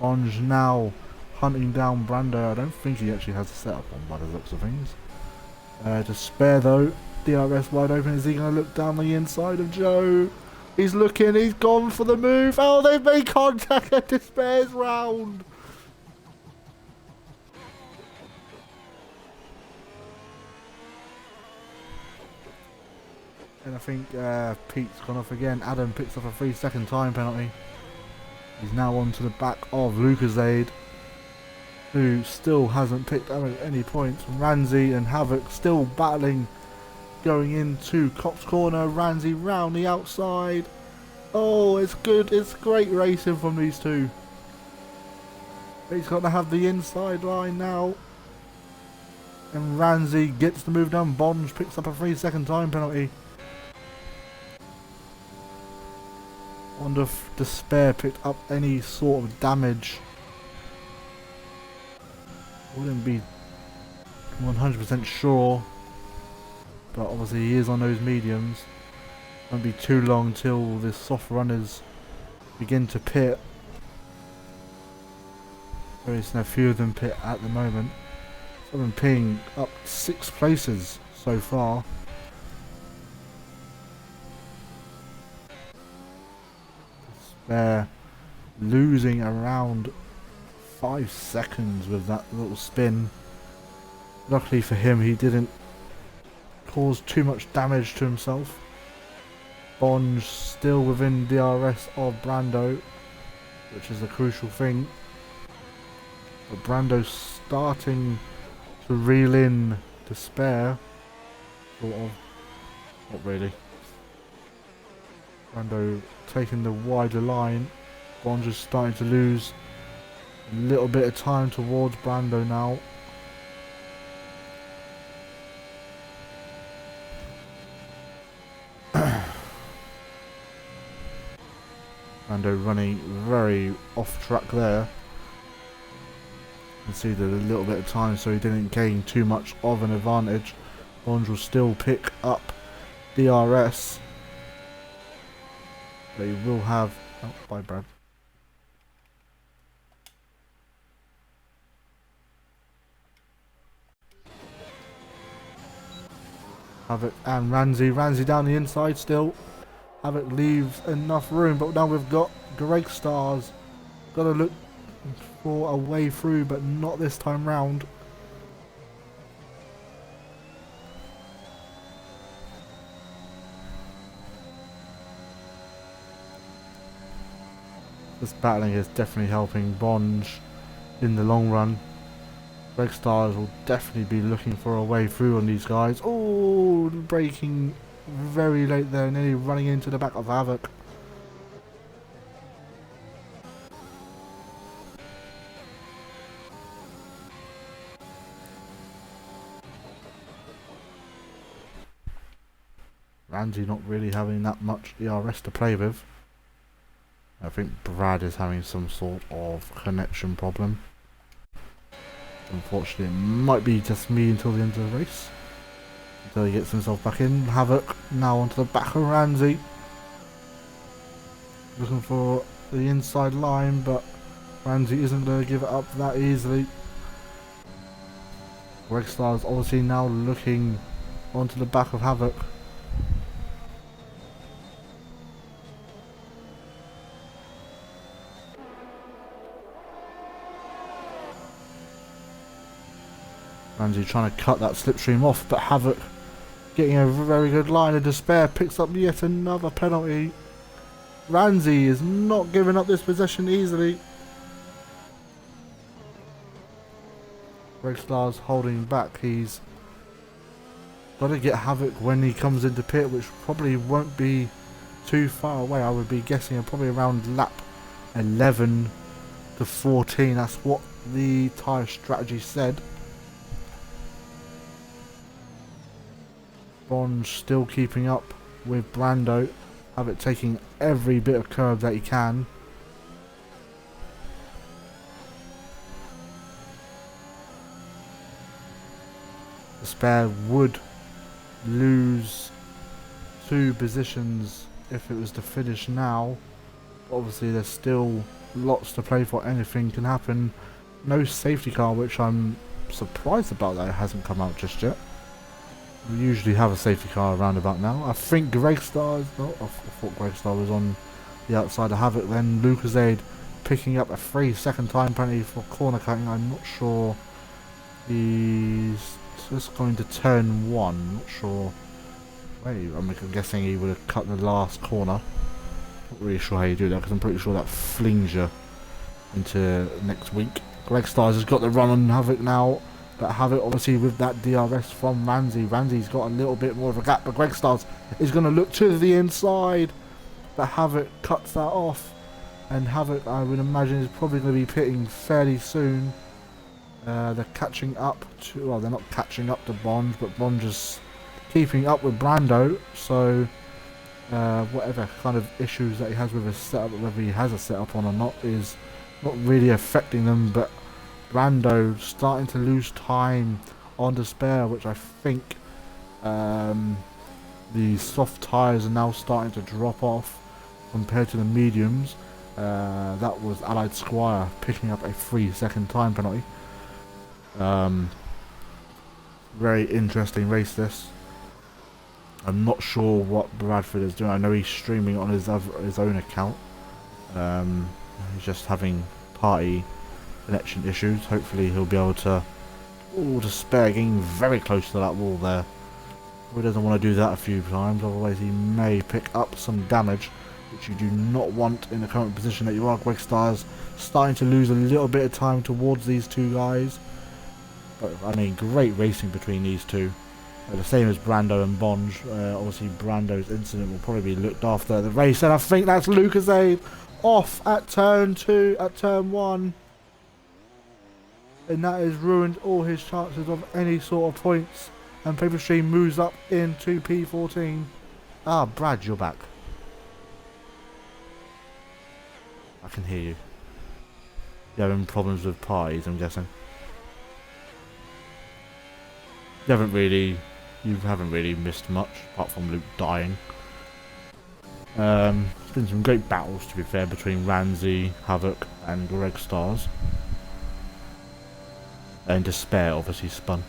Bonge now hunting down Brando. I don't think he actually has a setup on by the looks of things. Despair though, DRS wide open. Is he going to look down the inside of Joe? He's looking, he's gone for the move. Oh, they've made contact at Despair's round. And I think Pete's gone off again. Adam picks up a 3-second time penalty. He's now on to the back of Lucasade, who still hasn't picked up any points. Ramsey and Havoc still battling, going into Cops Corner. Ramsey round the outside. Oh, it's good. It's great racing from these two. He's got to have the inside line now. And Ramsey gets the move down. Bonds picks up a 3-second time penalty. I wonder if Despair picked up any sort of damage. Wouldn't be 100% sure. But obviously he is on those mediums. Won't be too long till the soft runners begin to pit. There is a few of them pit at the moment. Some of them pitting up 6 places so far. They're losing around 5 seconds with that little spin. Luckily for him, he didn't cause too much damage to himself. Bond still within DRS of Brando, which is a crucial thing. But Brando's starting to reel in Despair, sort of. Not really. Brando taking the wider line. Bond just starting to lose a little bit of time towards Brando now. Brando running very off track there. You can see that a little bit of time, so he didn't gain too much of an advantage. Bond will still pick up DRS. But he will have... Oh, bye Brad. Havoc and Ramsey. Ramsey down the inside still. Havoc leaves enough room, but now we've got Greg Stars. Got to look for a way through, but not this time round. This battling is definitely helping Bond in the long run. Greg Stars will definitely be looking for a way through on these guys. Oh, braking very late there, nearly running into the back of Havoc. Randy not really having that much ERS to play with. I think Brad is having some sort of connection problem. Unfortunately, it might be just me until the end of the race. Until he gets himself back in. Havoc now onto the back of Ramsey. Looking for the inside line, but Ramsey isn't going to give it up that easily. Greg Star's obviously now looking onto the back of Havoc. Ramsey trying to cut that slipstream off, but Havoc getting a very good line of Despair, picks up yet another penalty. Ramsey is not giving up this possession easily. Greg Star's holding back. He's got to get Havoc when he comes into pit, which probably won't be too far away. I would be guessing probably around lap 11 to 14. That's what the tyre strategy said. Bond still keeping up with Brando. Havoc taking every bit of curve that he can. Despair would lose 2 positions if it was to finish now. Obviously there's still lots to play for. Anything can happen. No safety car, which I'm surprised about that it hasn't come out just yet. We usually have a safety car around about now. I think Greg Star is not. I thought Greg Star was on the outside of Havoc. Then Lucasade picking up a 3-second time penalty for corner cutting. I'm not sure. He's just going to turn 1. Not sure. Wait, I'm guessing he would have cut the last corner. Not really sure how you do that because I'm pretty sure that flings you into next week. Greg Stars has got the run on Havoc now, but Havoc obviously with that DRS from Ramsey. Ramsey's got a little bit more of a gap, but Greg Stars is going to look to the inside, but Havoc cuts that off, and Havoc, I would imagine, is probably going to be pitting fairly soon. They're catching up to, well, they're not catching up to Bond, but Bond is keeping up with Brando, so whatever kind of issues that he has with his setup, whether he has a setup on or not, is not really affecting them. But Brando starting to lose time on the spare, which I think the soft tyres are now starting to drop off compared to the mediums. That was Allied Squire picking up a 3-second time penalty. Very interesting race this. I'm not sure what Bradford is doing. I know he's streaming on his own account. He's just having party connection issues. Hopefully he'll be able to... Oh, the spare getting very close to that wall there. He doesn't want to do that a few times, otherwise he may pick up some damage, which you do not want in the current position that you are. Greg Stars starting to lose a little bit of time towards these two guys. But, I mean, great racing between these two. The same as Brando and Bonge. Obviously Brando's incident will probably be looked after at the race, and I think that's Lucasade off at turn 1. And that has ruined all his chances of any sort of points. And Paper Stream moves up into P14. Ah, Brad, you're back. I can hear you. You're having problems with parties, I'm guessing. You haven't really missed much, apart from Luke dying. There's been some great battles, to be fair, between Ramsey, Havoc, and Greg Stars. And Despair obviously spun.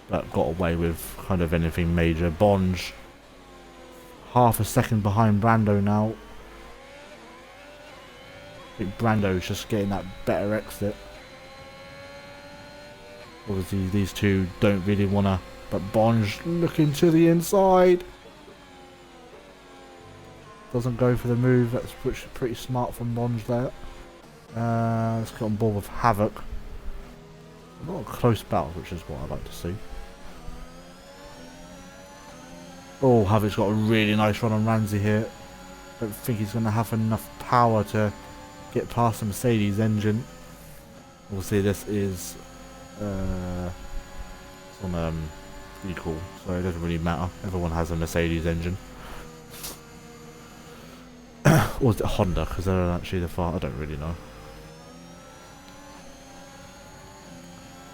But got away with kind of anything major. Bonge, half a second behind Brando now. I think Brando's just getting that better exit. Obviously these two don't really want to, but Bonge looking to the inside. Doesn't go for the move. That's pretty smart from Bonge there. Let's get on board with Havoc. A lot of close battles, which is what I like to see. Oh, Havoc's got a really nice run on Ramsey here. Don't think he's going to have enough power to get past the Mercedes engine. Obviously this is it's on equal, so it doesn't really matter. Everyone has a Mercedes engine. Or is it Honda? Because they're actually the far. I don't really know.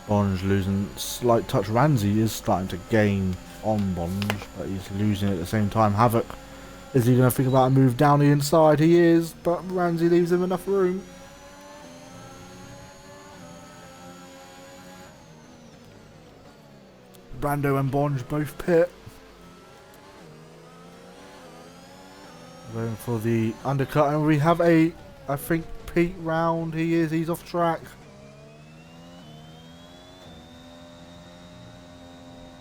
Bonge losing slight touch. Ramsey is starting to gain on Bonge, but he's losing at the same time. Havoc, is he going to think about a move down the inside? He is, but Ramsey leaves him enough room. Brando and Bonge both pit. Going for the undercut, and we have I think, Pete round. He's off track.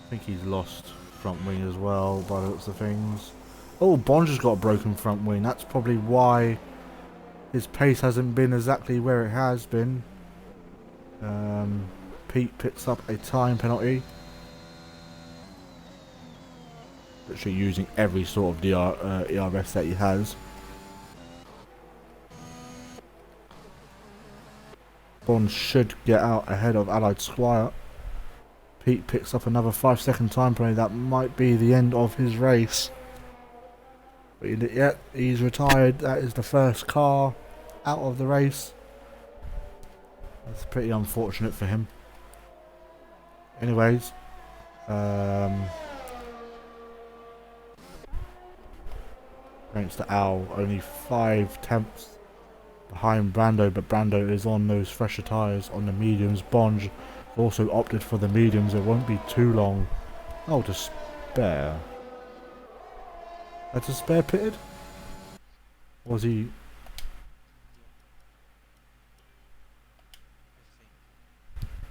I think he's lost front wing as well, by the looks of things. Oh, Bonge has got a broken front wing. That's probably why his pace hasn't been exactly where it has been. Pete picks up a time penalty. Literally using every sort of ERS that he has. Bond should get out ahead of Allied Squire. Pete picks up another 5-second time penalty. That might be the end of his race. But yet he's retired. That is the first car out of the race. That's pretty unfortunate for him. Anyways, thanks to Al, only 5 tenths behind Brando, but Brando is on those fresher tyres on the mediums. Bonge also opted for the mediums. It won't be too long Oh, Despair. That's Despair pitted? Or was he...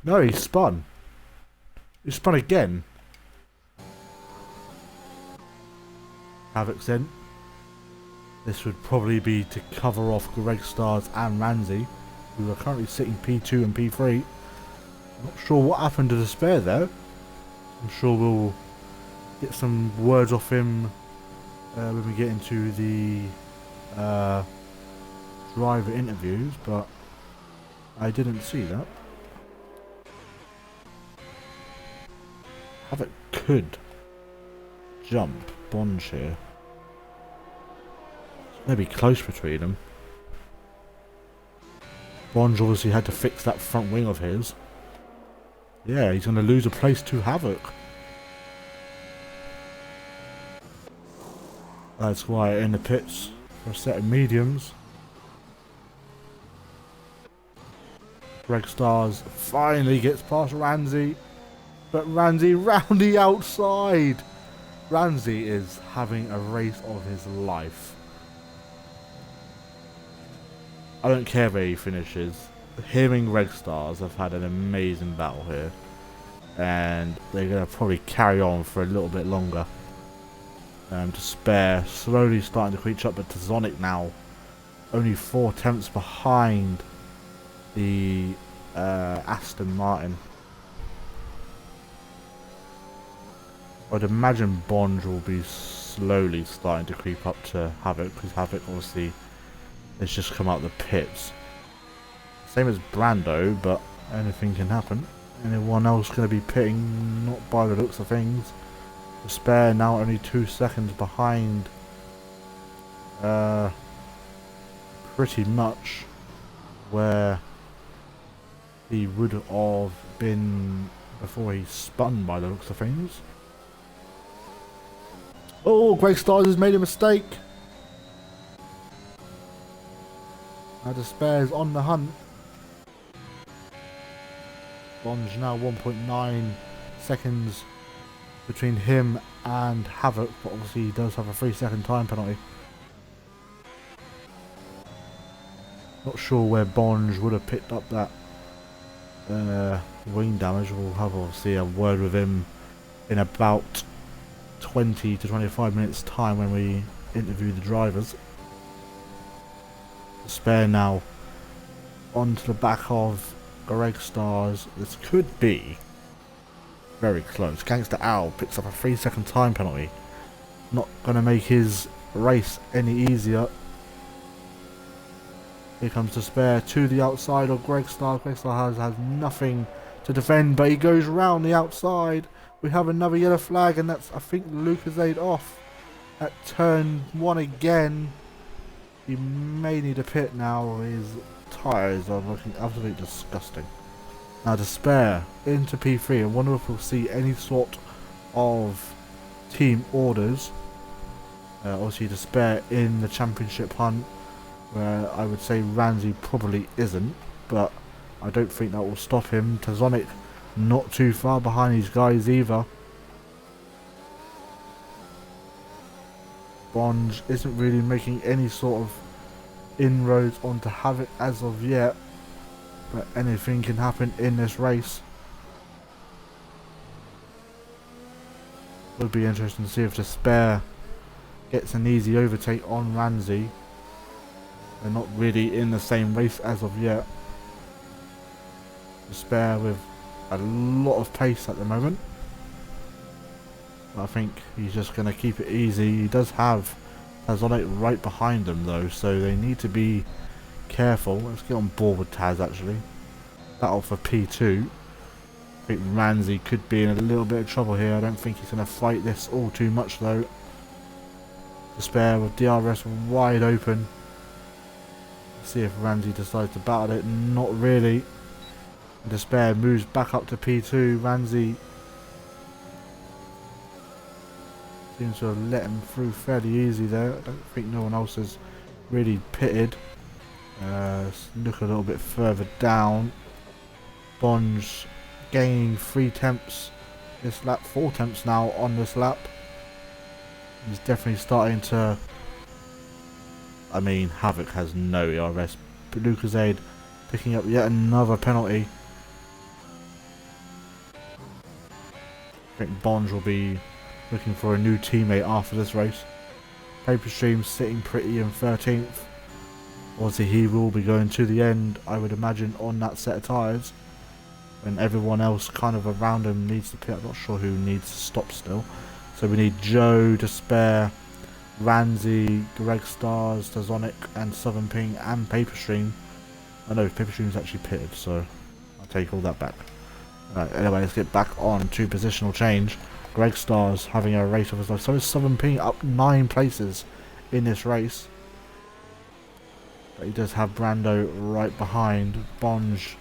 No, he spun. He spun again. Havoc's in. This would probably be to cover off Greg Stars and Ramsey, who are currently sitting P2 and P3. I'm not sure what happened to Despair there. I'm sure we'll get some words off him when we get into the driver interviews, but I didn't see that. Havoc could jump Bonge here. It's going to be close between them. Bonge obviously had to fix that front wing of his. Yeah, he's going to lose a place to Havoc. That's why in the pits for a set of mediums. Greg Stars finally gets past Ramsey. But Ramsey round the outside. Ramsey is having a race of his life. I don't care where he finishes. Him and Greg Stars have had an amazing battle here. And they're going to probably carry on for a little bit longer. Despair slowly starting to creep up, but Tazonic now only 4 attempts behind the Aston Martin. I'd imagine Bonge will be slowly starting to creep up to Havoc, because Havoc obviously has just come out of the pits. Same as Brando, but anything can happen. Anyone else going to be pitting? Not by the looks of things. Despair now only 2 seconds behind. Pretty much where he would have been before he spun by the looks of things. Oh, Greg Stars has made a mistake. Now Despair's on the hunt. Bonge now 1.9 seconds between him and Havoc, but obviously he does have a 3-second time penalty. Not sure where Bonge would have picked up that wing damage. We'll have obviously a word with him in about 20 to 25 minutes time when we interview the drivers. Despair now onto the back of Greg Stars. This could be very close. Gangster Owl picks up a 3-second time penalty. Not going to make his race any easier. Here comes Despair to the outside of Greg Star. Greg Star has nothing to defend, but he goes round the outside. We have another yellow flag, and that's, I think, Lucasade off at turn 1 again. He may need a pit now. His tyres are looking absolutely disgusting. Now Despair into P3. I wonder if we'll see any sort of team orders. Obviously Despair in the championship hunt, where I would say Ramsey probably isn't, but I don't think that will stop him. Tazonic not too far behind these guys either. Bonge isn't really making any sort of inroads onto Havoc as of yet, but anything can happen in this race. Would be interesting to see if Despair gets an easy overtake on Ramsey. They're not really in the same race as of yet. Despair with a lot of pace at the moment. I think he's just going to keep it easy. He does have Tazonic right behind him though, so they need to be careful. Let's get on board with Taz actually. Battle for P2. I think Ramsey could be in a little bit of trouble here. I don't think he's going to fight this all too much though. Despair with DRS wide open. See if Ramsey decides to battle it. Not really. Despair moves back up to P2. Ramsey seems to have let him through fairly easy there. I don't think no one else has really pitted. Let's look a little bit further down. Bonge gaining 3 temps this lap. 4 tenths now on this lap. He's definitely starting to... I mean, Havoc has no ERS. But Lucasade picking up yet another penalty. I think Bonge will be looking for a new teammate after this race. Paperstream sitting pretty in 13th. Obviously he will be going to the end, I would imagine, on that set of tyres. When everyone else kind of around him needs to pit. I'm not sure who needs to stop still. So we need Joe to spare, Ramsey, Greg Stars, Tazonic and Southern Ping and Paperstream. I know Paperstream's actually pitted, so I'll take all that back. Right, anyway, let's get back on to positional change. Greg Stars having a race of his life. So is Southern Ping up 9 places in this race. But he does have Brando right behind. Bonge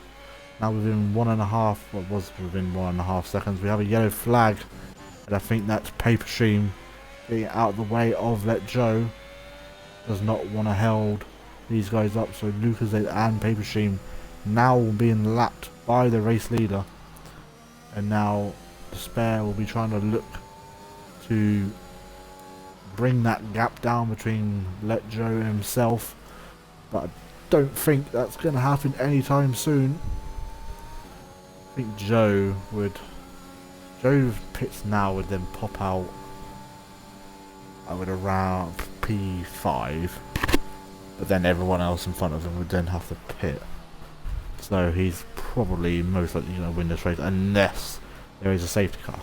now within 1.5, well, was within 1.5 seconds. We have a yellow flag, and I think that's Paperstream getting out of the way of Let Joe. Does not want to hold these guys up, so Lucas and Paperstream now being lapped by the race leader. And now Despair will be trying to look to bring that gap down between Let Joe and himself. But I don't think that's going to happen anytime soon. I think Joe pits now would then pop out, I would around P5. But then everyone else in front of him would then have to pit. So he's probably most likely going to win this race unless there is a safety car.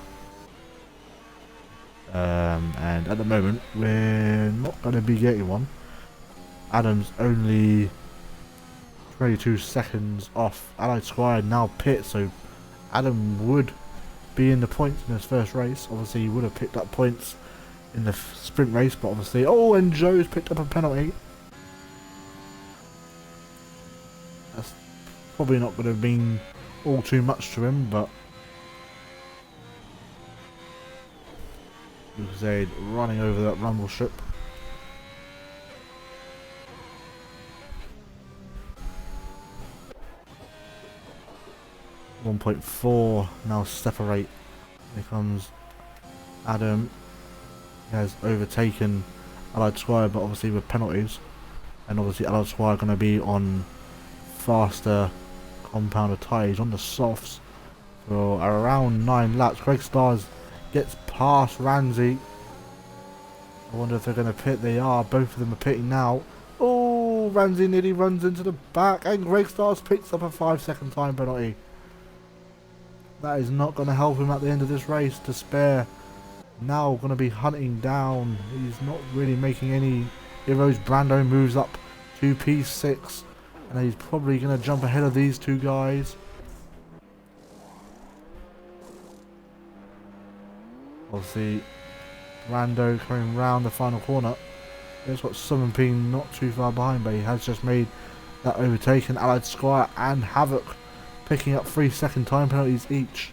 And at the moment we're not going to be getting one. Adam's only 22 seconds off Allied Squire now pit, so Adam would be in the points in his first race. Obviously he would have picked up points in the sprint race, but obviously, oh, and Joe's picked up a penalty. That's probably not going to mean all too much to him, but Lucasade running over that rumble strip. 1.4 now separate. Here comes Adam. He has overtaken Allied Squire, but obviously with penalties. And obviously Allied Squire going to be on faster compounder tyres on the softs for around 9 laps. Greg Stars gets past Ramsey. I wonder if they're going to pit. They are. Both of them are pitting now. Oh, Ramsey nearly runs into the back, and Greg Stars picks up a 5-second time penalty. That is not going to help him at the end of this race. To spare now going to be hunting down. He's not really making any heroes. Brando moves up to P6, and he's probably going to jump ahead of these two guys. Obviously, Brando coming round the final corner. There's got Southern Ping not too far behind, but he has just made that overtaken. Allied Squire and Havoc picking up 3-second time penalties each.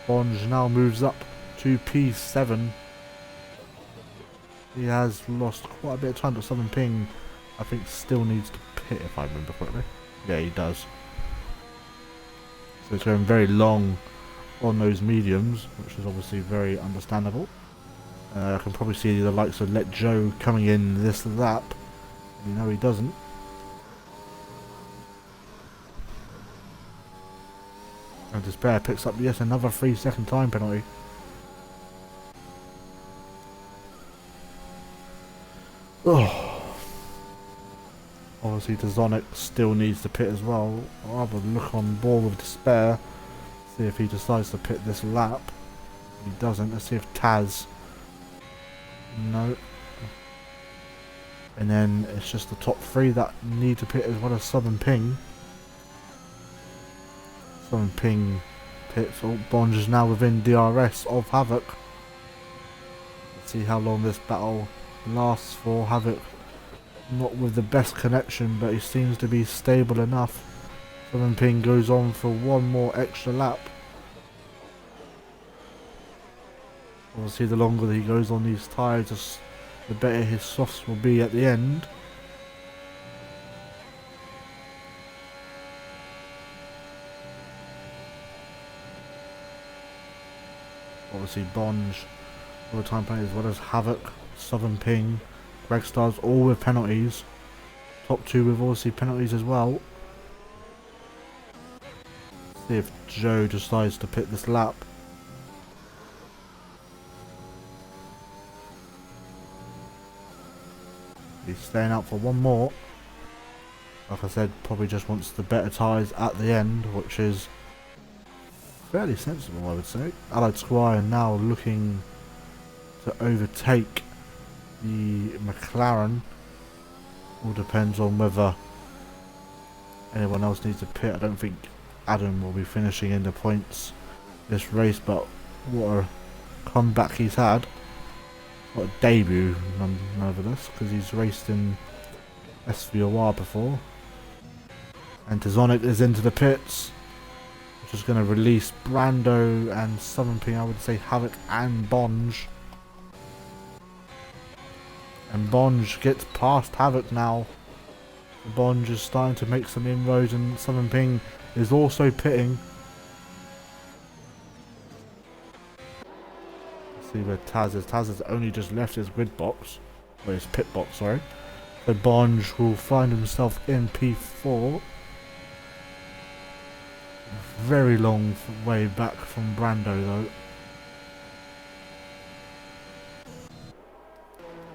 Bonge now moves up to P7. He has lost quite a bit of time, but Southern Ping, I think, still needs to pit, if I remember correctly. Yeah, he does. So it's going very long on those mediums, which is obviously very understandable. I can probably see the likes of Let Joe coming in this lap. You know he doesn't. And Despair picks up, yes, another 3-second time penalty. Oh. Obviously Tazonic still needs to pit as well. I'll have a look on board with Despair. See if he decides to pit this lap. If he doesn't, let's see if Taz... No. And then it's just the top 3 that need to pit as well as Southern Ping. Southern Ping pits. Oh, Bonge is now within DRS of Havoc. Let's see how long this battle lasts for. Havoc not with the best connection, but he seems to be stable enough. Southern Ping goes on for one more extra lap. Obviously the longer that he goes on these tyres, the better his softs will be at the end. Obviously Bonge, all the time penalties, as well as Havoc, Southern Ping, Greg Stars, all with penalties. Top 2 with obviously penalties as well. See if Joe decides to pit this lap. He's staying out for one more. Like I said, probably just wants the better tyres at the end, which is fairly sensible, I would say. Allied Squire now looking to overtake the McLaren. All depends on whether anyone else needs to pit. I don't think Adam will be finishing in the points this race, but what a comeback he's had. What a debut, nonetheless, because he's raced in SVOR before. And Tizonic is into the pits, which is going to release Brando and Southern Ping, I would say Havoc and Bonge. And Bonge gets past Havoc now. Bonge is starting to make some inroads, and Southern Ping is also pitting. See where Taz is. Taz has only just left his grid box, or his pit box, sorry. So Bonge will find himself in P4. Very long way back from Brando though.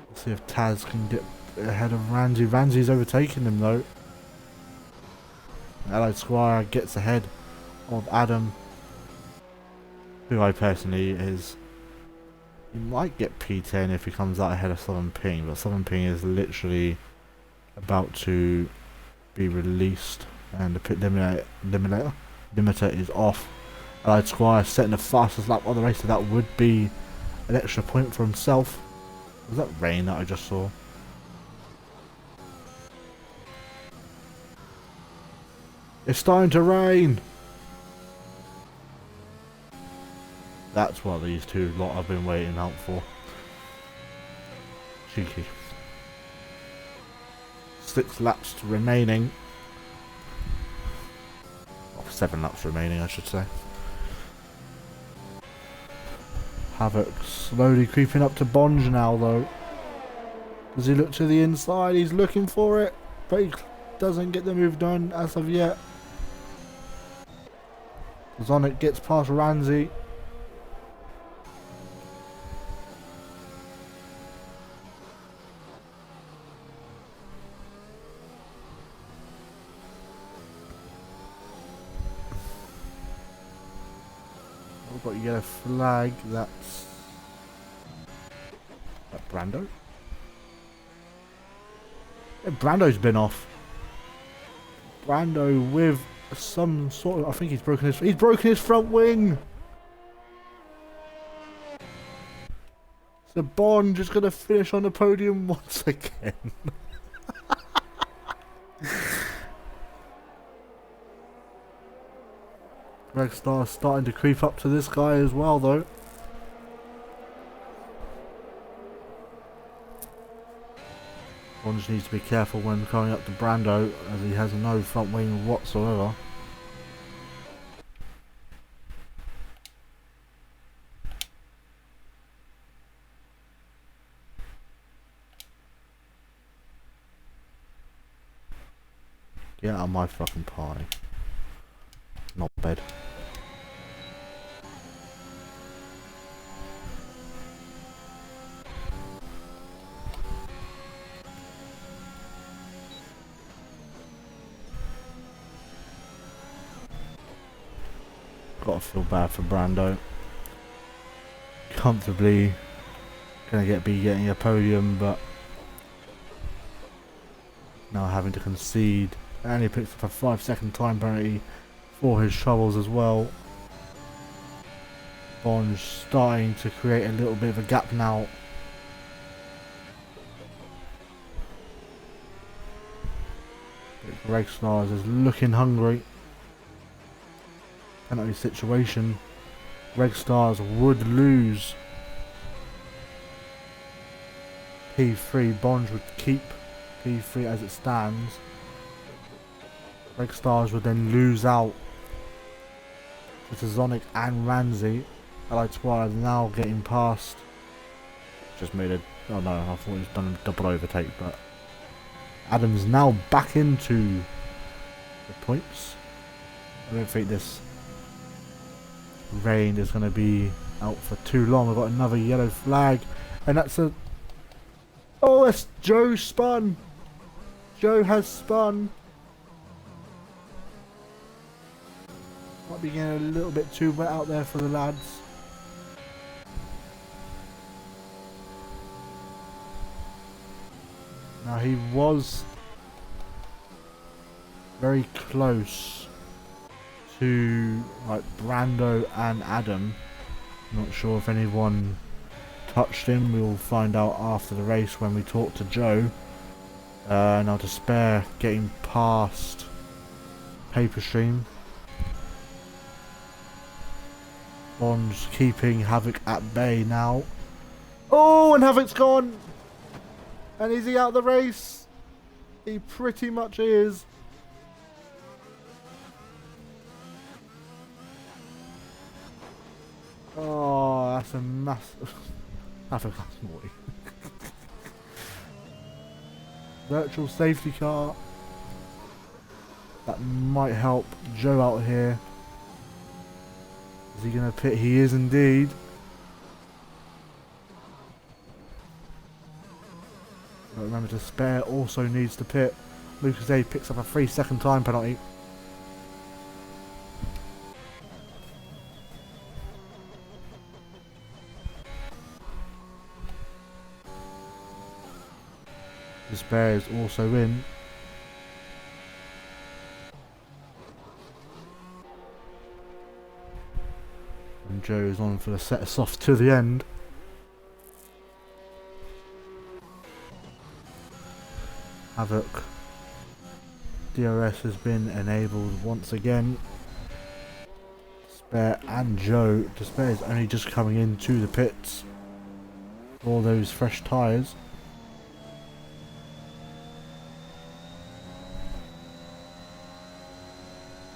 Let's see if Taz can get ahead of Ramsey. Ramsey's overtaking him though. Allied Squire gets ahead of Adam, who I personally is. He might get P10 if he comes out ahead of Southern Ping, but Southern Ping is literally about to be released, and the pit limiter is off. Allied Squire setting the fastest lap on the race, so that would be an extra point for himself. Was that rain that I just saw? It's starting to rain! That's what these two lot have been waiting out for. Cheeky. 6 laps remaining. Oh, 7 laps remaining, I should say. Havoc slowly creeping up to Bonge now, though. Does he look to the inside? He's looking for it, but he doesn't get the move done as of yet. Zonic gets past Ramsey. We've got a yellow flag. That's that Brando. Yeah, Brando's been off. Brando with some sort of, I think he's broken his front wing. So Bond is gonna finish on the podium once again. Greg Star's starting to creep up to this guy as well, though. One just needs to be careful when coming up to Brando, as he has no front wing whatsoever. Get out of my fucking party. Not bad. Gotta feel bad for Brando. Comfortably gonna be getting a podium, but now having to concede. And he picks up a 5-second time penalty for his troubles as well. Bonge starting to create a little bit of a gap now. Greg Stars is looking hungry. Penalty situation. Greg Stars would lose. P3, Bonge would keep P3 as it stands. Greg Stars would then lose out to Zonic and Ramsey. Allied Squire now getting past. Just made a. Oh no, I thought he's done a double overtake, but Adam's now back into the points. I don't think this rain is going to be out for too long. I've got another yellow flag, and that's a. Oh, that's Joe spun. Joe has spun. Might be getting a little bit too wet out there for the lads. Now he was very close to like Brando and Adam. Not sure if anyone touched him. We'll find out after the race when we talk to Joe. Now Despair getting past Paper Stream. Bonds keeping Havoc at bay now. Oh, and Havoc's gone! And is he out of the race? He pretty much is. Oh, that's a massive... That's naughty. Virtual safety car. That might help Joe out here. Is he going to pit? He is indeed. But remember, Despair also needs to pit. Lucas A picks up a 3-second time penalty. Despair is also in. And Joe is on for the set us off to the end. Havoc. DRS has been enabled once again. Despair and Joe. Despair is only just coming into the pits for those fresh tyres.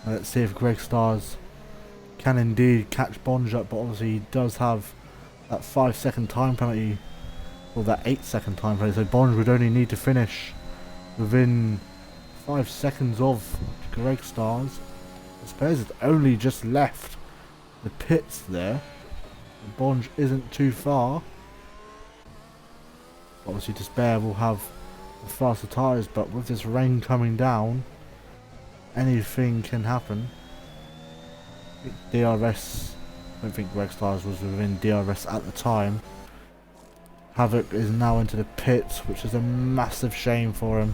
Let's see if Greg Stars can indeed catch Bonge up, but obviously he does have that 5-second time penalty, or that 8-second time penalty, so Bonge would only need to finish within 5 seconds of Greg Stars. I suppose it's only just left the pits there. Bonge isn't too far. Obviously Despair will have the faster tyres, but with this rain coming down, anything can happen. DRS, I don't think Greg Stars was within DRS at the time. Havoc is now into the pits, which is a massive shame for him.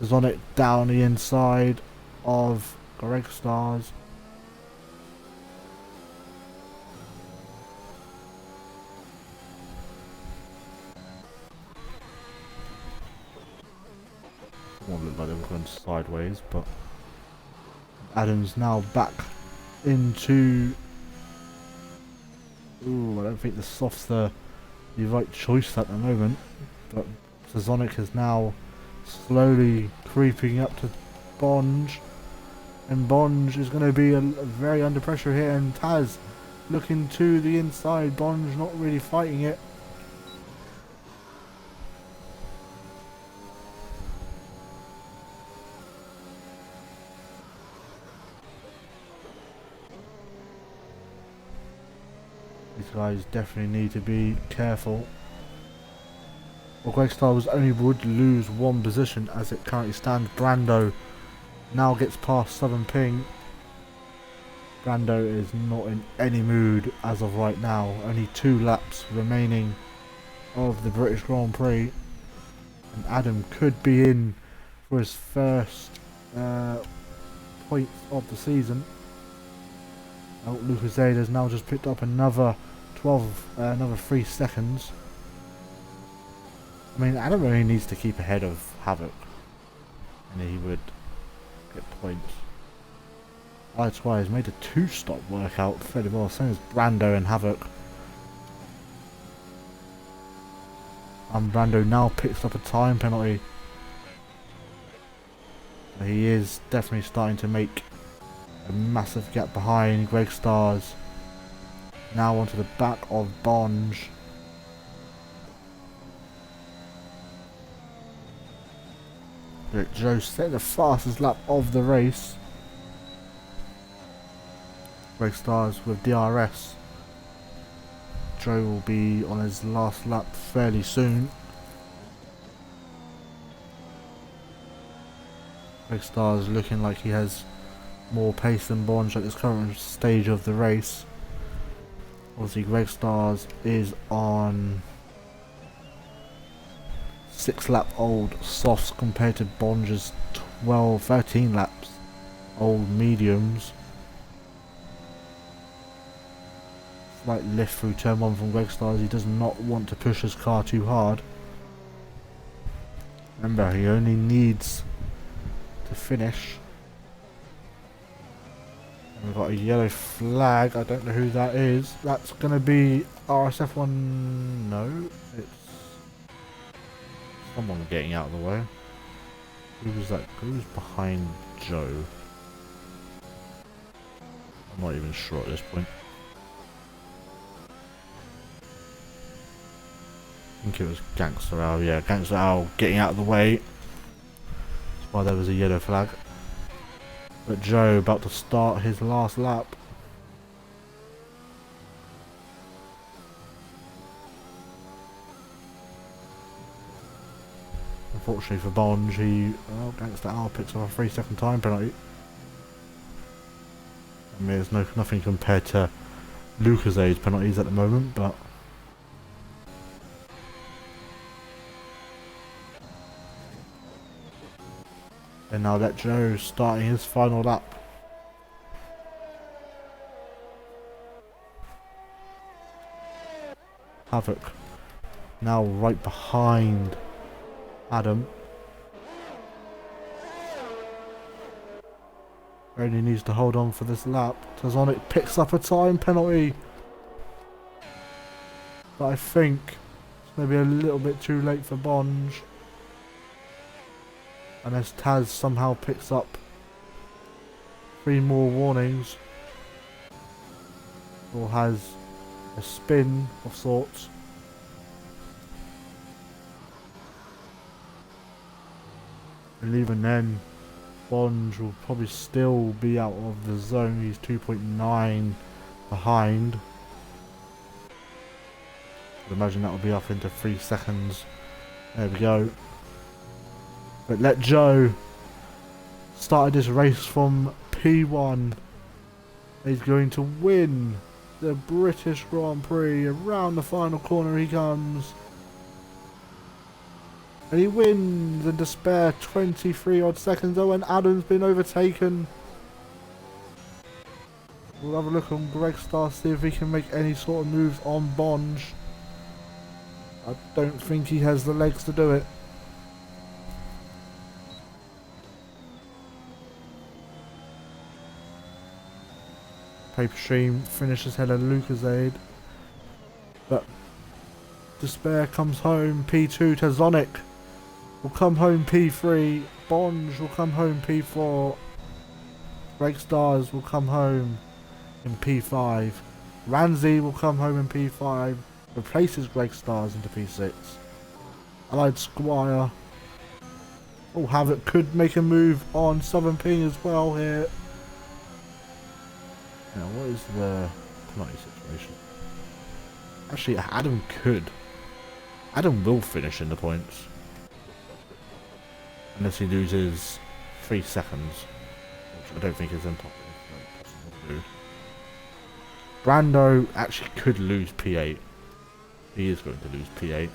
Sonic down the inside of Greg Stars. One looked like they were going sideways, but Adam's now back into. Ooh, I don't think the soft's the right choice at the moment, but Sonic is now slowly creeping up to Bonge, and Bonge is going to be very under pressure here, and Taz looking to the inside. Bonge not really fighting it. These guys definitely need to be careful. Well, Greg Stars only would lose one position as it currently stands. Brando now gets past Southern Ping. Brando is not in any mood as of right now. Only 2 laps remaining of the British Grand Prix. And Adam could be in for his first points of the season. Lucas Zada's now just picked up another 3 seconds. I mean, Adam only needs to keep ahead of Havoc, and he would get points. Allied Squire has made a 2-stop workout fairly well, same as Brando and Havoc. And Brando now picks up a time penalty. He is definitely starting to make a massive gap behind Greg Stars. Now onto the back of Bonge. Joe set the fastest lap of the race. Greg Stars with DRS. Joe will be on his last lap fairly soon. Greg Stars looking like he has more pace than Bonge at this current stage of the race. Obviously Greg Stars is on 6 lap old softs compared to Bonge's 13 laps old mediums. Slight lift through turn 1 from Greg Stars. He does not want to push his car too hard. Remember, he only needs to finish. And we've got a yellow flag. I don't know who that is. That's going to be RSF1. No, it's someone getting out of the way. Who was that? Who's behind Joe? I'm not even sure at this point. I think it was Gangster Al. Yeah, Gangster Al getting out of the way. That's why there was a yellow flag. But Joe about to start his last lap. Unfortunately for Bonge, Gangster Al picks up a 3-second time penalty. I mean, there's nothing compared to Lucas's penalties at the moment, but and now let Joe starting his final lap. Havoc now right behind Adam. Only needs to hold on for this lap. Tazonic picks up a time penalty. But I think it's maybe a little bit too late for Bonge. Unless Taz somehow picks up 3 more warnings. Or has a spin of sorts. And even then, Bonge will probably still be out of the zone. He's 2.9 behind. I'd imagine that will be up into 3 seconds. There we go. But let Joe started this race from P1. He's going to win the British Grand Prix. Around the final corner he comes. And he wins in despair 23 odd seconds. Oh, and Adam's been overtaken. We'll have a look on Greg Star, see if he can make any sort of moves on Bonge. I don't think he has the legs to do it. Paper Stream finishes ahead of Lucasade. But Despair comes home P2. Tazonic will come home P3. Bonge will come home P4. Greg Stars will come home in P5. Ramsey will come home in P5. Replaces Greg Stars into P6. Allied Squire. Oh, Havoc could make a move on Southern Ping as well here. Now, what is the penalty situation? Actually, Adam could. Adam will finish in the points. Unless he loses 3 seconds. Which I don't think is impossible to do. Brando actually could lose P8. He is going to lose P8.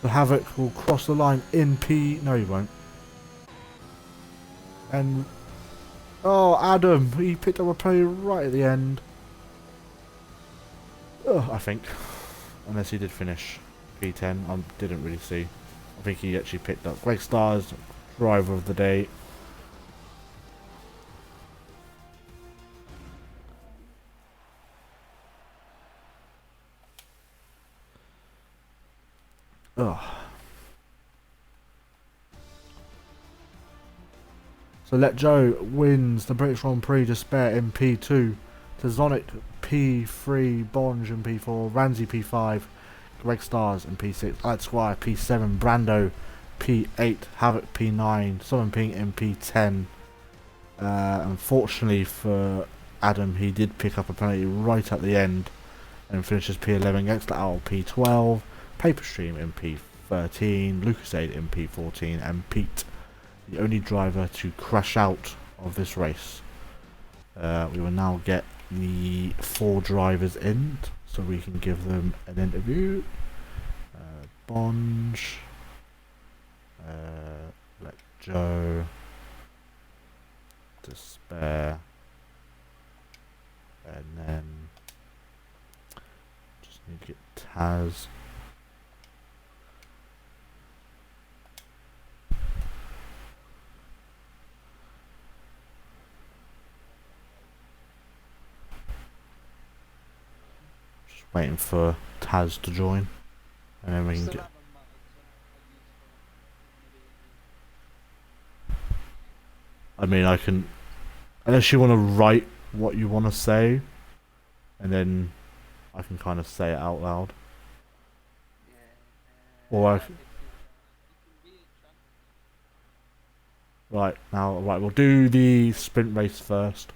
The Havoc will cross the line in P... No, he won't. And... Oh, Adam! He picked up a penalty right at the end. I think. Unless he did finish P10. I didn't really see. I think he actually picked up Greg Stars, driver of the day. So Let Joe wins the British Grand Prix Despair in P2. Tazonic P3, Bonge in P4, Ramsey P5, Greg Stars in P6, Alex Squire P7, Brando P8, Havoc P9, Summon Pink in P10. Unfortunately for Adam, he did pick up a penalty right at the end and finishes P11. Gangster Owl P12, Paperstream in P13, Lucasade in P14, and Pete, the only driver to crash out of this race. We will now get the 4 drivers in so we can give them an interview. Bonge, let Joe, Despair, and then just need to get Taz. Just waiting for Taz to join, and then we can get. I mean, I can, unless you want to write what you want to say, and then I can kind of say it out loud. Or I right, we'll do the sprint race first,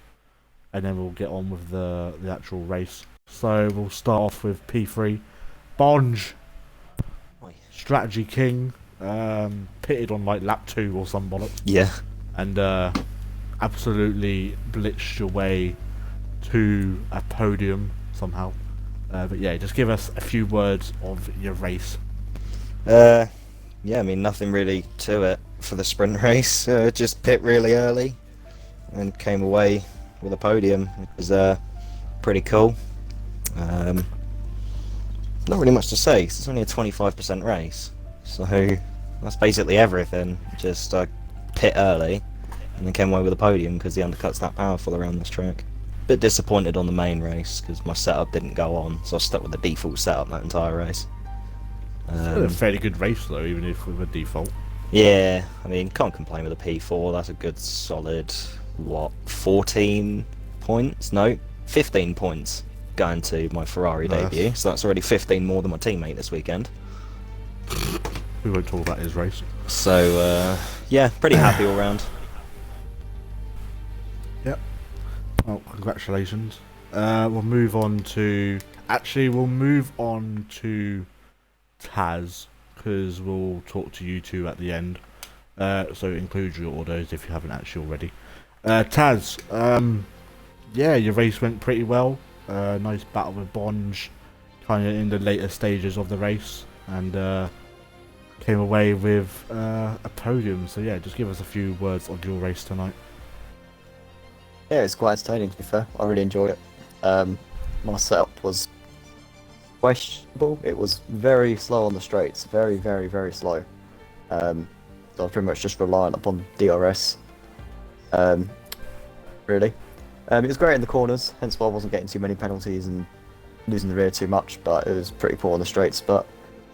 and then we'll get on with the actual race. So we'll start off with P3, Bonge, Strategy King, pitted on like lap 2 or some bollocks. Yeah. And absolutely blitzed your way to a podium somehow. But yeah, just give us a few words of your race. Yeah, I mean, nothing really to it for the sprint race. Just pit really early and came away with a podium. It was pretty cool. Not really much to say, 'cause it's only a 25% race. So that's basically everything. Just pit early and then came away with a podium because the undercut's that powerful around this track. Bit disappointed on the main race because my setup didn't go on, so I stuck with the default setup that entire race. A fairly good race though, even if with a default. Yeah, I mean, can't complain with a P4. That's a good solid, 14 points? No, 15 points going to my Ferrari debut. So that's already 15 more than my teammate this weekend. We won't talk about his race. So, yeah, pretty happy all round. Yep. Well, congratulations. We'll move on to... Actually, we'll move on to Taz, because we'll talk to you two at the end. So include your orders if you haven't actually already. Taz, yeah, your race went pretty well. Nice battle with Bonge, kind of in the later stages of the race, and came away with a podium. So yeah, just give us a few words of your race tonight. Yeah, it's quite entertaining to be fair. I really enjoyed it. My setup was questionable. It was very slow on the straights, very, very, very slow. So I was pretty much just reliant upon DRS. Really. It was great in the corners, hence why I wasn't getting too many penalties and losing the rear too much, but it was pretty poor on the straights. But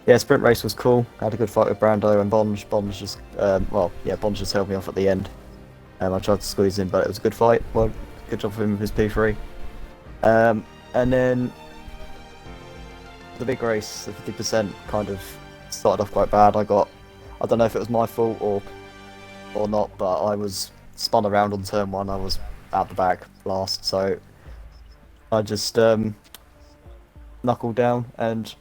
yeah, sprint race was cool. I had a good fight with Brando and Bonge. Bonge just, Bonge just held me off at the end. I tried to squeeze in, but it was a good fight. Well, good job for him with his P3. And then the big race, the 50% kind of started off quite bad. I don't know if it was my fault or not, but I was spun around on turn 1. I was out the back last, so I just knuckled down and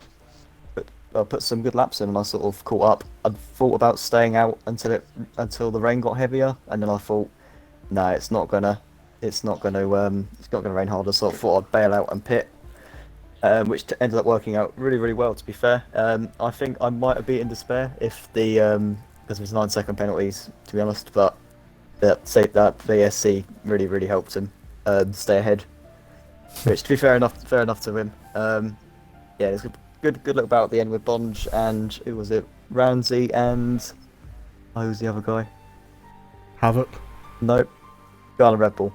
put some good laps in, and I sort of caught up. I thought about staying out until the rain got heavier, and then I thought, no, it's not gonna rain harder. So I thought I'd bail out and pit, which ended up working out really, really well. To be fair, I think I might have beaten Despair if because it was 9-second penalties, to be honest. But that VSC really, really helped him stay ahead. Which, to be fair enough to him. Yeah, it's good little bout at the end with Bonge and who was it? Ramsey and who's the other guy? Havoc? Nope. Guy on a Red Bull.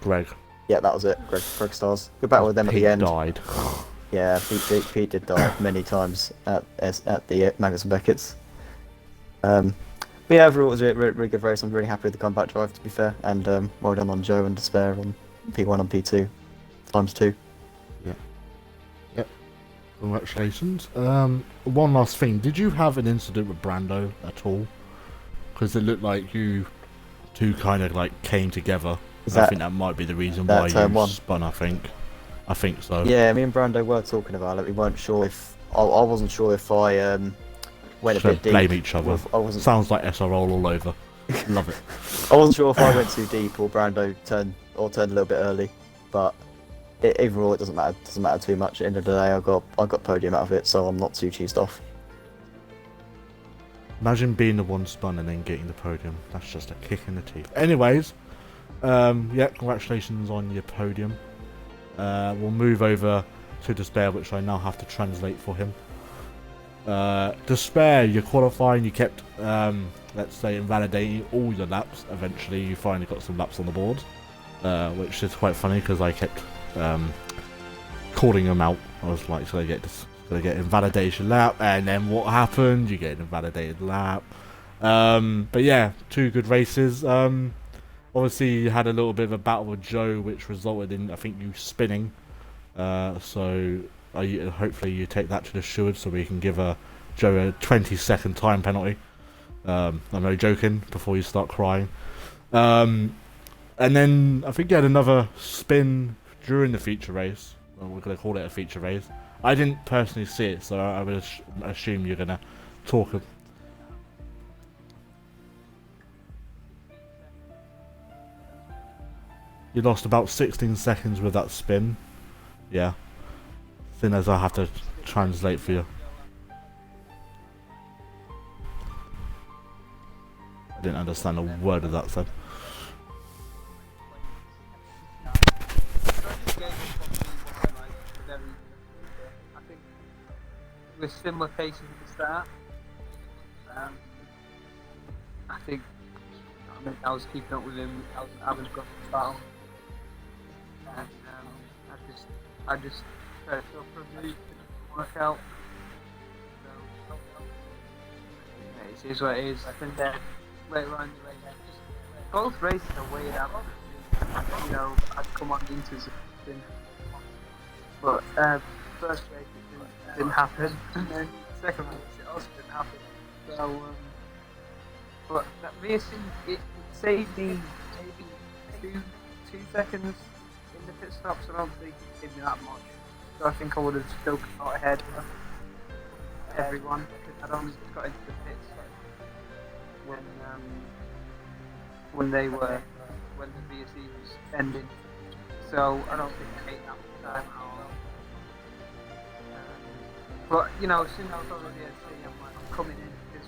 Greg. Yeah, that was it. Greg Stars. Good battle with them Pete at the end. Died. Yeah, Pete did die many times at the Magnus and Beckett's. But yeah, overall it was a really good race. I'm really happy with the comeback drive, to be fair, and well done on Joe and Despair on P1 and P2 ×2. Yep. Congratulations. One last thing. Did you have an incident with Brando at all? Because it looked like you two kind of like came together. I think that might be the reason why you spun. I think so. Yeah, me and Brando were talking about it. We weren't sure if I wasn't sure if I went a bit deep. Blame each other. I wasn't. Sounds like SRL all over. Love it. I wasn't sure if I went too deep or Brando turned a little bit early, but overall it doesn't matter. It doesn't matter too much. At the end of the day, I got podium out of it, so I'm not too cheesed off. Imagine being the one spun and then getting the podium. That's just a kick in the teeth. Anyways, yeah, congratulations on your podium. We'll move over to Despair, which I now have to translate for him. Despair, you're qualifying, you kept, let's say, invalidating all your laps. Eventually, you finally got some laps on the board, which is quite funny because I kept calling them out. I was like, should I get this? Should I get invalidation lap? And then what happened? You get an invalidated lap. But yeah, 2 good races. Obviously, you had a little bit of a battle with Joe, which resulted in, I think, you spinning. So hopefully you take that to the steward so we can give Joe a 20-second time penalty. I'm only joking, before you start crying. And then I think you had another spin during the feature race. Well, we're going to call it a feature race. I didn't personally see it, so I would assume you're going to talk. You lost about 16 seconds with that spin. Yeah. Seeing as I have to translate for you. I didn't understand a word of that said. I think with similar paces at the start. I think I was keeping up with him. I was having a good battle, and I just tried to go for a move, didn't work out. So it is what it is. And then later on in the race, both races are weird out. You know, I'd come on into something, but first race it didn't happen, and then second race it also didn't happen. So, but that racing it saved me maybe two seconds in the pit stops. I don't think it gave me that much. So I think I would have still got ahead of everyone because I'd only just got into the pits when the VSE was ending. So I don't think I ate that much time at all. But you know, as soon as I was on the VSE, I'm like, I'm coming in because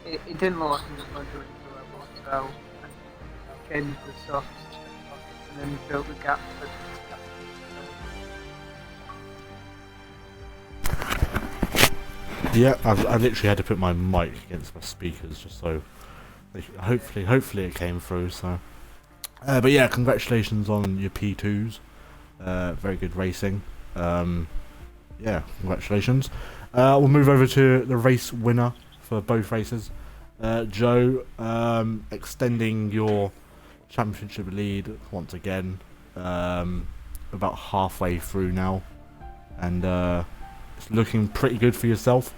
it didn't look like he was going to do anything for a lot. So I came into the softs and then built the gap. Yeah, I literally had to put my mic against my speakers just so hopefully it came through. So, but yeah, congratulations on your P2s. Very good racing. Yeah, congratulations. We'll move over to the race winner for both races. Joe, extending your championship lead once again. About halfway through now, and it's looking pretty good for yourself.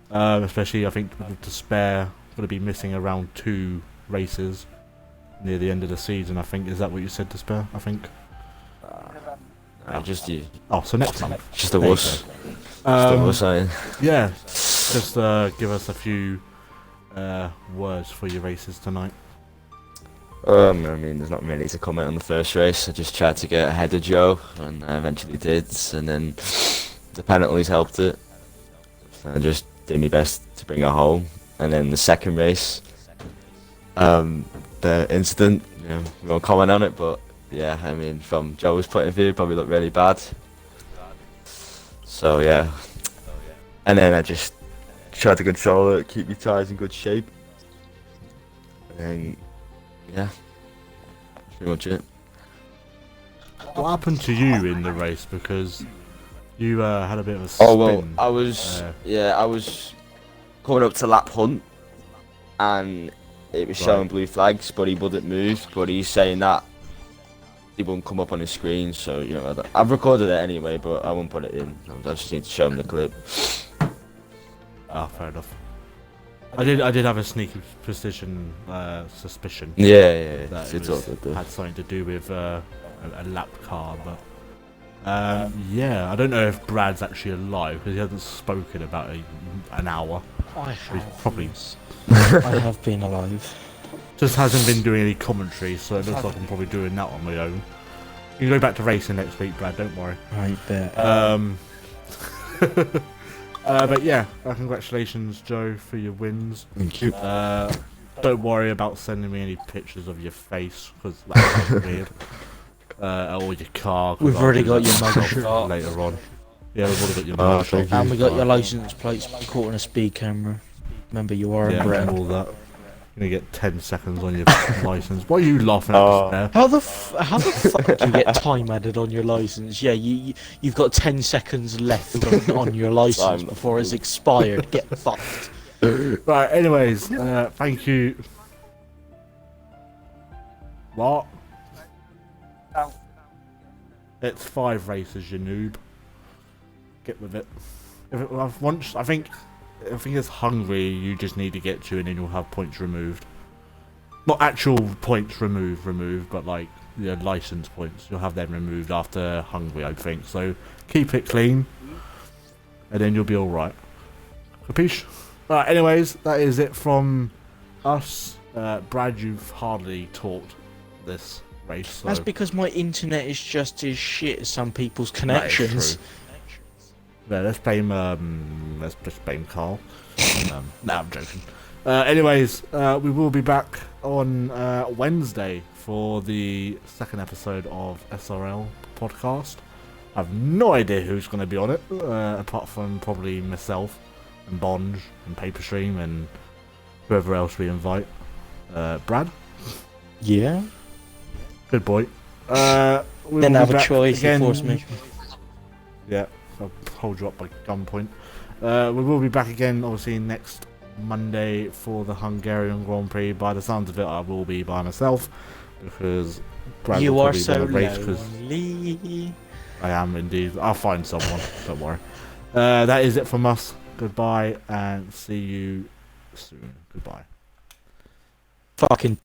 Especially, I think, with Despair going to be missing around 2 races near the end of the season. I think, is that what you said, Despair? I think. Just you. Oh, so next time. Just a wuss. Just a wuss, yeah. Just give us a few words for your races tonight. I mean, there's not really to comment on the first race. I just tried to get ahead of Joe, and I eventually did. And then the penalties helped it. So I just did my best to bring her home. And then the second race, the incident, you know, we won't comment on it, but yeah, I mean, from Joe's point of view, it probably looked really bad. So yeah. And then I just tried to control it, keep my tyres in good shape. And yeah, that's pretty much it. What happened to you in the race? Because you had a bit of a spin. Oh well, I was coming up to lap hunt, and it was Right. showing blue flags, but he wouldn't move. But he's saying that he wouldn't come up on his screen, so you know I've recorded it anyway, but I won't put it in. I just need to show him the clip. Ah, fair enough. I did have a sneaky suspicion Yeah, that it's it all was, good. Though. had something to do with a lap car, but yeah, I don't know if Brad's actually alive because he hasn't spoken about an hour. I He's have. probably yes. I have been alive. just hasn't been doing any commentary, so it looks like I'm probably doing that on my own. You can go back to racing next week, Brad. Don't worry. Right, bet. But yeah, congratulations, Joe, for your wins. Thank you. Don't worry about sending me any pictures of your face because that's weird. Or your car. 'Cause We've I'll already do got that your myself mugshot. later on. Yeah, we've already got your Oh, mugshot. thank you. And we got your license plates caught on a speed camera. Remember, you are Yeah, a Brit. and all that. You're gonna get 10 seconds on your license. What are you laughing at just there? How the fuck do you get time added on your license? Yeah, you've got 10 seconds left on your license Time. before it's expired. Get fucked. Right, anyways, thank you. What? It's 5 races, you noob. Get with it. I think it's Hungary you just need to get to and then you'll have points removed. Not actual points removed, but like your license points. You'll have them removed after Hungary, I think. So keep it clean and then you'll be alright. Capiche? Right, anyways, that is it from us. Brad, you've hardly talked this race. So That's because my internet is just as shit as some people's that is connections. true. Yeah, let's blame Carl. No, I'm joking. Anyways, we will be back on Wednesday for the second episode of SRL podcast. I have no idea who's going to be on it, apart from probably myself and Bonge and Paperstream and whoever else we invite. Brad, Yeah. good boy. We Didn't will be have a back choice. again. You forced me. Yeah, I'll hold you up by gunpoint. We will be back again, obviously, next Monday for the Hungarian Grand Prix. By the sounds of it, I will be by myself because Brad You will are probably so win the race 'cause lonely. I am indeed. I'll find someone. Don't worry. That is it from us. Goodbye and see you soon. Goodbye. Fucking